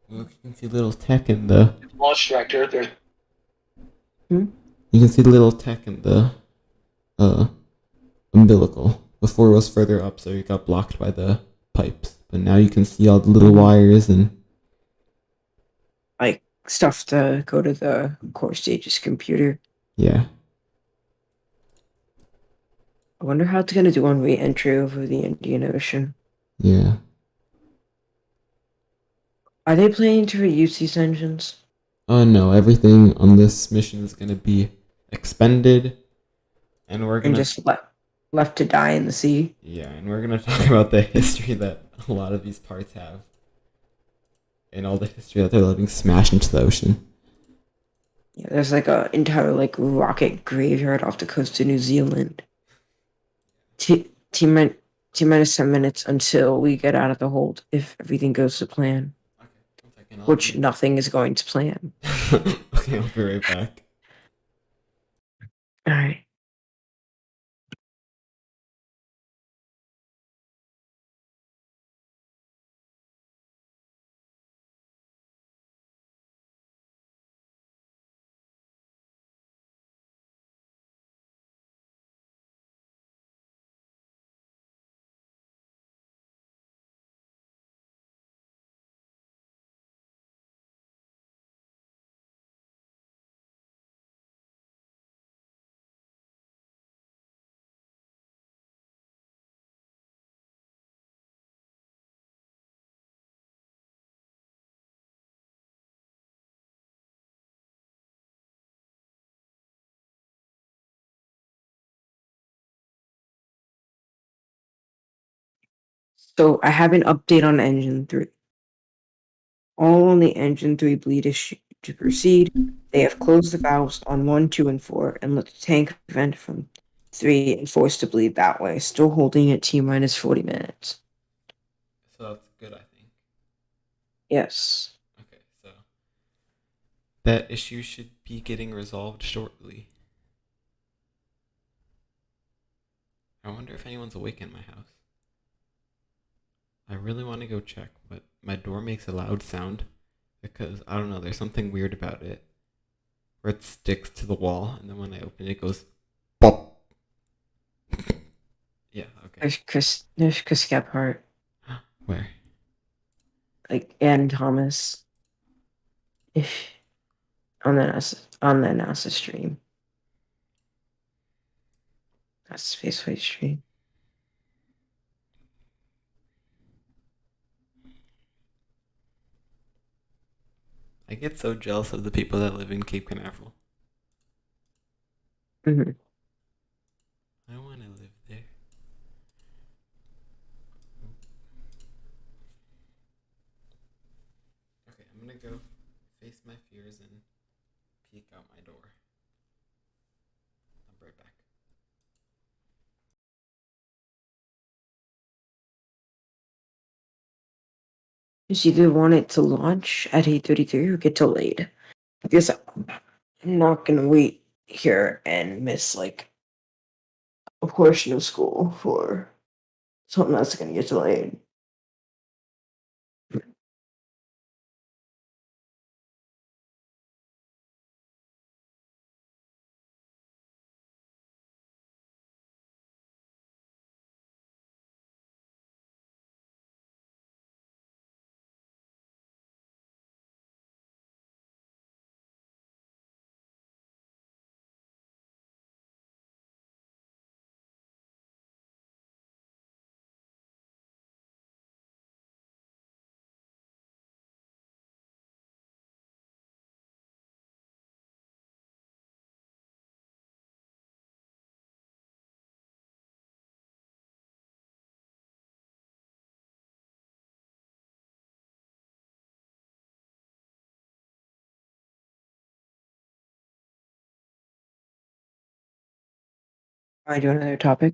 Look, you can see little tech in the Launch director, there's Hmm? you can see the little tech in the uh umbilical. Before it was further up, so it got blocked by the pipes. But now you can see all the little wires and Like stuff to go to the core stage's computer. yeah. I wonder how it's gonna do on re-entry over the Indian Ocean. Yeah. Are they planning to reuse these engines? Oh no, everything on this mission is gonna be expended, and we're And gonna just left to die in the sea? yeah, and we're gonna talk about the history that a lot of these parts have, and all the history that they're letting smash into the ocean. Yeah, there's like a entire like rocket graveyard off the coast of New Zealand. T T min T minus 10 minutes until we get out of the hold if everything goes to plan. Okay, 1 second. Which nothing is going to plan. Okay, I'll be right back. Alright. So I have an update on engine 3. All on the engine 3 bleed is to proceed. They have closed the valves on 1, 2, and 4 and let the tank vent from 3 and forced to bleed that way, still holding at T minus 40 minutes. So that's good, I think. Yes. Okay, so that issue should be getting resolved shortly. I wonder if anyone's awake in my house. I really want to go check, but my door makes a loud sound because I don't know, there's something weird about it where it sticks to the wall and then when I open it, it goes pop. Yeah, okay. There's Chris Gephardt, Where? like and Thomas, if on the NASA stream. That's Spaceflight stream. I get so jealous of the people that live in Cape Canaveral. Mm-hmm. I want to live there. Okay, I'm gonna go face my fears and peek out my door. I'll be right back. Just either want it to launch at 8:33 or get delayed. Because I'm not gonna wait here and miss like a portion of school for something that's gonna get delayed. I do another topic.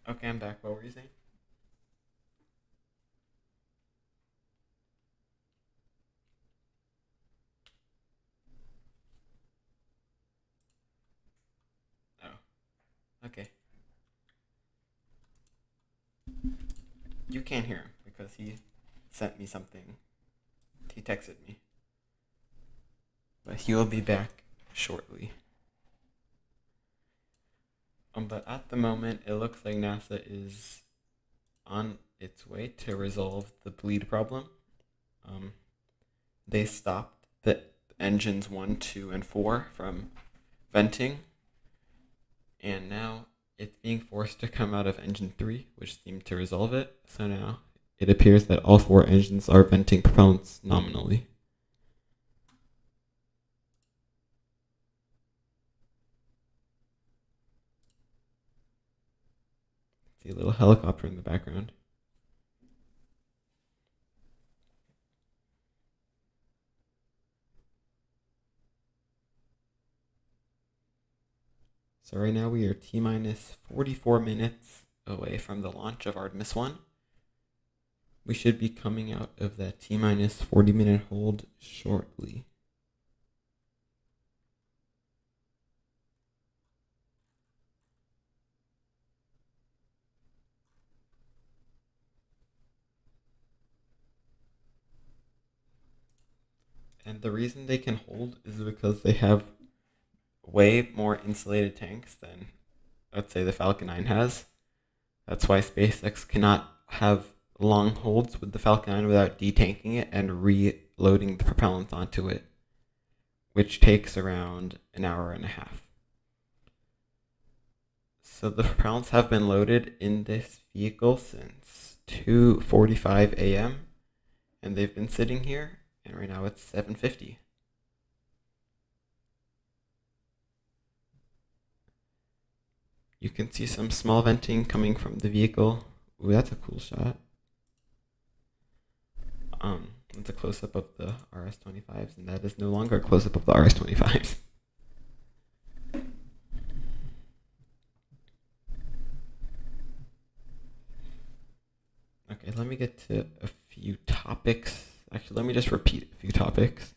Okay, I'm back. What were you saying? Oh, okay. You can't hear him because he sent me something. He texted me. But he will be back shortly. But at the moment, it looks like NASA is on its way to resolve the bleed problem. Um, they stopped the engines 1, 2, and 4 from venting, and now it's being forced to come out of engine 3, which seemed to resolve it. So now it appears that all 4 engines are venting propellants nominally. See a little helicopter in the background. So right now we are T minus 44 minutes away from the launch of Artemis I. We should be coming out of that T minus 40-minute hold shortly. And the reason they can hold is because they have way more insulated tanks than, let's say, the Falcon 9 has. That's why SpaceX cannot have long holds with the Falcon 9 without detanking it and reloading the propellant onto it, which takes around an hour and a half. So the propellants have been loaded in this vehicle since 2:45 a.m. and they've been sitting here, and right now it's 7:50. You can see some small venting coming from the vehicle. Ooh, that's a cool shot. It's a close-up of the RS-25s, and that is no longer a close-up of the RS-25s. Okay, let me get to a few topics. Actually, let me just repeat a few topics.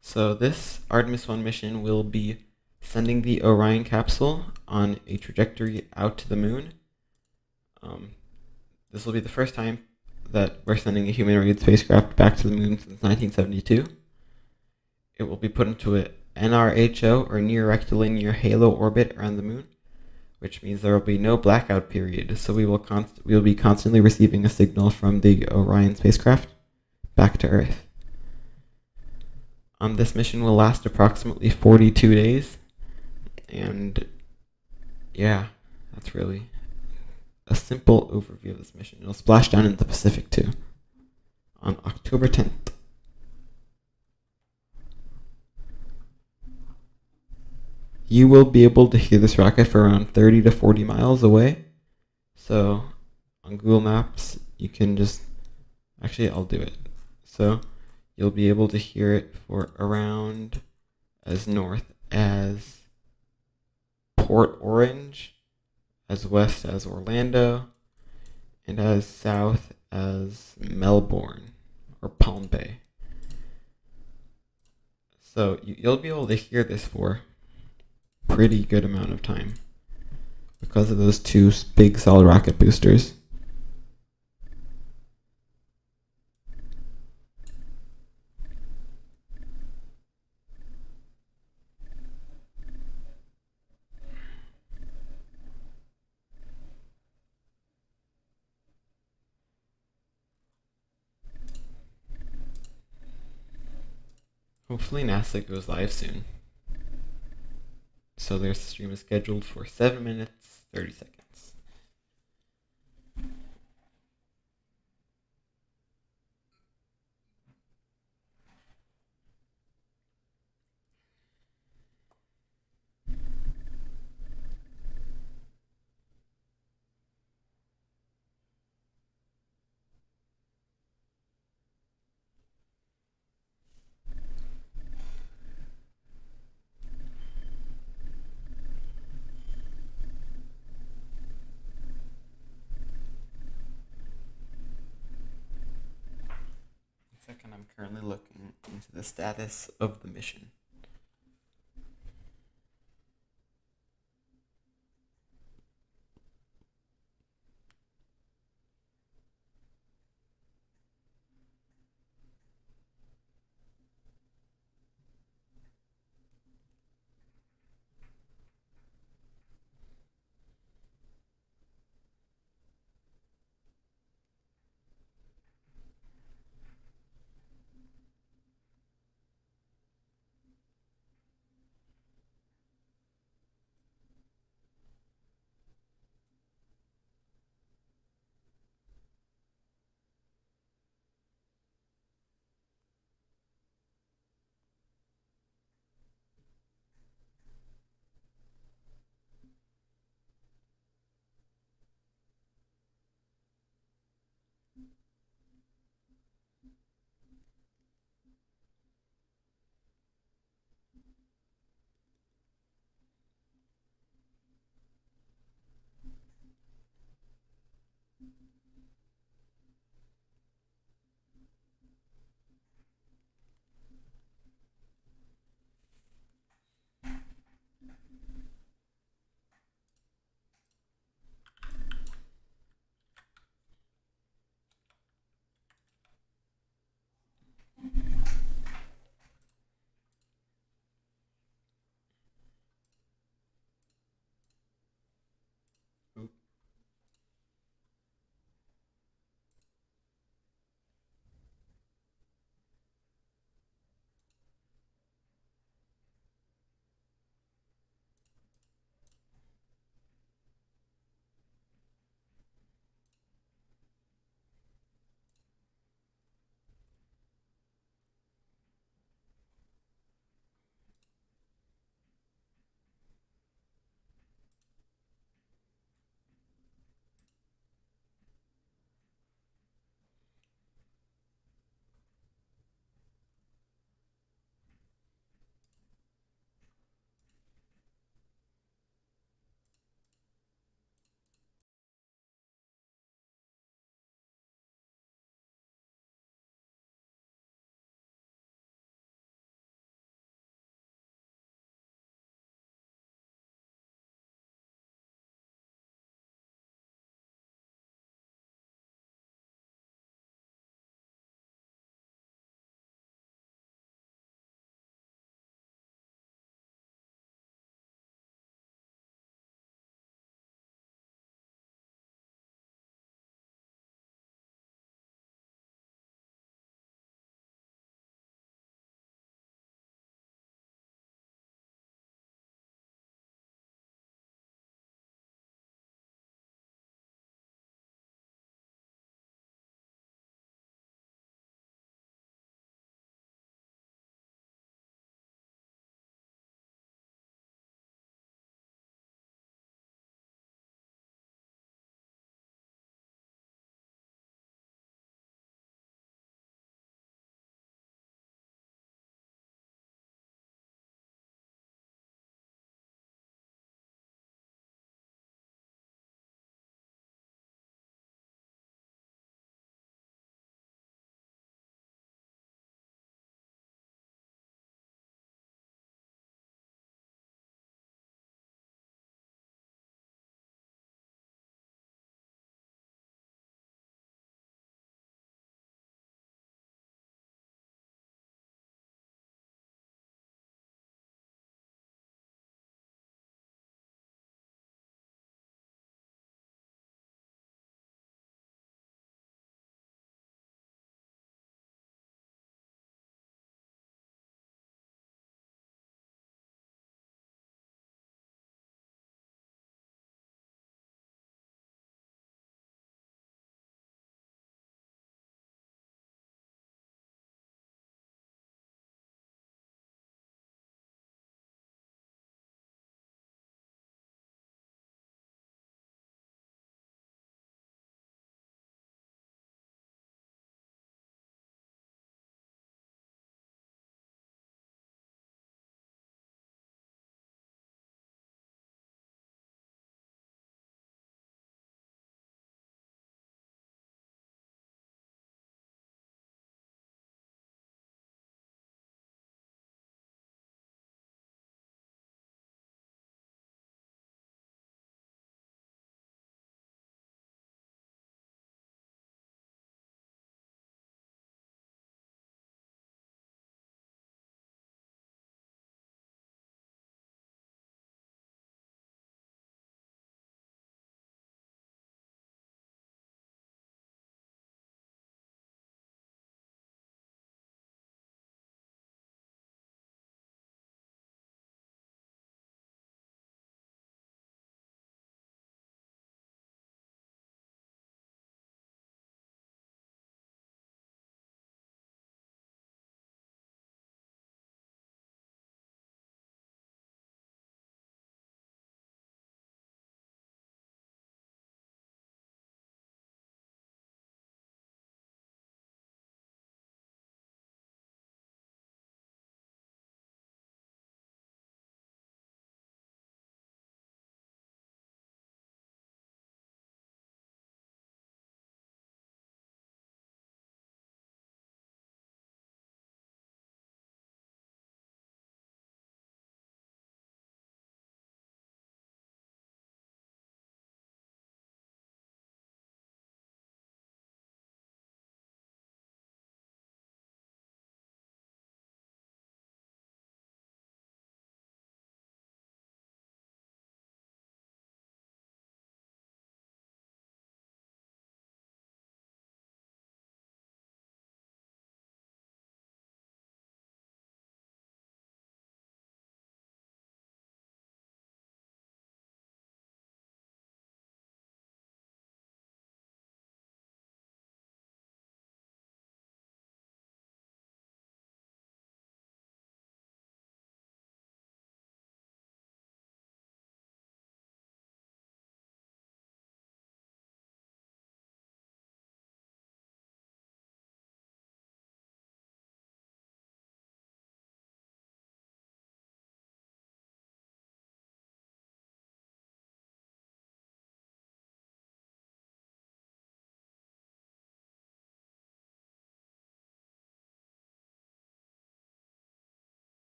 So this Artemis I mission will be sending the Orion capsule on a trajectory out to the moon. This will be the first time that we're sending a humanoid spacecraft back to the moon since 1972. It will be put into an NRHO, or near rectilinear halo orbit around the moon, which means there will be no blackout period, so we will be constantly receiving a signal from the Orion spacecraft back to Earth. This mission will last approximately 42 days, and yeah, that's really a simple overview of this mission. It'll splash down in the Pacific too, on October 10th. You will be able to hear this rocket for around 30 to 40 miles away. So on Google Maps, you can just, actually I'll do it. So you'll be able to hear it for around as north as Port Orange, as west as Orlando, and as south as Melbourne or Palm Bay. So you'll be able to hear this for a pretty good amount of time because of those two big solid rocket boosters. Hopefully NASA goes live soon. So their stream is scheduled for 7 minutes, 30 seconds. Second, I'm currently looking into the status of the mission.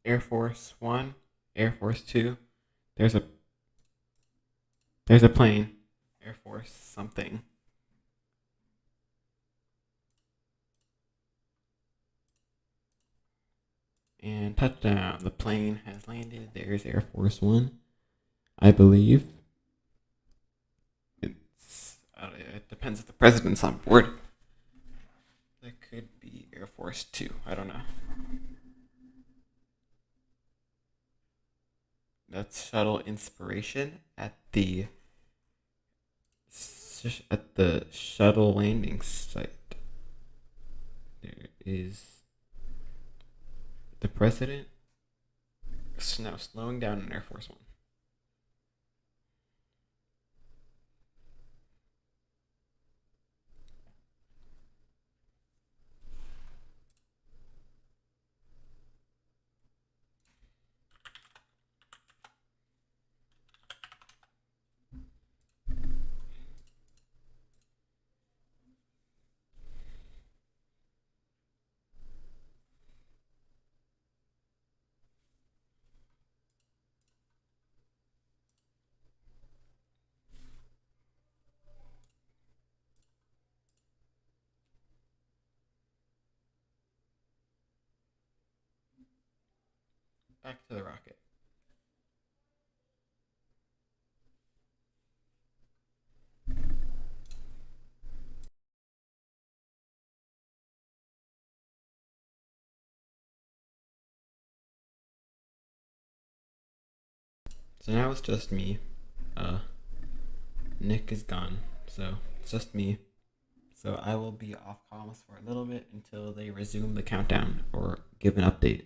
Air Force One, Air Force Two. There's a there's a plane. Air Force something. And touchdown. The plane has landed. There's Air Force One. I believe. It depends if the president's on board. That could be Air Force Two. I don't know. That's shuttle inspiration at the shuttle landing site. There is the president. Now slowing down in Air Force One. Back to the rocket. So now it's just me. Nick is gone, so it's just me. So I will be off comms for a little bit until they resume the countdown or give an update.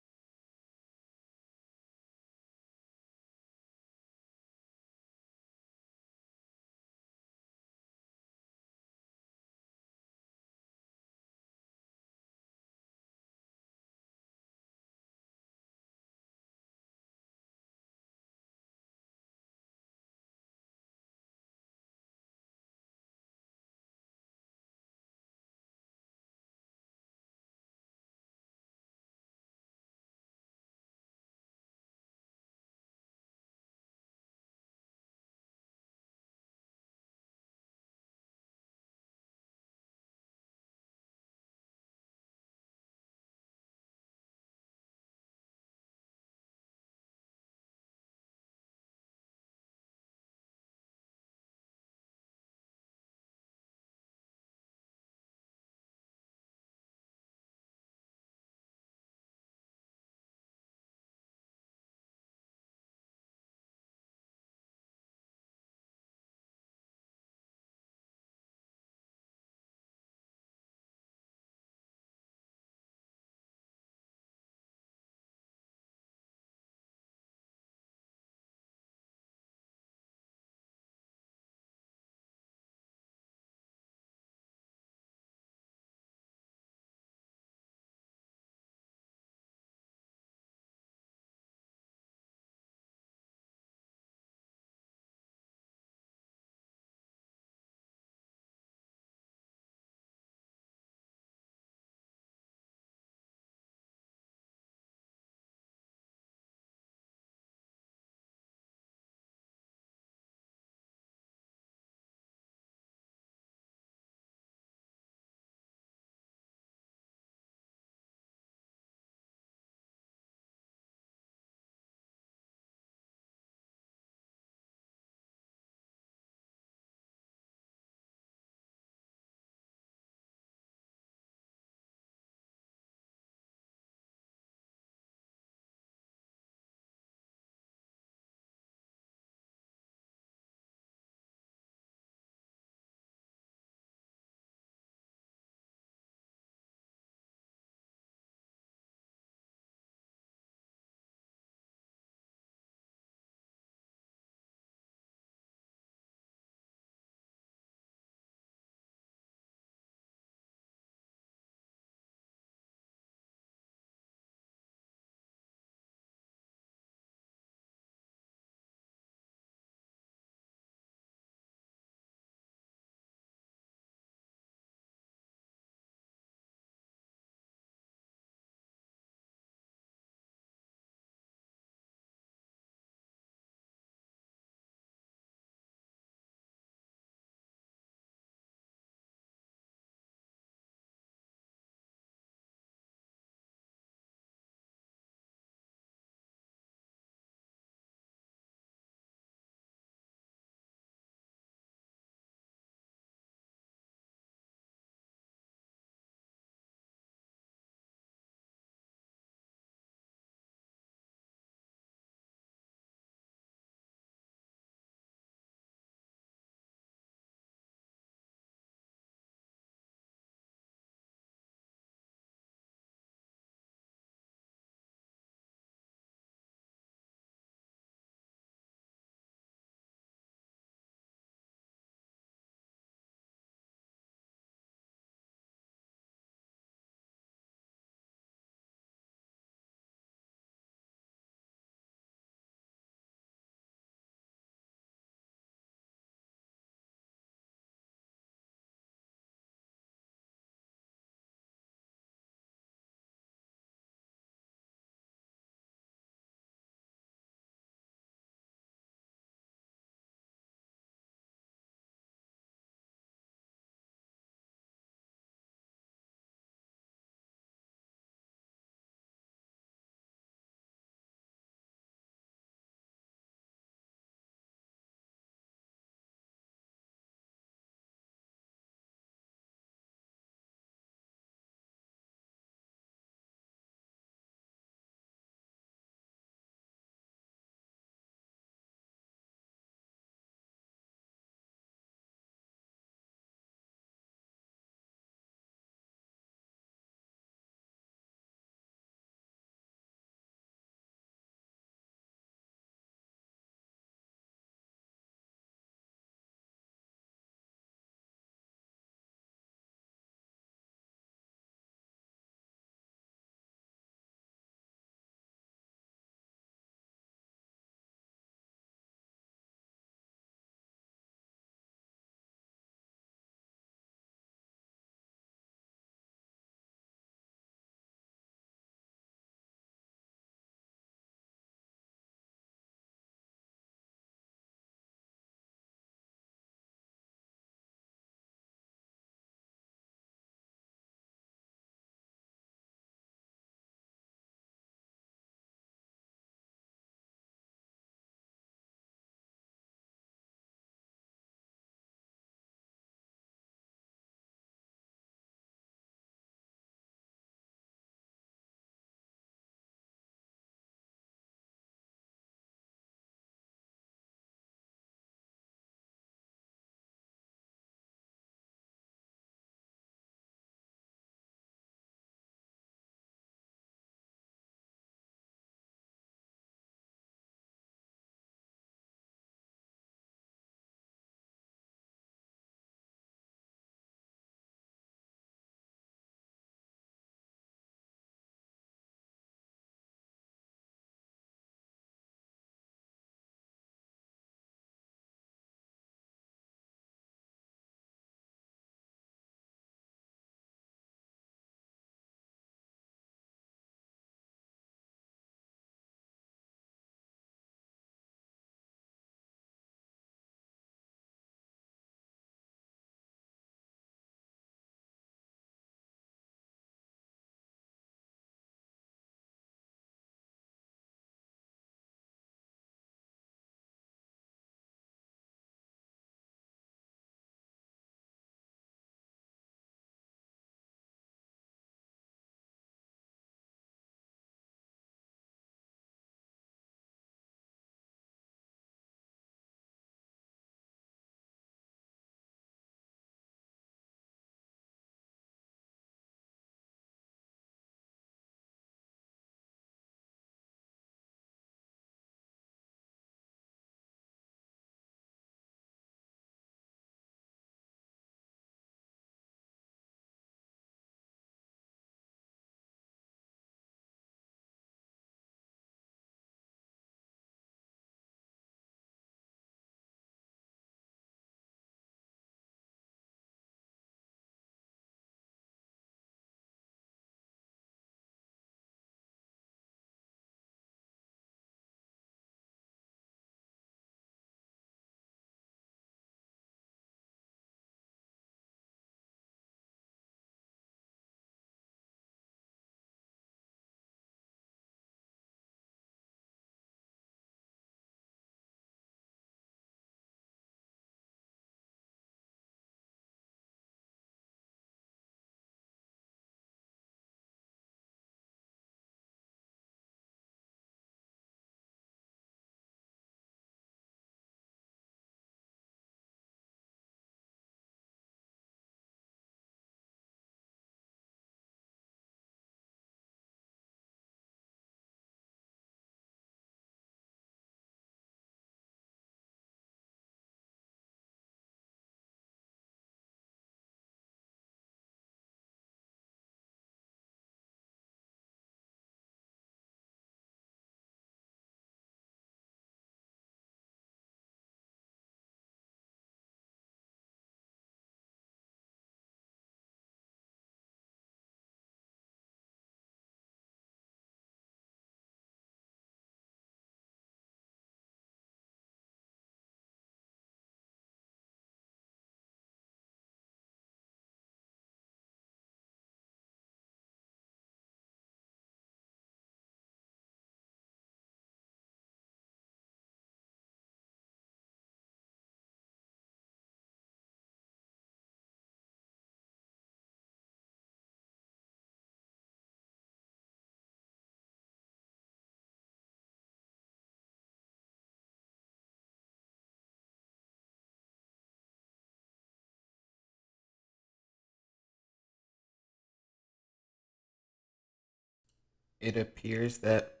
it appears that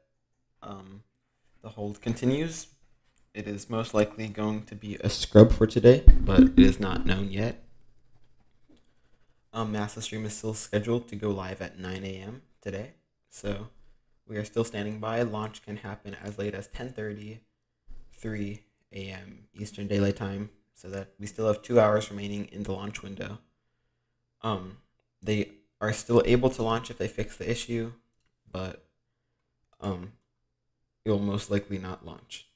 the hold continues. It is most likely going to be a scrub for today, but it is not known yet. NASA stream is still scheduled to go live at 9 a.m. today, so we are still standing by. Launch can happen as late as 10:30, 3 a.m. Eastern Daylight Time, so that we still have 2 hours remaining in the launch window. They are still able to launch if they fix the issue, but it will most likely not launch.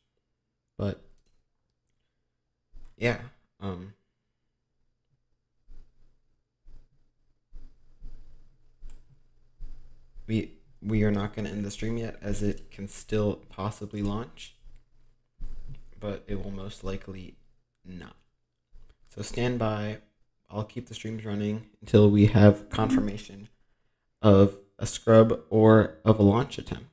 But yeah, we are not going to end the stream yet, as it can still possibly launch, but it will most likely not. So stand by. I'll keep the streams running until we have confirmation of a scrub or of a launch attempt.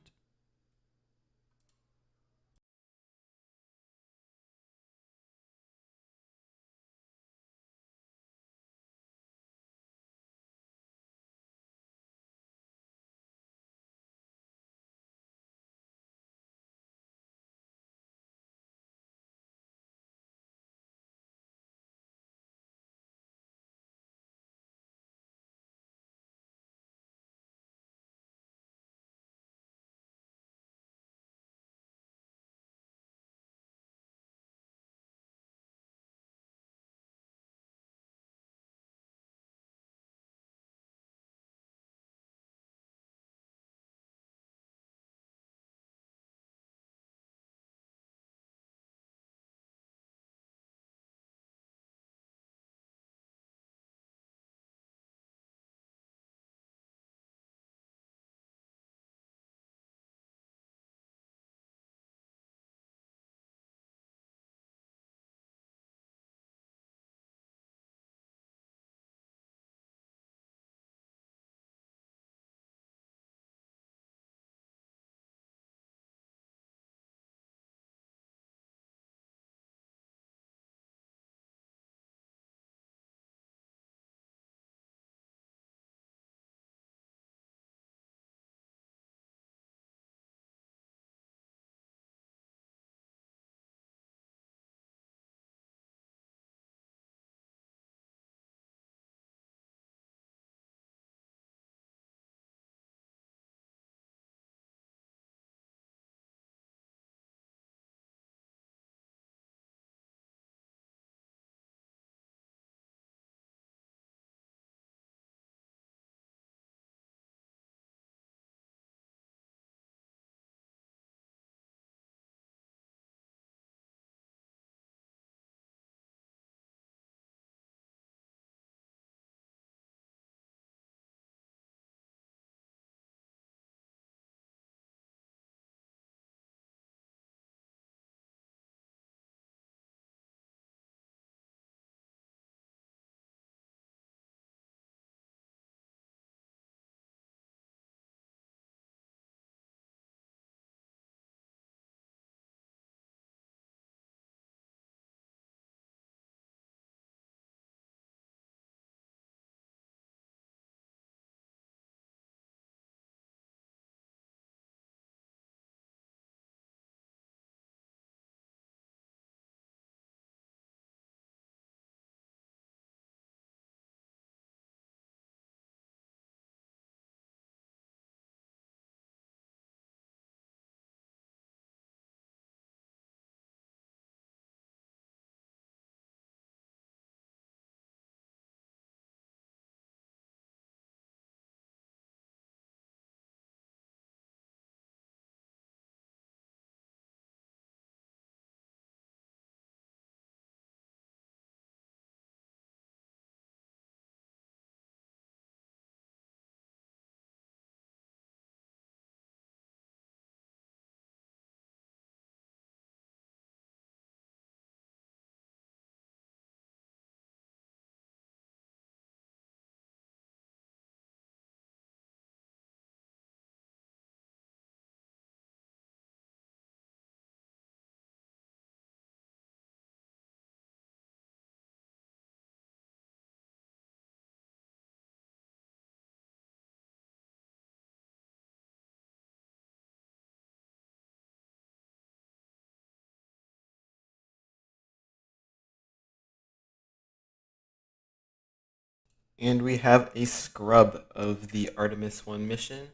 And we have a scrub of the Artemis I mission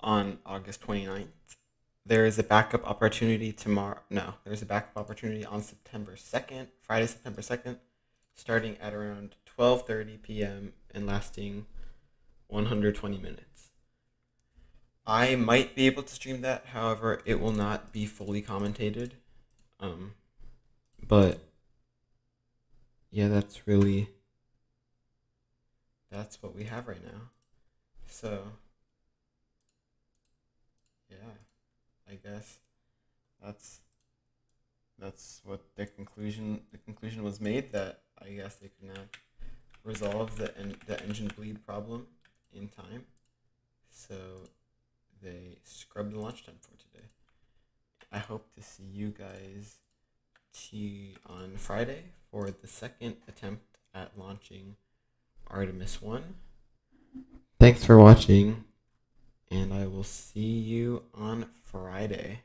on August 29th. There is a backup opportunity tomorrow. No, there's a backup opportunity on September 2nd, Friday, September 2nd, starting at around 12:30 p.m. and lasting 120 minutes. I might be able to stream that, however, it will not be fully commentated. But yeah, that's what we have right now. So yeah, I guess that's what the conclusion was made, that I guess they could not resolve the engine bleed problem in time. So they scrubbed the launch time for today. I hope to see you guys on Friday for the second attempt at launching Artemis 1. Thanks for watching, and I will see you on Friday.